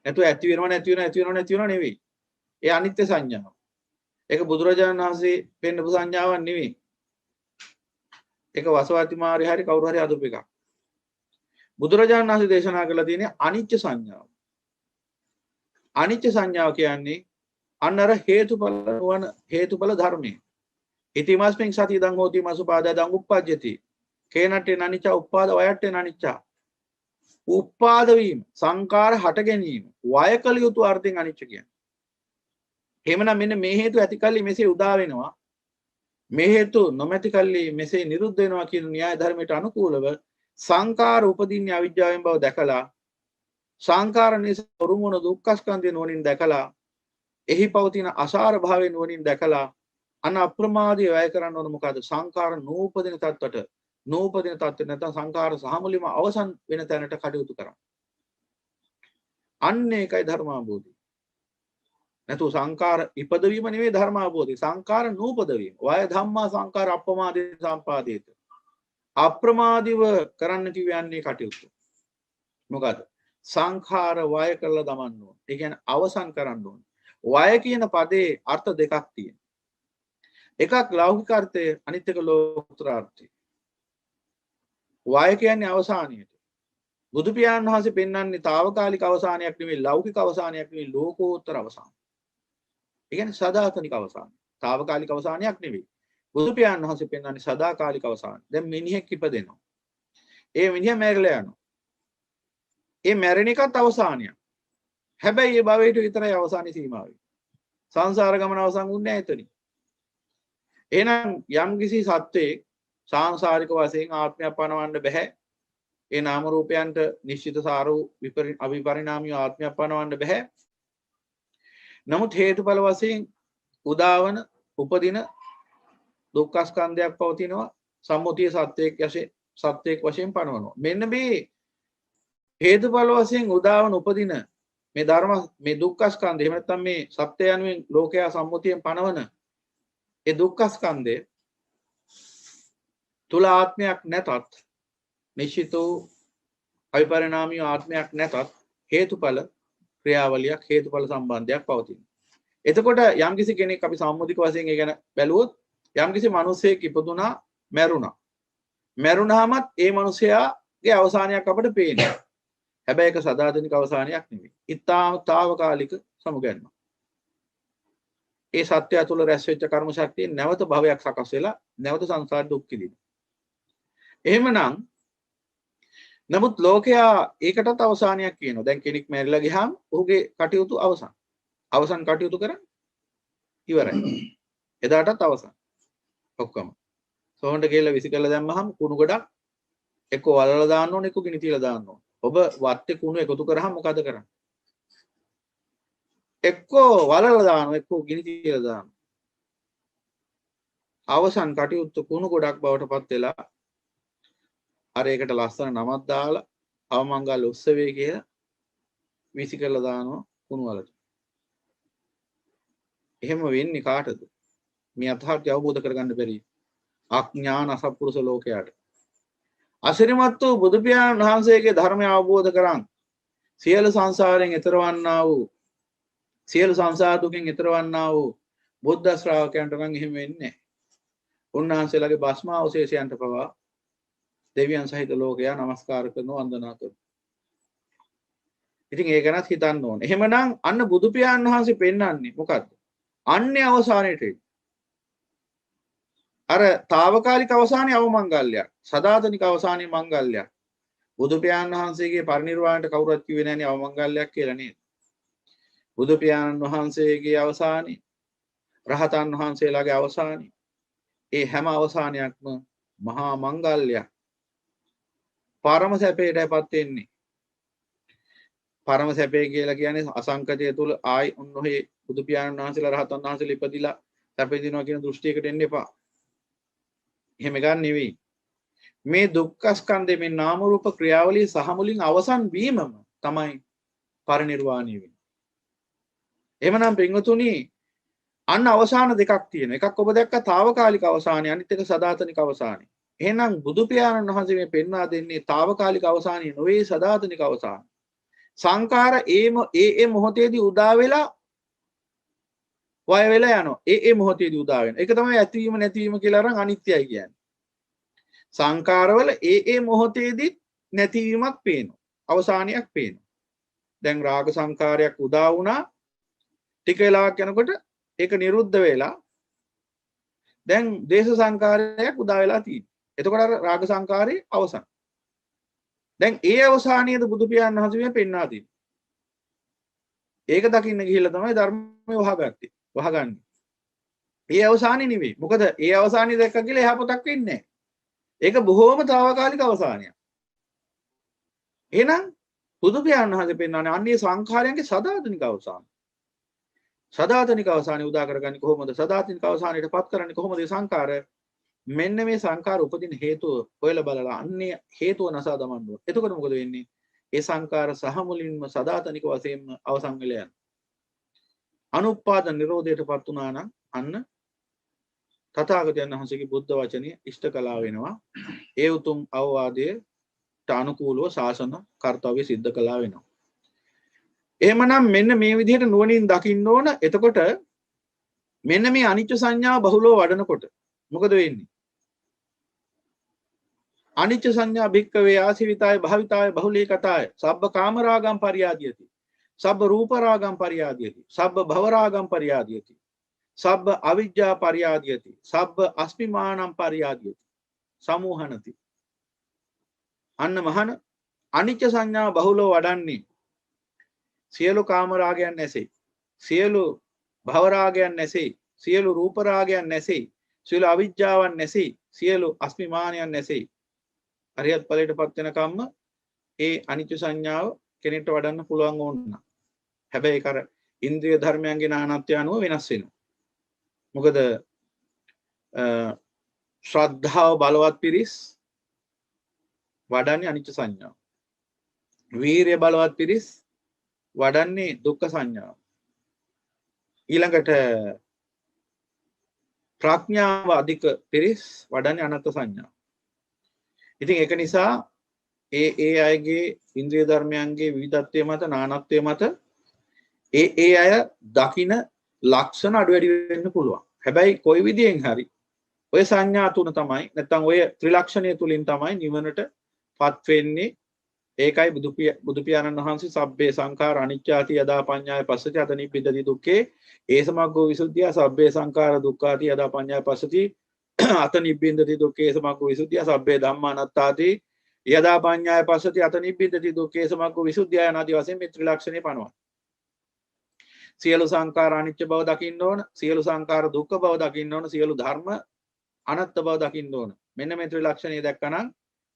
S1: නැතු ඇති වෙනව නැති වෙනව ඇති වෙනව නැති වෙනව නෙවෙයි. ඒ අනිත්‍ය සංඥාව. ඒක බුදුරජාණන් වහන්සේ පෙන්නපු සංඥාවක් නෙවෙයි. ඒක වසවාති මාර්ය හරි කවුරු හරි අදුප එකක්. බුදුරජාණන් වහන්සේ දේශනා කළා තියෙන්නේ අනිච්ච සංඥාව. අනිච්ච සංඥාව කියන්නේ අන්නර හේතුඵල වන හේතුඵල ධර්මයේ. ඉතිමස්මින් සති දං හෝති මසුපාදා දං උප්පජ්ජති. කේනට්ඨේ නනිච්ච උප්පාද වයට්ඨේ නනිච්ච. උප්පාද වීම සංකාර හට ගැනීම වය කළ යුතු අර්ථයෙන් අනිච්ච කියන්නේ. එහෙමනම් මෙන්න මේ හේතු ඇති කල්ලි මෙසේ උදා වෙනවා. මේ හේතු නොමැති කල්ලි මෙසේ නිරුද්ධ වෙනවා කියන න්‍යාය ධර්මයට අනුකූලව සංකාර උපදින්නේ අවිජ්ජාවෙන් බව දැකලා සංකාර නිසා උරුමුණ දුක්ඛ ස්කන්ධය නුවණින් දැකලා එහි පවතින අසාර භාවයෙන් නුවණින් දැකලා අන අප්‍රමාදී වැය කරන්න ඕන මොකද? සංකාර නූපදින තත්ත්වයට නූපදින තත්ත්වයට නැත්නම් සංකාර සහ මුලින්ම අවසන් වෙන තැනට කටයුතු කරන්න. අන්න ඒකයි ධර්මාභෝධි. නැතු සංකාර ඉපදවීම නෙවෙයි ධර්මාභෝධි. සංකාර නූපදවීම. වය ධම්මා සංකාර අප්‍රමාදී සම්පාදේත. අප්‍රමාදීව කරන්න කිව්වන්නේ කටයුතු. මොකද? සංඛාර වය කරලා දමන්න ඕන. ඒ කියන්නේ අවසන් කරන්න ඕන. වය කියන පදේ අර්ථ දෙකක් තියෙනවා. එකක් ලෞකික අර්ථය, අනිත් එක ලෝකෝත්තර අර්ථය. වය කියන්නේ අවසානියට. බුදු පියාණන් වහන්සේ පෙන්වන්නේ తాවකාලික අවසානයක් නෙවෙයි, ලෞකික අවසානයක් නෙවෙයි, ලෝකෝත්තර අවසානය. ඒ කියන්නේ සදාතනික අවසානය. తాවකාලික අවසානයක් නෙවෙයි. බුදු පියාණන් වහන්සේ පෙන්වන්නේ සදාකාලික අවසානය. දැන් මිනිහෙක් ඉපදෙනවා. ඒ මිනිහා මැරිලා යනවා. ඒ මැරෙන එකත් අවසානයක්. හැබැයි ඒ භවයට විතරයි අවසානයේ සීමාව වෙන්නේ. සංසාර ගමන අවසන් වුන්නේ නැහැ එතනින්. එහෙනම් යම්කිසි සත්වයේ සාංශාරික වශයෙන් ආත්මයක් පනවන්න බෑ. ඒ නාම රූපයන්ට නිශ්චිත සාරු අවිපරිණාමී ආත්මයක් පනවන්න බෑ. නමුත් හේතුඵල වශයෙන් උදාවන උපදින දුක්ඛ ස්කන්ධයක් පවතිනවා. සම්මුතිය සත්‍යයක් වශයෙන් පනවනවා. මෙන්න මේ හේතුඵල වශයෙන් උදාවන උපදින මේ ධර්ම මේ දුක්ඛ ස්කන්ධය එහෙම නැත්නම් මේ සත්‍ය යනුවෙන් ලෝකයා සම්මුතියෙන් පනවන ඒ දුක්ඛ ස්කන්ධය තුල ආත්මයක් නැතත් නිශ්චිත වූ අවිපරිණාමී ආත්මයක් නැතත් හේතුඵල ක්‍රියාවලියක් හේතුඵල සම්බන්ධයක් පවතිනවා. එතකොට යම්කිසි කෙනෙක් අපි සම්මුතික වශයෙන් ඒ ගැන බැලුවොත් යම්කිසි මිනිසෙක් ඉපදුනා මැරුණා. මැරුණාමත් ඒ මිනිසයාගේ අවසානයක් අපිට පේනවා. හැබැයි ඒක සදාතනික අවසානයක් නෙවෙයි. ඊතාවකාලික සමුගැන්ම. ඒ සත්‍යය තුළ රැස් වෙච්ච කර්ම ශක්තිය නැවත භවයක් සකස් වෙලා නැවත සංසාර දුක් විඳිනවා. එහෙමනම් නමුත් ලෝකයා ඒකටත් අවසානයක් කියනවා. දැන් කෙනෙක් මැරිලා ගියාම ඔහුගේ කටයුතු අවසන්. අවසන් කටයුතු කරන්නේ ඉවරයි. එදාටත් අවසන්. ඔක්කොම. සෝහනට කියලා විසි කරලා දැම්මහම කුණු ගොඩක් එක්ක වලලා දාන්න ඕන එක්ක ගිනි තියලා දාන්න ඕන. ඔබ වත්තේ කුණු එකතු කරාම මොකද කරන්නේ? එක්කෝ වලලා දානවා එක්කෝ ගිනි තියලා දානවා. අවසන් කටයුත්ත කුණු ගොඩක් බවට පත් වෙලා අර ඒකට ලස්සන නමක් දාලා අවමංගල උත්සවයේ කියලා විසි කරලා දානවා කුණු වලට. එහෙම වෙන්නේ කාටද? මේ අතහාර්ය අවබෝධ කරගන්න බැරි අඥාන අසත්පුරුෂ ලෝකයට. අසිරිමත් වූ බුදු පියාණන් වහන්සේගේ ධර්මය අවබෝධ කරන් සියලු සංසාරයෙන් එතරවන්නා වූ සියලු සංසාර දුකින් එතරවන්නා වූ බුද්ධ ශ්‍රාවකයන්ට නම් එහෙම වෙන්නේ නැහැ. උන්වහන්සේලාගේ භස්මාවශේෂයන්ට පවා දෙවියන් සහිත ලෝකයා නමස්කාර කරනවා වන්දනා කරනවා. ඉතින් ඒක ගැනත් හිතන්න ඕනේ. එහෙමනම් අන්න බුදු පියාණන් වහන්සේ පෙන්වන්නේ මොකද්ද? අන්නේ අවසානයේට අර తాවකාලික අවසානයේ අවමංගල්‍යයක්, සදාතනික අවසානයේ මංගල්‍යයක්. බුදු පියාණන් වහන්සේගේ පරිනිර්වාණයට කවුරුත් කිව්වේ නැණි අවමංගල්‍යයක් කියලා නේද? බුදු පියාණන් වහන්සේගේ අවසානයේ, රහතන් වහන්සේලාගේ අවසානයේ, ඒ හැම අවසානයක්ම මහා මංගල්‍යයක්. පරම සැපයටපත් වෙන්නේ. පරම සැපේ කියලා කියන්නේ අසංකතය තුල ආයි ඔන්නෝහේ බුදු පියාණන් වහන්සේලා රහතන් වහන්සේලා ඉපදිලා සැපදිනවා කියන දෘෂ්ටියකට එන්න එපා. එහෙම ගන්න නෙවෙයි. මේ දුක්ඛ ස්කන්ධේ මේ නාම රූප ක්‍රියාවලිය සහ මුලින් අවසන් වීමම තමයි පරිනිර්වාණය වෙන්නේ. එහෙමනම් පින්වතුනි අන්න අවසාන දෙකක් තියෙනවා. එකක් ඔබ දැක්ක తాවකාලික අවසානය, අනිත් එක සදාතනික අවසානය. එහෙනම් බුදු පියාණන් වහන්සේ මේ පෙන්වා දෙන්නේ తాවකාලික අවසානය නොවේ සදාතනික අවසානය. සංඛාර ඒ මොහොතේදී උදා වෙලා වය වෙලා යනවා. ඒ මොහොතේදී උදා වෙනවා. ඒක තමයි ඇතිවීම නැතිවීම කියලා අරන් අනිත්‍යයි කියන්නේ. සංඛාරවල ඒ මොහොතේදී නැතිවීමක් පේනවා. අවසානයක් පේනවා. දැන් රාග සංඛාරයක් උදා වුණා. ටික වෙලාවක් යනකොට ඒක නිරුද්ධ වෙලා දැන් දේශ සංඛාරයක් උදා වෙලා තියෙනවා. එතකොට අර රාග සංඛාරේ අවසන්. දැන් ඒ අවසානයේද බුදු පියාණන් වහන්සේ පෙන්වා දෙන්නේ. ඒක දකින්න ගිහිල්ලා තමයි ධර්මය වහගත්තේ. වහගන්නේ. ඒ අවසානේ නෙවෙයි. මොකද ඒ අවසානේ දැක්ක කියලා එහා පොතක් වෙන්නේ නැහැ. ඒක බොහෝම తాවකාලික අවසානයක්. එහෙනම් බුදු පියාණන් වහන්සේ පෙන්වන්නේ අන්නේ සංඛාරයන්ගේ සදාතනික අවසානය. සදාතනික අවසානය උදා කරගන්නේ කොහොමද? සදාතනික අවසානයට පත් කරන්නේ කොහොමද? සංඛාර මෙන්න මේ සංඛාර උපදින හේතුව හොයලා බලලා අන්නේ හේතුව නසා දමන්න ඕන. එතකොට මොකද වෙන්නේ? ඒ සංඛාර සහ මුලින්ම සදාතනික වශයෙන්ම අවසන් වෙලා යනවා. අනුප්පාද නිරෝධයටපත් වුණා නම් අන්න තථාගතයන් වහන්සේගේ බුද්ධ වචනේ ඉෂ්ට කළා වෙනවා. ඒ උතුම් අවවාදයට අනුකූලව ශාසන කර්තව්‍ය සිද්ධ කළා වෙනවා. එහෙමනම් මෙන්න මේ විදිහට නුවණින් දකින්න ඕන. එතකොට මෙන්න මේ අනිච්ච සංඥාව බහුලව වඩනකොට මොකද වෙන්නේ? අනිච්ච සංඥා භික්කවේ ආසිවිතාය භාවිතාය බහුලී කතාය සබ්බ කාමරාගම් පරියාදියති සබ්බ රූපරාගම් පරියාදියති සබ්බ භවරාගම් පරියාදියති සබ්බ අවිජ්ජා පරියාදියති සබ්බ අස්මිමානම් පරියාදියති සමූහනති. අන්න මහන අනිච්ච සංඥාව බහුලව වඩන්නේ සියලු කාමරාගයන් නැසෙයි, සියලු භවරාගයන් නැසෙයි, සියලු රූපරාගයන් නැසෙයි, සියලු අවිජ්ජාවන් නැසෙයි, සියලු අස්මිමානයන් නැසෙයි. අරියත් ඵලයටපත් වෙනකම්ම ඒ අනිච්ච සංඥාව කෙනෙක්ට වඩන්න පුළුවන් ඕන. හැබැයි ඒක අර ඉන්ද්‍රිය ධර්මයන්ගේ නානත්වය අනුව වෙනස් වෙනවා. මොකද ශ්‍රද්ධාව බලවත් පිරිස් වඩන්නේ අනිච්ච සංඥාව. වීරිය බලවත් පිරිස් වඩන්නේ දුක්ඛ සංඥාව. ඊළඟට ප්‍රඥාව අධික පිරිස් වඩන්නේ අනත්ත් සංඥාව. ඉතින් ඒක නිසා ඒ අයගේ ඉන්ද්‍රිය ධර්මයන්ගේ විවිධත්වය මත නානත්වය මත ඒ අය දකින ලක්ෂණ අඩු වැඩි වෙන්න පුළුවන්. හැබැයි කොයි විදියෙන් හරි ඔය සංඥා තුන තමයි නැත්නම් ඔය ත්‍රිලක්ෂණය තුලින් තමයි නිවනට පත් වෙන්නේ. ඒකයි බුදු පියාණන් වහන්සේ සබ්බේ සංඛාර අනිච්චාති යදා පඤ්ඤාය පස්සති අත නිබ්බිදති දුක්ඛේ ඒසමග්ගෝ විසුද්ධිය සබ්බේ සංඛාර දුක්ඛාති යදා පඤ්ඤාය පස්සති අත නිබ්බින්දති දුක්ඛේ ඒසමග්ගෝ විසුද්ධිය සබ්බේ ධම්මා අනාත්තාති යදා පඤ්ඤාය පස්සති අත නිබ්බින්දති දුක්ඛේ ඒසමග්ගෝ විසුද්ධිය යනාදී වශයෙන් මේ ත්‍රිලක්ෂණය පනවන. සියලු සංඛාර අනිච්ච බව දකින්න ඕන, සියලු සංඛාර දුක්ඛ බව දකින්න ඕන, සියලු ධර්ම අනත්ත බව දකින්න ඕන. මෙන්න මේ ත්‍රිලක්ෂණය දැක්කනම්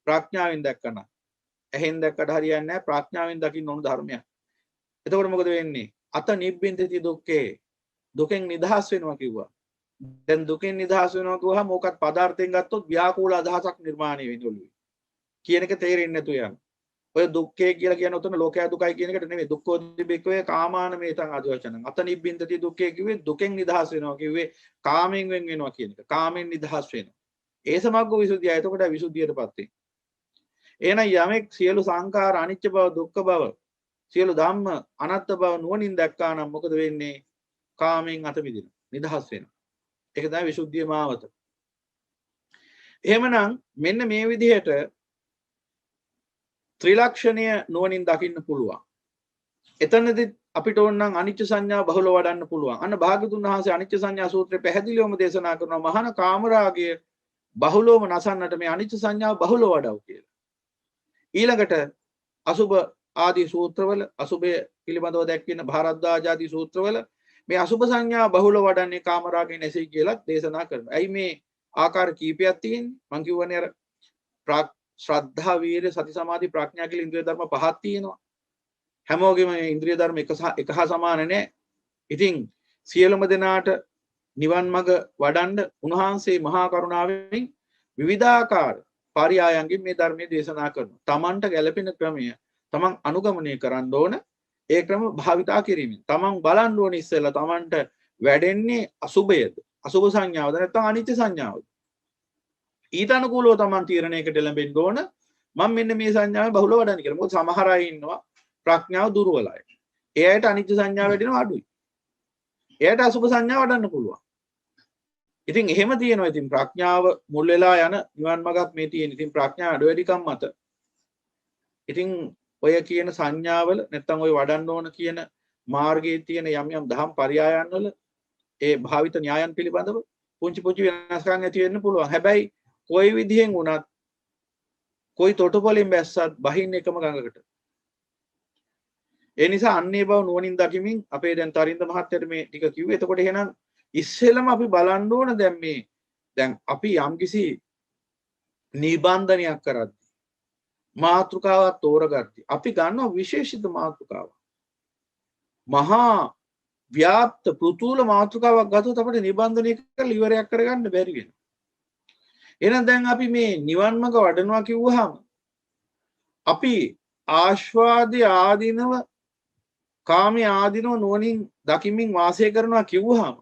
S1: ප්‍රඥාවෙන් දැක්කනම් එහෙන් දැක්කට හරියන්නේ නැහැ. ප්‍රඥාවෙන් දකින්න ඕන ධර්මයක්. එතකොට මොකද වෙන්නේ? අත නිබ්බින්දති දුක්ඛේ දුකෙන් නිදහස් වෙනවා කිව්වා. දැන් දුකෙන් නිදහස් වෙනවා කිව්වහම මොකක් පදාර්ථයෙන් ගත්තොත් ව්‍යාකූල අදහසක් නිර්මාණය වෙන්නේ ඔළුවේ. කියන එක තේරෙන්නේ නැතු යන. ඔය දුක්ඛේ කියලා කියන උතන ලෝකයා දුකයි කියන එකට නෙමෙයි. දුක්ඛෝ දිබ්බේ කාමාන මේතං අදවචනං. අත නිබ්බින්දති දුක්ඛේ කිව්වේ දුකෙන් නිදහස් වෙනවා කිව්වේ කාමෙන් වෙන් වෙනවා කියන එක. කාමෙන් නිදහස් වෙනවා. ඒ සමග්ගෝ විසුද්ධිය. එතකොට විසුද්ධියටපත් වෙනවා. එහෙනම් යමෙක් සියලු සංඛාර අනිච්ච බව දුක්ඛ බව සියලු ධම්ම අනාත්ම බව නුවණින් දැක්කා නම් මොකද වෙන්නේ? කාමෙන් අත මිදෙනවා. නිදහස් වෙනවා. ඒක තමයි විසුද්ධිය මාවත. එහෙමනම් මෙන්න මේ විදිහට ත්‍රිලක්ෂණය නුවණින් දකින්න පුළුවන්. එතනදී අපිට ඕන නම් අනිච්ච සංඥා බහුල වඩන්න පුළුවන්. අන්න භාග්‍යතුන් වහන්සේ අනිච්ච සංඥා සූත්‍රය පැහැදිලිවම දේශනා කරනවා මහාන කාමරාගය බහුලවම නසන්නට මේ අනිච්ච සංඥාව බහුල වඩව කියලා. ඊළඟට අසුභ ආදී සූත්‍රවල අසුභය පිළිබඳව දැක්වෙන භාරද්වාජ ආදී සූත්‍රවල මේ අසුභ සංඥා බහුල වඩන්නේ කාමරාගයෙන් ඇසෙයි කියලා දේශනා කරනවා. ඇයි මේ ආකාර කීපයක් තියෙන්නේ? මං කියවනේ අර ශ්‍රද්ධා වීර්ය සති සමාධි ප්‍රඥා කියලා ඉන්ද්‍රිය ධර්ම පහක් තියෙනවා. හැමෝගෙම ඉන්ද්‍රිය ධර්ම එක හා සමාන නැහැ. ඉතින් සියලුම දෙනාට නිවන් මඟ වඩන්න උන්වහන්සේ මහා කරුණාවෙන් විවිධාකාර පරියායන්ගෙන් මේ ධර්මයේ දේශනා කරනවා. තමන්ට ගැළපෙන ක්‍රමය තමන් අනුගමනය කරන්න ඕන. ඒ ක්‍රම භාවිතා කිරීමෙන් තමන් බලන්න ඕන ඉස්සෙල්ලා තමන්ට වැඩෙන්නේ අසුභයද? අසුභ සංඥාවද නැත්නම් අනිත්‍ය සංඥාවද? ඊට අනුකූලව තමන් තීරණයකට ලැබෙන්න ඕන. මම මෙන්න මේ සංඥාවේ බහුල වඩන්න කියලා. මොකද සමහර අය ඉන්නවා ප්‍රඥාව දුර්වලයි. ඒ අයට අනිත්‍ය සංඥාව වැඩිනවා අඩුයි. එයාට අසුභ සංඥාව වඩන්න පුළුවන්. ඉතින් එහෙම තියෙනවා. ඉතින් ප්‍රඥාව මුල් වෙලා යන නිවන් මාර්ගක් මේ තියෙන. ඉතින් ප්‍රඥා අඩු වැඩිකම් මත. ඉතින් ඔය කියන සංඥාවල නැත්තම් ඔය වඩන්න ඕන කියන මාර්ගයේ තියෙන යම් යම් දහම් පරයයන් වල ඒ භාවිත න්‍යායන් පිළිබඳව පුංචි පුංචි වෙනස්කම් ඇති වෙන්න පුළුවන්. හැබැයි කොයි විදිහෙන් වුණත් කොයි තොටුපොලින් බැස්සත් බහින්න එකම ගඟකට. ඒ නිසා අන්නේ බව නුවණින් දකිමින් අපේ දැන් තරින්ද මහත්තයට මේ ටික කිව්වේ. එතකොට එහෙනම් ඉස්සෙල්ලම අපි බලන්න ඕන දැන් අපි යම්කිසි නිබන්ධනයක් කරද්දී මාතෘකාවක් තෝරගත්තී. අපි ගන්නවා විශේෂිත මාතෘකාවක්. මහා ව්‍යාප්ත පෘථූල මාතෘකාවක් ගත්තොත් අපිට නිබන්ධනය කරලා ඉවරයක් කරගන්න බැරි වෙනවා. එහෙනම් දැන් අපි මේ නිවන් මඟ වඩනවා කිව්වහම අපි ආස්වාදී ආදීනව කාමී ආදීනව නුවණින් දකිමින් වාසය කරනවා කිව්වහම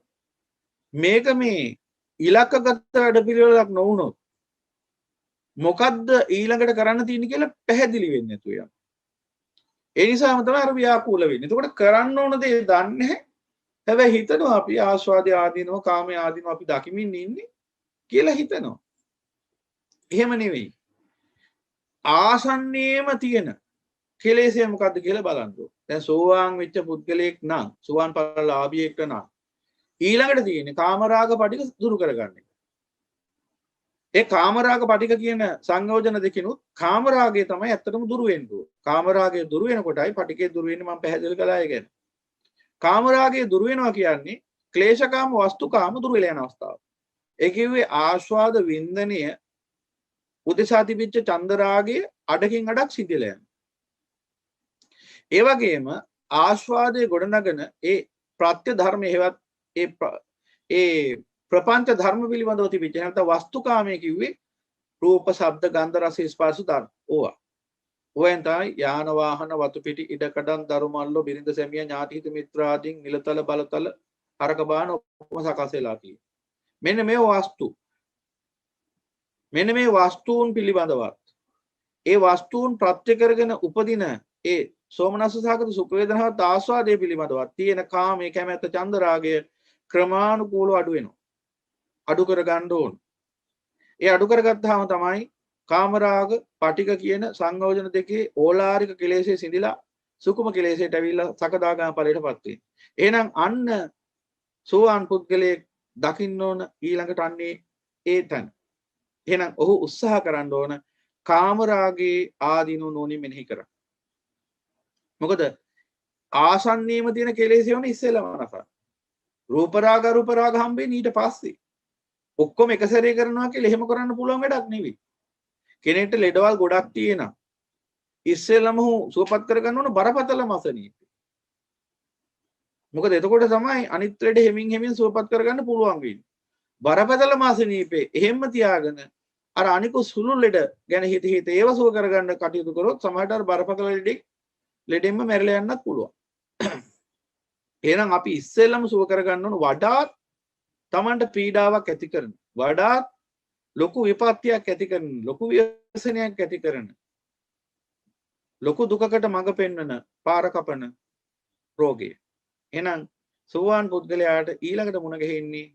S1: මේක මේ ඉලක්කගත වැඩපිළිවෙලක් නොවුනොත් මොකද්ද ඊළඟට කරන්න තියෙන්නේ කියලා පැහැදිලි වෙන්නේ නැතුව යනවා. ඒ නිසාම තමයි අර ව්‍යාකූල වෙන්නේ. එතකොට කරන්න ඕන දේ දන්නේ නැහැ. හැබැයි හිතනවා අපි ආස්වාදී ආදීනව කාමී ආදීනව අපි දකිමින් ඉන්නේ කියලා හිතනවා. එහෙම නෙවෙයි. ආසන්නයේම තියෙන කෙලෙසය මොකද්ද කියලා බලන්න ඕන. දැන් සෝවාන් වෙච්ච පුද්ගලයෙක් නම් සෝවාන් ඵලලාභියෙක් නම් ඊළඟට තියෙන්නේ කාමරාග පටික දුරු කරගන්න එක. ඒ කාමරාග පටික කියන සංයෝජන දෙකිනුත් කාමරාගය තමයි ඇත්තටම දුරු වෙන්න ඕන. කාමරාගය දුරු වෙනකොටයි පටිකේ දුරු වෙන්නේ. මම පැහැදිලි කළා ඒ ගැන. කාමරාගය දුරු වෙනවා කියන්නේ ක්ලේශකාම වස්තුකාම දුරු වෙලා යන අවස්ථාව. ඒ කිව්වේ ආස්වාද වින්දනය උදෙසා තිබිච්ච චන්දරාගයේ අඩකින් අඩක් සිදිලා යනවා. ඒ වගේම ආස්වාදයේ ගොඩනගන ඒ ප්‍රත්‍ය ධර්ම හේවත් ඒ ප්‍රපංච ධර්ම පිළිබඳව තිබිච්ච නැත්නම් වස්තුකාමයේ කිව්වේ රූප ශබ්ද ගන්ධ රස ස්පර්ශ ධර්ම. ඕවා. ඔයෙන් තමයි යාන වාහන වතු පිටි ඉඩකඩම් දරුමල්ලෝ බිරිඳ සැමියා ඥාති හිත මිත්‍රාදීන් නිලතල බලතල හරක බාන ඔක්කොම සකස් වෙලා තියෙන්නේ. මෙන්න මේ වස්තු. මෙන්න මේ වස්තුන් පිළිබඳවත් ඒ වස්තුන් ප්‍රත්‍ය කරගෙන උපදින ඒ සෝමනස්ස සහගත සුඛ වේදනාවත් ආස්වාදයේ පිළිබඳව තියෙන කාමයේ කැමැත්ත ඡන්ද රාගය ක්‍රමානුකූලව අඩු වෙනවා. අඩු කර ගන්න ඕන. ඒ අඩු කරගත්තාම තමයි කාමරාග පටික කියන සංයෝජන දෙකේ ඕලාරික කෙලෙසේ සිඳිලා සුකුම කෙලෙසේට ඇවිල්ලා සකදාගාම ඵලයටපත් වෙන්නේ. එහෙනම් අන්න සෝවාන් පුද්ගලයෙක් දකින්න ඕන ඊළඟට අන්නේ ඒ තැන. එහෙනම් ඔහු උත්සාහ කරන්න ඕන කාමරාගේ ආදීනෝ නොනි මෙනෙහි කරන්න. මොකද ආසන්නයේම තියෙන කෙලෙසේ වුණ ඉස්සෙල්ලාම නසන. රූප රාග අරූප රාග හම්බෙන්නේ ඊට පස්සේ. ඔක්කොම එක සැරේ කරනවා කියලා එහෙම කරන්න පුළුවන් වැඩක් නෙවෙයි. කෙනෙක්ට ලෙඩවල් ගොඩක් තියෙනවා. ඉස්සෙල්ලාම සුවපත් කරගන්න ඕන බරපතලම අසනීප. මොකද එතකොට තමයි අනිත් ලෙඩ හැමින් හැමින් සුවපත් කරගන්න පුළුවන් වෙන්නේ. බරපතලම අසනීපේ එහෙම්ම තියාගෙන අර අනිකු සුළු ලෙඩ ගැන හිත ඒව සුව කරගන්න කටයුතු කරොත් සමහරට අර බරපතල ලෙඩෙම්ම මැරිලා යන්නත් පුළුවන්. එහෙනම් අපි ඉස්සෙල්ලාම සුව කරගන්න ඕන වඩාත් Tamanට පීඩාවක් ඇති කරන වඩාත් ලොකු විපත්තියක් ඇති කරන ලොකු ව්‍යසනයක් ඇති කරන ලොකු දුකකට මඟ පෙන්වන පාර කපන රෝගය. එහෙනම් සෝවාන් පුද්ගලයාට ඊළඟට මුණ ගැහෙන්නේ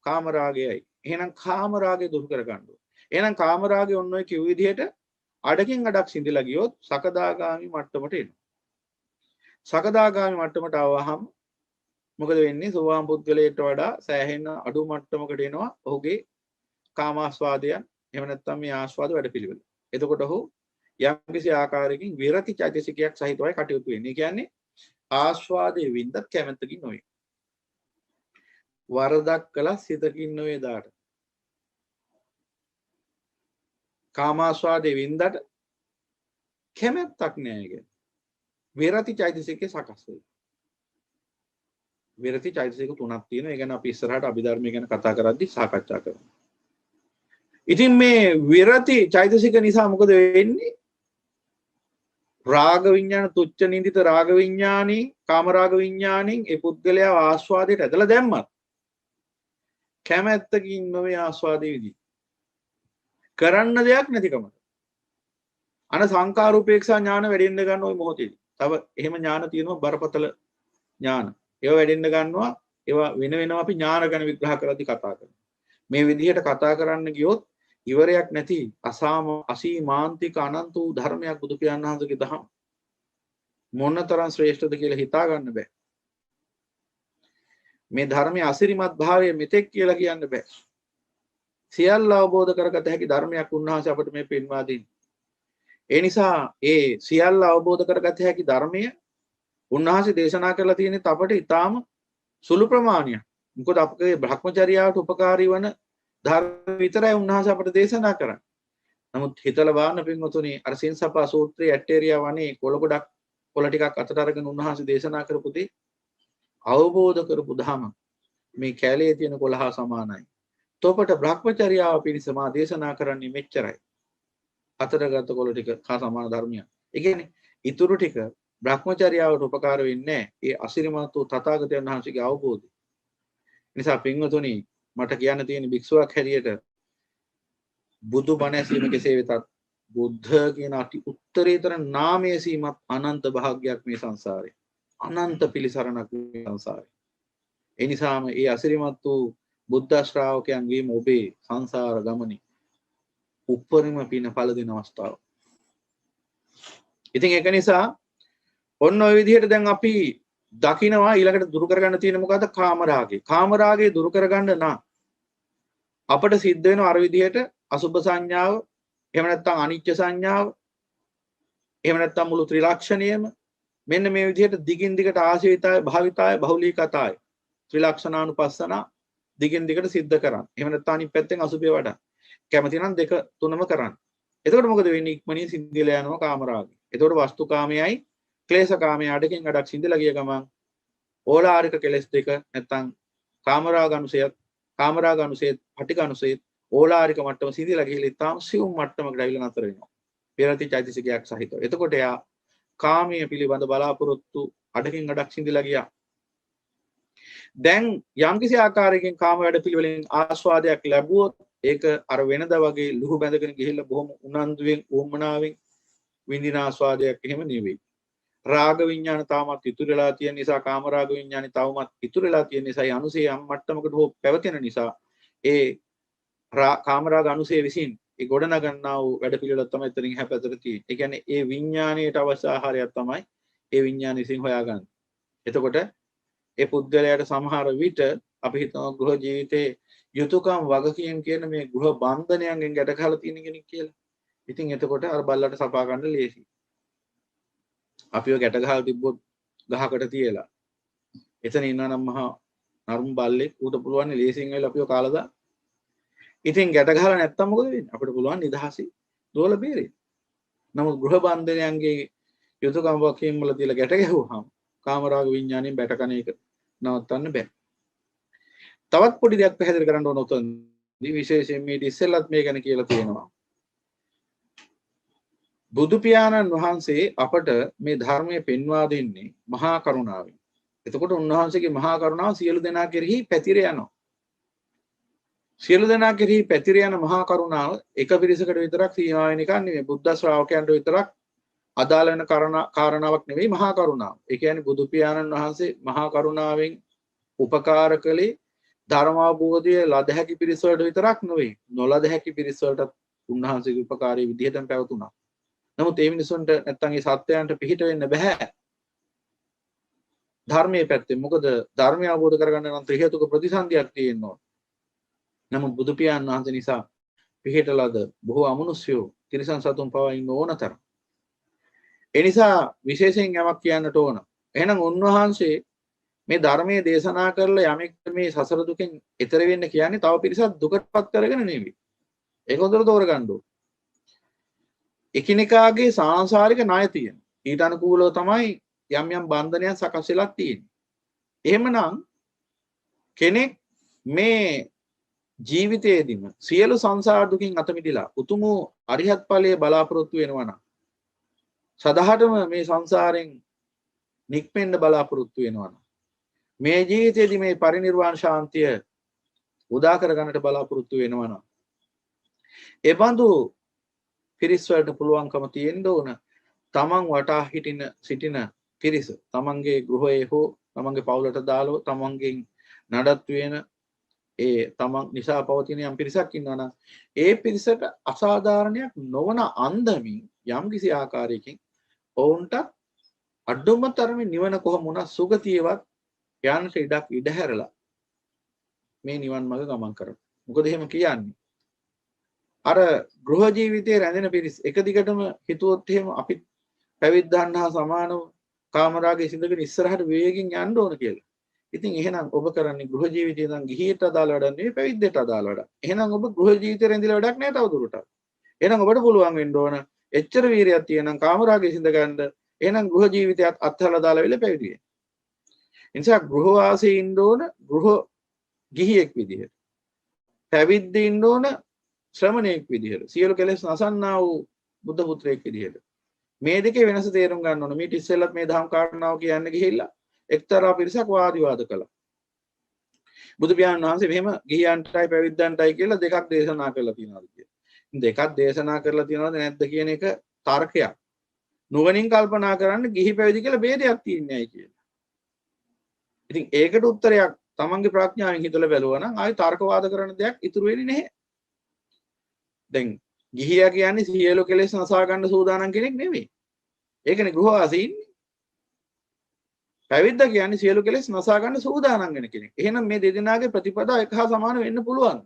S1: කාමරාගයයි. එහෙනම් කාමරාගය දුරු කර ගන්න ඕනේ. එහෙනම් කාමරාගය ඔන්න ඔය කිව් විදිහට අඩකින් අඩක් සිඳිලා ගියොත් සකදාගාමි මට්ටමට එනවා. සකදාගාමි මට්ටමට ආවහම මොකද වෙන්නේ? සෝවාන් පුද්ගලයාට වඩා සෑහෙන අඩු මට්ටමකට එනවා ඔහුගේ කාමාස්වාදයන් එහෙම නැත්නම් මේ ආස්වාද වැඩපිළිවෙල. එතකොට ඔහු යම්කිසි ආකාරයකින් විරති චෛතසිකයක් සහිතවයි කටයුතු වෙන්නේ. ඒ කියන්නේ ආස්වාදයේ වින්දත් කැමැත්තකින් නොවේ. වරදක් කළා සිතකින් නොවේ දාට. කාමාස්වාදයේ වින්දට කැමැත්තක් නෑ ඒක. විරති චෛතසිකේ සකස් වෙයි. විරති චෛතසික තුනක් තියෙනවා. ඒ ගැන අපි ඉස්සරහට අභිධර්මය ගැන කතා කරද්දී සාකච්ඡා කරමු. ඉතින් මේ විරති චෛතසික නිසා මොකද වෙන්නේ? රාග විඥාන තුච්ච නින්දිත රාග විඥානින් කාම රාග විඥානින් ඒ පුද්ගලයා ආස්වාදයට ඇදලා දැම්මත් කැමැත්තකින් නොවේ ආස්වාදයේ විදි. කරන්න දෙයක් නැතිකමට. අන සංකාරූපේක්ෂා ඥාන වැඩෙන්න ගන්න ওই මොහොතේදී. තව එහෙම ඥාන තියෙනවා බරපතල ඥාන. ඒවා වැඩෙන්න ගන්නවා. ඒවා වෙන වෙනම අපි ඥාන ගැන විග්‍රහ කරද්දී කතා කරනවා. මේ විදිහට කතා කරන්න ගියොත් ඉවරයක් නැති අසීමාන්තික අනන්ත වූ ධර්මයක් බුදු පියාණන් වහන්සේගේ දහම මොනතරම් ශ්‍රේෂ්ඨද කියලා හිතා ගන්න බෑ. මේ ධර්මයේ අසිරිමත් භාවය මෙතෙක් කියලා කියන්න බෑ. සියල්ල අවබෝධ කරගත හැකි ධර්මයක් උන්වහන්සේ අපට මේ පෙන්වා දෙන්නේ. ඒ නිසා ඒ සියල්ල අවබෝධ කරගත හැකි ධර්මය උන්වහන්සේ දේශනා කරලා තියෙන්නේ අපට ඊටාම සුළු ප්‍රමාණයක්. මොකද අපගේ භ්‍රමචර්යාවට උපකාරී වන ධර්ම විතරයි උන්වහන්සේ අපට දේශනා කරන්නේ. නමුත් හිතලා බලන්න පින්වතුනි අර සින්සපා සූත්‍රයේ ඇටේරියා වනේ කොළ ගොඩක් කොළ ටිකක් අතට අරගෙන උන්වහන්සේ දේශනා කරපු දේ අවබෝධ කරපු ධම මේ කැලේ තියෙන කොළ හා සමානයි. තොපට භ්‍රමචර්යාව පිණිස මා දේශනා කරන්නේ මෙච්චරයි. අතරගත කොළ ටික හා සමාන ධර්මයක්. ඒ කියන්නේ ඊතුරු ටික භ්‍රමචර්යාවට උපකාර වෙන්නේ නැහැ. ඒ අසිරිමත් වූ තථාගතයන් වහන්සේගේ අවබෝධය. නිසා පින්වතුනි මට කියන්න තියෙන භික්ෂුවක් හැටියට බුදු බණ ඇසීම කෙසේ වෙතත් බුද්ධ කියන අති උත්තරීතර නාමයේ සීමත් අනන්ත භාග්යක් මේ සංසාරේ. අනන්ත පිළිසරණක් මේ සංසාරේ. ඒ නිසාම ඒ අසිරිමත් වූ බුද්ධ ශ්‍රාවකයන් වීම ඔබේ සංසාර ගමනේ උපරිම පින ඵල දෙන අවස්ථාව. ඉතින් ඒක නිසා ඔන්න ඔය විදිහට දැන් අපි දකිනවා ඊළඟට දුරු කරගන්න තියෙන මොකද්ද? කාමරාගේ. කාමරාගේ දුරු කරගන්න නම් අපට සිද්ධ වෙනවා අර විදිහට අසුභ සංඥාව, එහෙම නැත්නම් අනිච්ච සංඥාව, එහෙම නැත්නම් මුළු ත්‍රිලක්ෂණයම මෙන්න මේ විදිහට දිගින් දිගට ආශීවිතය, භාවිතය, බහුලීකතය ත්‍රිලක්ෂණානුපස්සන දිගින් දිගට සිද්ධ කරන්න. එහෙම නැත්නම් අනිත් පැත්තෙන් අසුභය වඩා. කැමති නම් දෙක තුනම කරන්න. එතකොට මොකද වෙන්නේ? ඉක්මනින් සිද්ධියලා යනවා කාමරාගේ. එතකොට වස්තුකාමයයි ක්ලේශකාමයේ අඩකින් අඩක් සිඳලා ගිය ගමන් ඕලාරික කෙලස් දෙක නැත්නම් කාමරාගනුසයත් කාමරාගනුසයත් පටිඝනුසයත් ඕලාරික මට්ටම සිඳලා ගිහිල්ලා ඊටාම සියුම් මට්ටමකට ඇවිල්ලා නතර වෙනවා. පෙරති චෛතසිකයක් සහිතව. එතකොට එයා කාමයේ පිළිබඳ බලාපොරොත්තු අඩකින් අඩක් සිඳලා ගියා. දැන් යම්කිසි ආකාරයකින් කාම වැඩ පිළිවෙලින් ආස්වාදයක් ලැබුවොත් ඒක අර වෙනදා වගේ ලුහු බැඳගෙන ගිහිල්ලා බොහොම උනන්දුවෙන් උවමනාවෙන් විඳින ආස්වාදයක් එහෙම නෙවෙයි. රාග විඥාන තාමත් ඉතුරු වෙලා තියෙන නිසා කාම රාග විඥානේ තවමත් ඉතුරු වෙලා තියෙන නිසා අනුසය යම් මට්ටමකට හෝ පැවතෙන නිසා ඒ කාම රාග අනුසය විසින් ඒ ගොඩනගන්නා වූ වැඩ පිළිවෙල තමයි එතනින් හැපැතට තියෙන්නේ. ඒ කියන්නේ ඒ විඥාණයට අවශ්‍ය ආහාරයක් තමයි ඒ විඥාන විසින් හොයාගන්නේ. එතකොට ඒ පුද්ගලයාට සමහර විට අපි හිතනවා ගෘහ ජීවිතේ යුතුයකම් වගකීම් කියන මේ ගෘහ බන්ධනයන්ගෙන් ගැට ගහලා තියෙන කෙනෙක් කියලා. ඉතින් එතකොට අර බල්ලට සපා ගන්න ලේසි. අපිව ගැට ගහලා තිබ්බොත් ගහකට තියලා. එතන ඉන්නා නම් මහා නරුම් බල්ලෙක් ඌට පුළුවන් ලේසියෙන් වෙලා අපිව කාලා දාන්න. ඉතින් ගැට ගහලා නැත්තම් මොකද වෙන්නේ? අපිට පුළුවන් නිදහසේ දුවලා බේරෙන්න. නමුත් ගෘහ බන්ධනයන්ගේ යුතුයකම් වගකීම් වල තියලා ගැට ගැහුවාම කාමරාග විඥාණයෙන් බැට කන එක නවත්තන්න බෑ. තවත් පොඩි දෙයක් පැහැදිලි කරන්න ඕන උතනදී විශේෂයෙන් මේ ඉස්සෙල්ලත් මේ ගැන කියලා තියෙනවා. බුදු පියාණන් වහන්සේ අපට මේ ධර්මයේ පෙන්වා දෙන්නේ මහා කරුණාවෙන්. එතකොට උන්වහන්සේගේ මහා කරුණාව සියලු දෙනා කෙරෙහි පැතිර යනවා. සියලු දෙනා කෙරෙහි පැතිර යන මහා කරුණාව එක පිරිසකට විතරක් සීමා වෙන එකක් නෙමෙයි. බුද්ධ ශ්‍රාවකයන්ට විතරක් අදාළ වෙන කාරණාවක් නෙවෙයි මහා කරුණාව. ඒ කියන්නේ බුදු පියාණන් වහන්සේ මහා කරුණාවෙන් උපකාර කළේ ධර්ම අවබෝධය ලද හැකි පිරිස වලට විතරක් නෙවෙයි. නොලද හැකි පිරිස වලට උන්වහන්සේගේ උපකාරයේ විදිහටම පැවතුණා. නමුත් ඒ මිනිසුන්ට නැත්තම් ඒ සත්‍යයන්ට පිහිට වෙන්න බෑ. ධර්මයේ පැත්තෙන් මොකද ධර්මය අවබෝධ කරගන්න නම් ත්‍රි හේතුක ප්‍රතිසන්දියක් තියෙන්න ඕන. නමුත් බුදු පියාණන් වහන්සේ නිසා පිහිටලාද බොහෝ අමනුෂ්‍යෝ තිරිසන් සතුන් පවා ඉන්න ඕනතර. ඒ නිසා විශේෂයෙන් යමක් කියන්නට ඕන. එහෙනම් උන්වහන්සේ මේ ධර්මයේ දේශනා කරලා යමෙක් මේ සසර දුකෙන් එතර වෙන්න කියන්නේ තව පිරිසක් දුකටපත් කරගෙන නෙවෙයි. ඒක හොඳට තෝරගන්න ඕන. එකිනෙකාගේ සාංශාරික ණය තියෙන. ඊට අනුකූලව තමයි යම් යම් බන්ධනයන් සකස් වෙලා තියෙන්නේ. එහෙමනම් කෙනෙක් මේ ජීවිතයේදීම සියලු සංසාර දුකින් අත මිදලා උතුම් අරිහත් ඵලයේ බලාපොරොත්තු වෙනවා නම් සදාහටම මේ සංසාරයෙන් නික්මෙන්න බලාපොරොත්තු වෙනවා නම් මේ ජීවිතයේදී මේ පරිනිර්වාණ ශාන්තිය උදා කර ගන්නට බලාපොරොත්තු වෙනවා නම් ඒ බඳු පිරිස් වලට පුළුවන්කම තියෙන්න ඕන තමන් වටා සිටින පිරිස තමන්ගේ ගෘහයේ හෝ තමන්ගේ පවුලට දාලෝ තමන්ගෙන් නඩත්තු වෙන ඒ තමන් නිසා පවතින යම් පිරිසක් ඉන්නවා නම් ඒ පිරිසට අසාධාරණයක් නොවන අන්දමින් යම් කිසි ආකාරයකින් ඔවුන්ට අඩුම තරමේ නිවන කොහොම වුණා සුගතියවත් යන්නට ඉඩ හැරලා මේ නිවන් මඟ ගමන් කරනවා. මොකද එහෙම කියන්නේ අර ගෘහ ජීවිතයේ රැඳෙන පිරිස් එක දිගටම හිතුවොත් එහෙම අපි පැවිද්දන් හා සමානව කාමරාගයේ සිඳගෙන ඉස්සරහට වේගෙන් යන්න ඕන කියලා. ඉතින් එහෙනම් ඔබ කරන්නේ ගෘහ ජීවිතේ නම් ගිහියට අදාළ වැඩක් නෙවෙයි පැවිද්දට අදාළ වැඩක්. එහෙනම් ඔබ ගෘහ ජීවිතේ රැඳිලා වැඩක් නැහැ තව දුරටත්. එහෙනම් ඔබට පුළුවන් වෙන්න ඕන එච්චර වීරියක් තියෙනම් කාමරාගයේ සිඳ ගන්න. එහෙනම් ගෘහ ජීවිතයත් අත්හැරලා දාලා වෙල පැවිදි වෙන්න. ඒ නිසා ගෘහ වාසී ඉන්න ඕන ගෘහ ගිහියෙක් විදිහට. පැවිද්ද ඉන්න ඕන ශ්‍රමණයෙක් විදිහට. සියලු කෙලෙස් නසන්නා වූ බුද්ධ පුත්‍රයෙක් විදිහට. මේ දෙකේ වෙනස තේරුම් ගන්න ඕන. මේ ඉස්සෙල්ලත් මේ දහම් කාරණාව කියන්න ගිහිල්ලා එක්තරා පිරිසක් වාද කළා. බුදු පියාණන් වහන්සේ මෙහෙම ගිහියන්ටයි පැවිද්දන්ටයි කියලා දෙකක් දේශනා කරලා තියෙනවා කියලා. දෙකක් දේශනා කරලා තියෙනවද නැද්ද කියන එක තර්කයක්. නුවණින් කල්පනා කරන්න ගිහි පැවිදි කියලා ભેදයක් තියෙන්නේ නැහැ කියලා. ඉතින් ඒකට උත්තරයක් තමන්ගේ ප්‍රඥාවෙන් හිතලා බැලුවා නම් ආයි තර්කවාද කරන දෙයක් ඉතුරු වෙන්නේ නැහැ. දැන් ගිහියා කියන්නේ සියලු කෙලෙස් නසා ගන්න සූදානම් කෙනෙක් නෙමෙයි. ඒකනේ ගෘහවාසී ඉන්නේ. පැවිද්ද කියන්නේ සියලු කෙලෙස් නසා ගන්න සූදානම් වෙන කෙනෙක්. එහෙනම් මේ දෙදෙනාගේ ප්‍රතිපදාව එක හා සමාන වෙන්න පුළුවන්.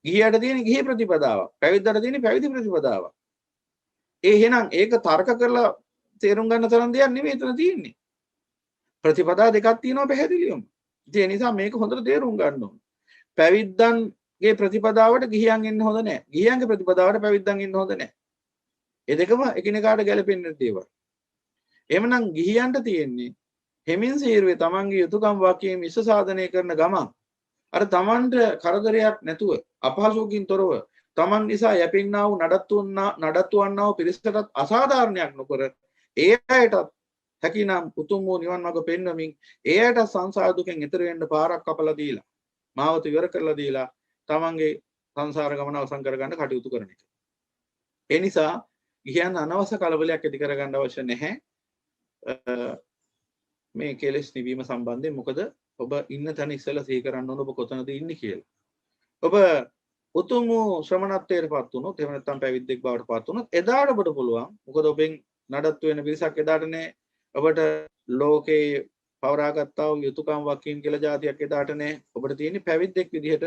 S1: ගිහියට තියෙන ගිහි ප්‍රතිපදාවක්, පැවිද්දට තියෙන පැවිදි ප්‍රතිපදාවක්. එහෙනම් ඒක තර්ක කරලා තේරුම් ගන්න තරම් දෙයක් නෙමෙයි එතන තියෙන්නේ. ප්‍රතිපදා දෙකක් තියෙනවා පැහැදිලිවම. ඒ නිසා මේක හොඳට තේරුම් ගන්න ඕන. පැවිද්දන්ගේ ප්‍රතිපදාවට ගිහියන් ඉන්න හොඳ නැහැ. ගිහියන්ගේ ප්‍රතිපදාවට පැවිද්දන් ඉන්න හොඳ නැහැ. ඒ දෙකම එකිනෙකාට ගැලපෙන්න දේවල්. එහෙමනම් ගිහියන්ට තියෙන්නේ හිමින් සීරුවේ තමන්ගේ යුතුයකම් වාක්‍යයෙන් ඉස්ස සාධනය කරන ගමන් අර තමන්ට කරදරයක් නැතුව අපහසුකින් තොරව තමන් නිසා යැපෙන්නා වූ නඩත්තු වන්නා වූ පිරිසටත් අසාධාරණයක් නොකර ඒ අයටත් හැකිනම් උතුම් වූ නිවන් මාර්ග පෙන්වමින් ඒ අයට සංසාර දුකෙන් එතර වෙන්න පාරක් කපලා දීලා මාවත ඉවර කරලා දීලා තමන්ගේ සංසාර ගමන අවසන් කරගන්න කටයුතු කරන එක. ඒ නිසා ගියන් අනවශ්‍ය කලබලයක් ඇති කරගන්න අවශ්‍ය නැහැ මේ කෙලෙස් නිවීම සම්බන්ධයෙන්. මොකද ඔබ ඉන්න තැන ඉස්සෙල්ලා සිහි කරන්න ඕන ඔබ කොතනද ඉන්නේ කියලා. ඔබ උතුම් ශ්‍රමණත්වයටපත් වුණොත් එහෙම නැත්නම් පැවිද්දෙක් බවට පත් වුණොත් එදාට ඔබට පුළුවන්. මොකද ඔබෙන් නඩත්තු වෙන පිරිසක් එදාටනේ ඔබට ලෝකේ පවරාගත්තා වූ යුතුයකම් වකින් කියලා જાතියක් එදාටනේ ඔබට තියෙන්නේ පැවිද්දෙක් විදිහට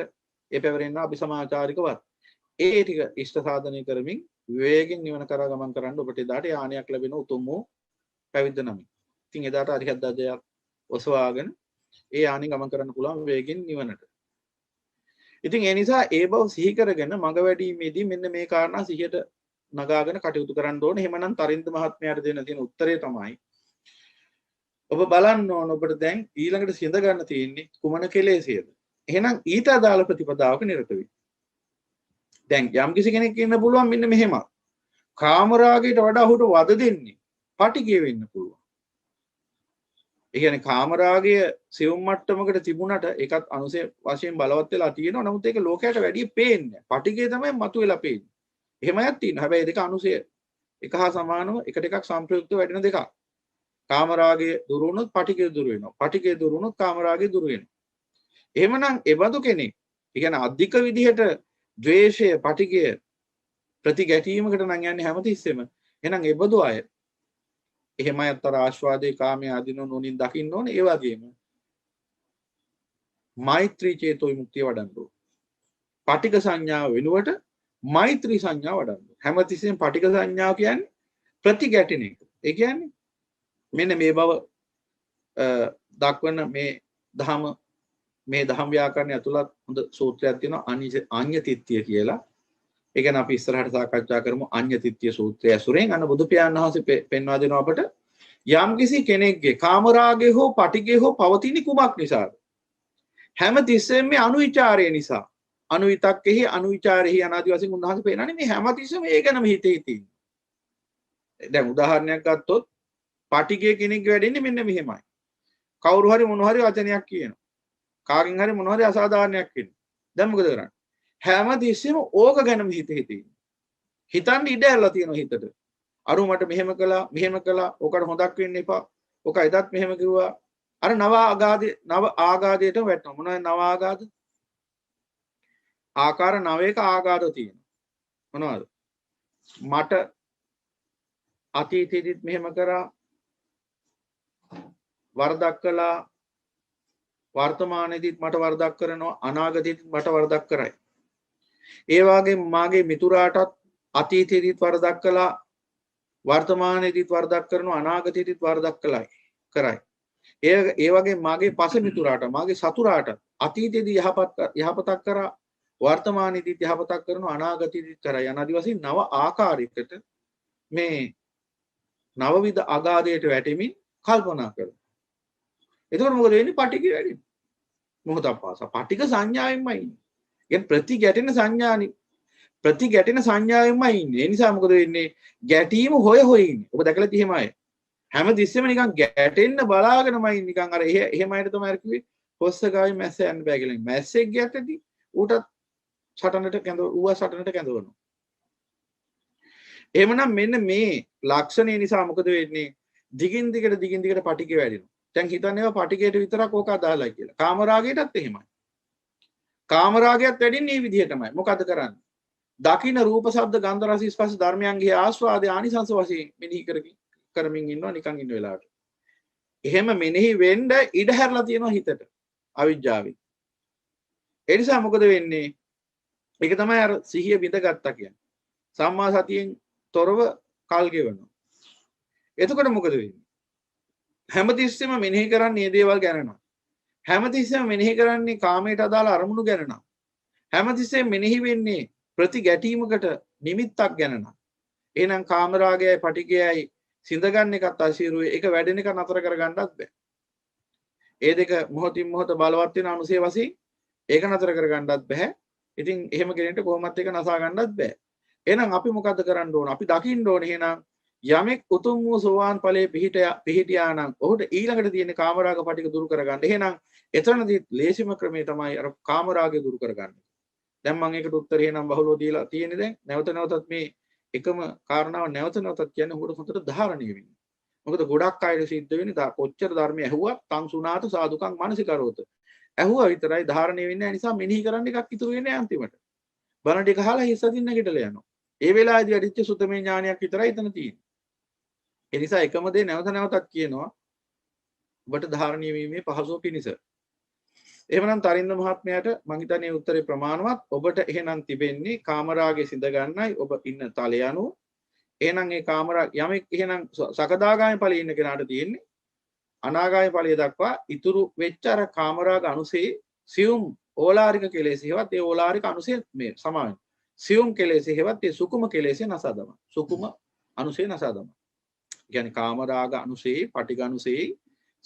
S1: ඒ පැවරෙන්න අபிසමාචාරිකවත්. ඒ ටික ඉෂ්ට සාධනය කරමින් විවේකයෙන් නිවන කරා ගමන් කරන්න ඔබට එදාට යානියක් ලැබෙන උතුම් වූ පැවිද්ද නමින්. ඉතින් එදාට අරිහත් ධජයක් ඔසවාගෙන ඒ යානිය ගමන් කරන්න පුළුවන් විවේකයෙන් නිවනට. ඉතින් ඒ නිසා ඒ බව සිහි කරගෙන මඟ වැඩීමේදී මෙන්න මේ කාරණා සිහියට නගාගෙන කටයුතු කරන්න ඕනේ. එහෙමනම් තරින්ද මහත්මයාට දෙන්න තියෙන උත්තරේ තමයි ඔබ බලන්න ඕන ඔබට දැන් ඊළඟට සිඳ ගන්න තියෙන්නේ කුමන කෙලෙසියද. එහෙනම් ඊට අදාළ ප්‍රතිපදාවක නිරත වෙන්න. දැන් යම් කිසි කෙනෙක් ඉන්න පුළුවන් මෙන්න මෙහෙම. කාමරාගයට වඩා ඔහුට වද දෙන්නේ පටිගය වෙන්න පුළුවන්. ඒ කියන්නේ කාමරාගය සියුම් මට්ටමකට තිබුණට ඒකත් අනුසය වශයෙන් බලවත් වෙලා තියෙනවා. නමුත් ඒක ලෝකයට වැඩිය පේන්නේ නැහැ. පටිගය තමයි මතුවෙලා පේන්නේ. එහෙමයක් තියෙනවා. හැබැයි දෙක අනුසය එක හා සමානව එකට එකක් සංප්‍රයුක්තව වැඩෙන දෙකක්. කාමරාගය දුරු වුණොත් පටිගය දුරු වෙනවා. පටිගය දුරු වුණොත් කාමරාගය දුරු වෙනවා. එහෙමනම් එබඳු කෙනෙක්, ඒ කියන්නේ අධික විදිහට ද්වේෂය, පටිගය ප්‍රතිගැටීමකට නම් යන්නේ හැමතිස්සෙම. එහෙනම් එබඳු අය එහෙමයි අතර ආස්වාදේ කාමයේ ආදීනෝ නොනින් දකින්න ඕනේ. ඒ වගේම මෛත්‍රී චේතෝ විමුක්තිය වඩන්න ඕනේ. පටිඝ සංඥාව වෙනුවට මෛත්‍රී සංඥාව වඩන්න ඕනේ. හැමතිස්සෙම පටිඝ සංඥාව කියන්නේ ප්‍රතිගැටෙන එක. ඒ කියන්නේ මෙන්න මේ බව දක්වන මේ දහම් ව්‍යාකරණය ඇතුළත් හොඳ සූත්‍රයක් තියෙනවා අඤ්ඤතිත්‍ය කියලා. ඒ කියන්නේ අපි ඉස්සරහට සාකච්ඡා කරමු අඤ්ඤතිත්‍ය සූත්‍රය ඇසුරෙන්. අන්න බුදු පියාණන් වහන්සේ පෙන්වා දෙනවා අපට යම්කිසි කෙනෙක්ගේ කාමරාගය හෝ පටිඝය හෝ පවතින කුමක් නිසාද? හැම තිස්සෙම මේ අනුවිචාරය නිසා. අනුවිතක්කෙහි අනුවිචාරෙහි අනාදි වශයෙන් උන්වහන්සේ පෙන්නන්නේ මේ හැම තිස්සෙම ඒ ගැනම හිතේ තියෙන. දැන් උදාහරණයක් ගත්තොත් පටිඝය කෙනෙක් වැඩෙන්නේ මෙන්න මෙහෙමයි. කවුරු හරි මොන හරි වචනයක් කියනවා. කාගෙන් හරි මොන හරි අසාධාරණයක් වෙනවා. දැන් මොකද කරන්නේ? හැම තිස්සෙම ඕක ගැනම හිතේ තියෙන. හිතන්න ඉඩ ඇරලා තියෙනවා හිතට. අරු මට මෙහෙම කළා ඕකට හොදක් වෙන්න එපා. ඕක එදත් මෙහෙම කිව්වා. අර නව ආගාදයට වැටෙනවා. මොනවද නව ආගාද? ආකාර 9ක ආගාද තියෙනවා. මොනවද? මට අතීතයේදීත් මෙහෙම කරා, වරදක් කළා, වර්තමානයේදීත් මට වරදක් කරනවා, අනාගතයේදීත් මට වරදක් කරයි. ඒ වගේම මාගේ මිතුරාටත් අතීතයේදීත් වරදක් කළා, වර්තමානයේදීත් වරදක් කරනවා, අනාගතයේදීත් වරදක් කරයි. ඒ වගේම මාගේ පස මිතුරාට, මාගේ සතුරාට අතීතයේදී යහපතක් කරා, වර්තමානයේදීත් යහපතක් කරනවා, අනාගතයේදීත් කරයි. අනාදි වශයෙන් නව ආකාරයකට මේ නවවිධ අගාධයට වැටෙමින් කල්පනා කරනවා. එතකොට මොකද වෙන්නේ? පටිඝය වැඩි වෙනවා. මොහොතක් පාසා පටිඝ සංඥාවෙන්මයි ඉන්නේ. කියන්නේ ප්‍රතිගැටෙන සංඥාවෙන්මයි ඉන්නේ. ඒ නිසා මොකද වෙන්නේ? ගැටීම හොය ඉන්නේ. ඔබ දැකලා තියෙමයි. හැම තිස්සෙම නිකන් ගැටෙන්න බලාගෙනමයි නිකන් අර එහෙමයිට තමයි අර කිව්වේ හොස්ස ගාවේ මැස්ස යන්න බෑ කියලා. මැස්සෙක් ගැටෙති ඌටත් සටනට කැඳවනවා. එහෙමනම් මෙන්න මේ ලක්ෂණය නිසා මොකද වෙන්නේ? දිගින් දිගට පටිඝය වැඩෙනවා. දැන් හිතන්නේ පටිඝයට විතරක් ඕක අදාළයි කියලා. කාමරාගයටත් එහෙමයි. කාමරාගයත් වැඩින්නේ මේ විදිහටමයි. මොකද කරන්නේ? දකින්න රූප, ශබ්ද, ගන්ධ, රස, ස්පර්ශ ධර්මයන්ගේ ආස්වාදේ ආනිසංස වශයෙන් මෙනෙහි කරමින් ඉන්නවා නිකන් ඉන්න වෙලාවට. එහෙම මෙනෙහි වෙන්න ඉඩ හැරලා තියෙනවා හිතට. අවිජ්ජාවෙන්. ඒ නිසා මොකද වෙන්නේ? ඒක තමයි අර සිහිය විඳගත්තා කියන්නේ. සම්මා සතියෙන් තොරව කල් ගෙවනවා. එතකොට මොකද වෙන්නේ? හැමතිස්සෙම මෙනෙහි කරන්නේ මේ දේවල් ගැනම. හැමතිස්සෙම මෙනෙහි කරන්නේ කාමයට අදාළ අරමුණු ගැනම. හැමතිස්සෙම මෙනෙහි වෙන්නේ ප්‍රතිගැටීමකට නිමිත්තක් ගැනම. එහෙනම් කාමරාගයයි පටිඝයයි සිඳගන්න එකත් අශීරුවේ. ඒක වැඩෙන එක නතර කරගන්නත් බෑ. ඒ දෙක මොහොතින් මොහොත බලවත් වෙන අනුසය වශයෙන් ඒක නතර කරගන්නත් බෑ. ඉතින් එහෙම කෙනෙක්ට කොහොමත් ඒක නසා ගන්නත් බෑ. එහෙනම් අපි මොකද්ද කරන්න ඕන? අපි දකින්න ඕනේ එහෙනම් යමෙක් උතුම් වූ සෝවාන් ඵලයේ පිහිටියා නම් ඔහුට ඊළඟට තියෙන කාමරාග පටික දුරු කරගන්න. එහෙනම් එතනදී ලේසිම ක්‍රමය තමයි අර කාමරාගය දුරු කරගන්න. දැන් මම ඒකට උත්තරේ එහෙනම් බහුලව දීලා තියෙන්නේ දැන්. නැවත නැවතත් මේ එකම කාරණාව නැවත නැවතත් කියන්නේ ඔහුට හොඳට ධාරණය වෙන්න. මොකද ගොඩක් අය සිද්ධ වෙන්නේ කොච්චර ධර්මය ඇහුවත් තං සුණාත සාදුකම් මානසිකරෝත. ඇහුවා විතරයි ධාරණය වෙන්නේ නැහැ නිසා මෙනෙහි කරන්න එකක් ඉතුරු වෙන්නේ අන්තිමට. බණ ටික අහලා හිස් අදින්න නැගිටලා යනවා. ඒ වෙලාවේදී අදිච්ච සුතමේ ඥානයක් විතරයි එතන තියෙන්නේ. ඒ නිසා එකම දේ නැවත නැවතත් කියනවා ඔබට ධාරණය වීමේ පහසුව පිණිස. එහෙමනම් තරින්ද මහත්මයාට මං හිතන්නේ උත්තරේ ප්‍රමාණවත්. ඔබට එහෙනම් තිබෙන්නේ කාමරාගේ සිඳ ගන්නයි ඔබ ඉන්න තලය අනුව. එහෙනම් ඒ කාමරා යමෙක් එහෙනම් සකදාගාමී ඵලයේ ඉන්න කෙනාට තියෙන්නේ අනාගාමී ඵලය දක්වා ඉතුරු වෙච්ච අර කාමරාග අනුසේ සියුම් ඕලාරික කෙලෙස් හේවත් ඒ ඕලාරික අනුසේ මේ සමාවෙන් සියුම් කෙලෙස් හේවත් ඒ සුකුම කෙලෙස් නසාදම සුකුම අනුසේ නසාදම කියන්නේ කාමරාග අනුසේ පටිඝ අනුසේ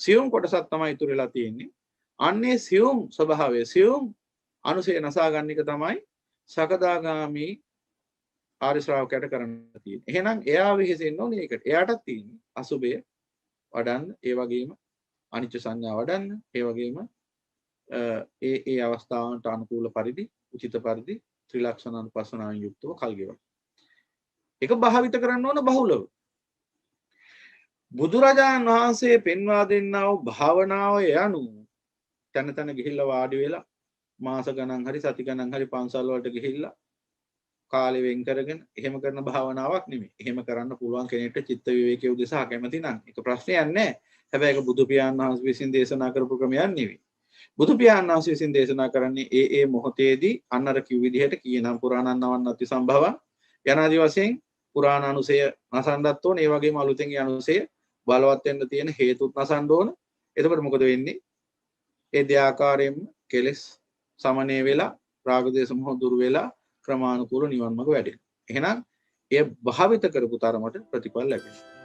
S1: සියුම් කොටසක් තමයි ඉතුරු වෙලා තියෙන්නේ අන්නේ සියුම් ස්වභාවය සියුම් අනුසේ නසා ගන්න එක තමයි සකදාගාමී ආර්ය ශ්‍රාවකයට කරන්න තියෙන්නේ. එහෙනම් එයා වෙහෙසෙන්න ඕනේ ඒකට. එයාටත් තියෙන්නේ අසුබය වඩන්න, ඒ වගේම අනිච්ච සංඥා වඩන්න, ඒ වගේම ඒ අවස්ථාවන්ට අනුකූල පරිදි, උචිත පරිදි ත්‍රිලක්ෂණ අනුපස්සනාවෙන් යුක්තව කල් ගෙවන්න. ඒක භාවිත කරන්න ඕන බහුලව. බුදුරජාණන් වහන්සේ පෙන්වා දෙන්නා වූ භාවනාව යනු තන තන ගිහිල්ලා වාඩි වෙලා මාස ගණන් හරි සති ගණන් හරි පන්සල් වලට ගිහිල්ලා කාලෙ වෙන් කරගෙන එහෙම කරන භාවනාවක් නෙමෙයි. එහෙම කරන්න පුළුවන් කෙනෙක්ට චිත්ත විවේකයේ උදෙසා කැමති නම් ඒක ප්‍රශ්නයක් නැහැ. හැබැයි ඒක බුදු පියාණන් වහන්සේ විසින් දේශනා කරපු ක්‍රමයක් නෙවෙයි. බුදු පියාණන් වහන්සේ විසින් දේශනා කරන්නේ ඒ මොහොතේදී අන්නර කිව් විදිහට කියනම් පුරාණන් නවන්නති සම්භවං යනාදී වශයෙන් පුරාණ අනුසය නසන්නත් ඕන. ඒ වගේම අලුතෙන් ඒ අනුසය බලවත් වෙන්න තියෙන හේතුත් නසන්න ඕන. එතකොට මොකද වෙන්නේ? ඒ දෙආකාරයෙන්ම කෙලෙස් සමනය වෙලා රාග දේශ මොහ දුරු වෙලා ක්‍රමානුකූල නිවන් මඟ වැඩෙනවා. එහෙනම් එය භාවිත කරපු තරමට ප්‍රතිඵල ලැබෙනවා.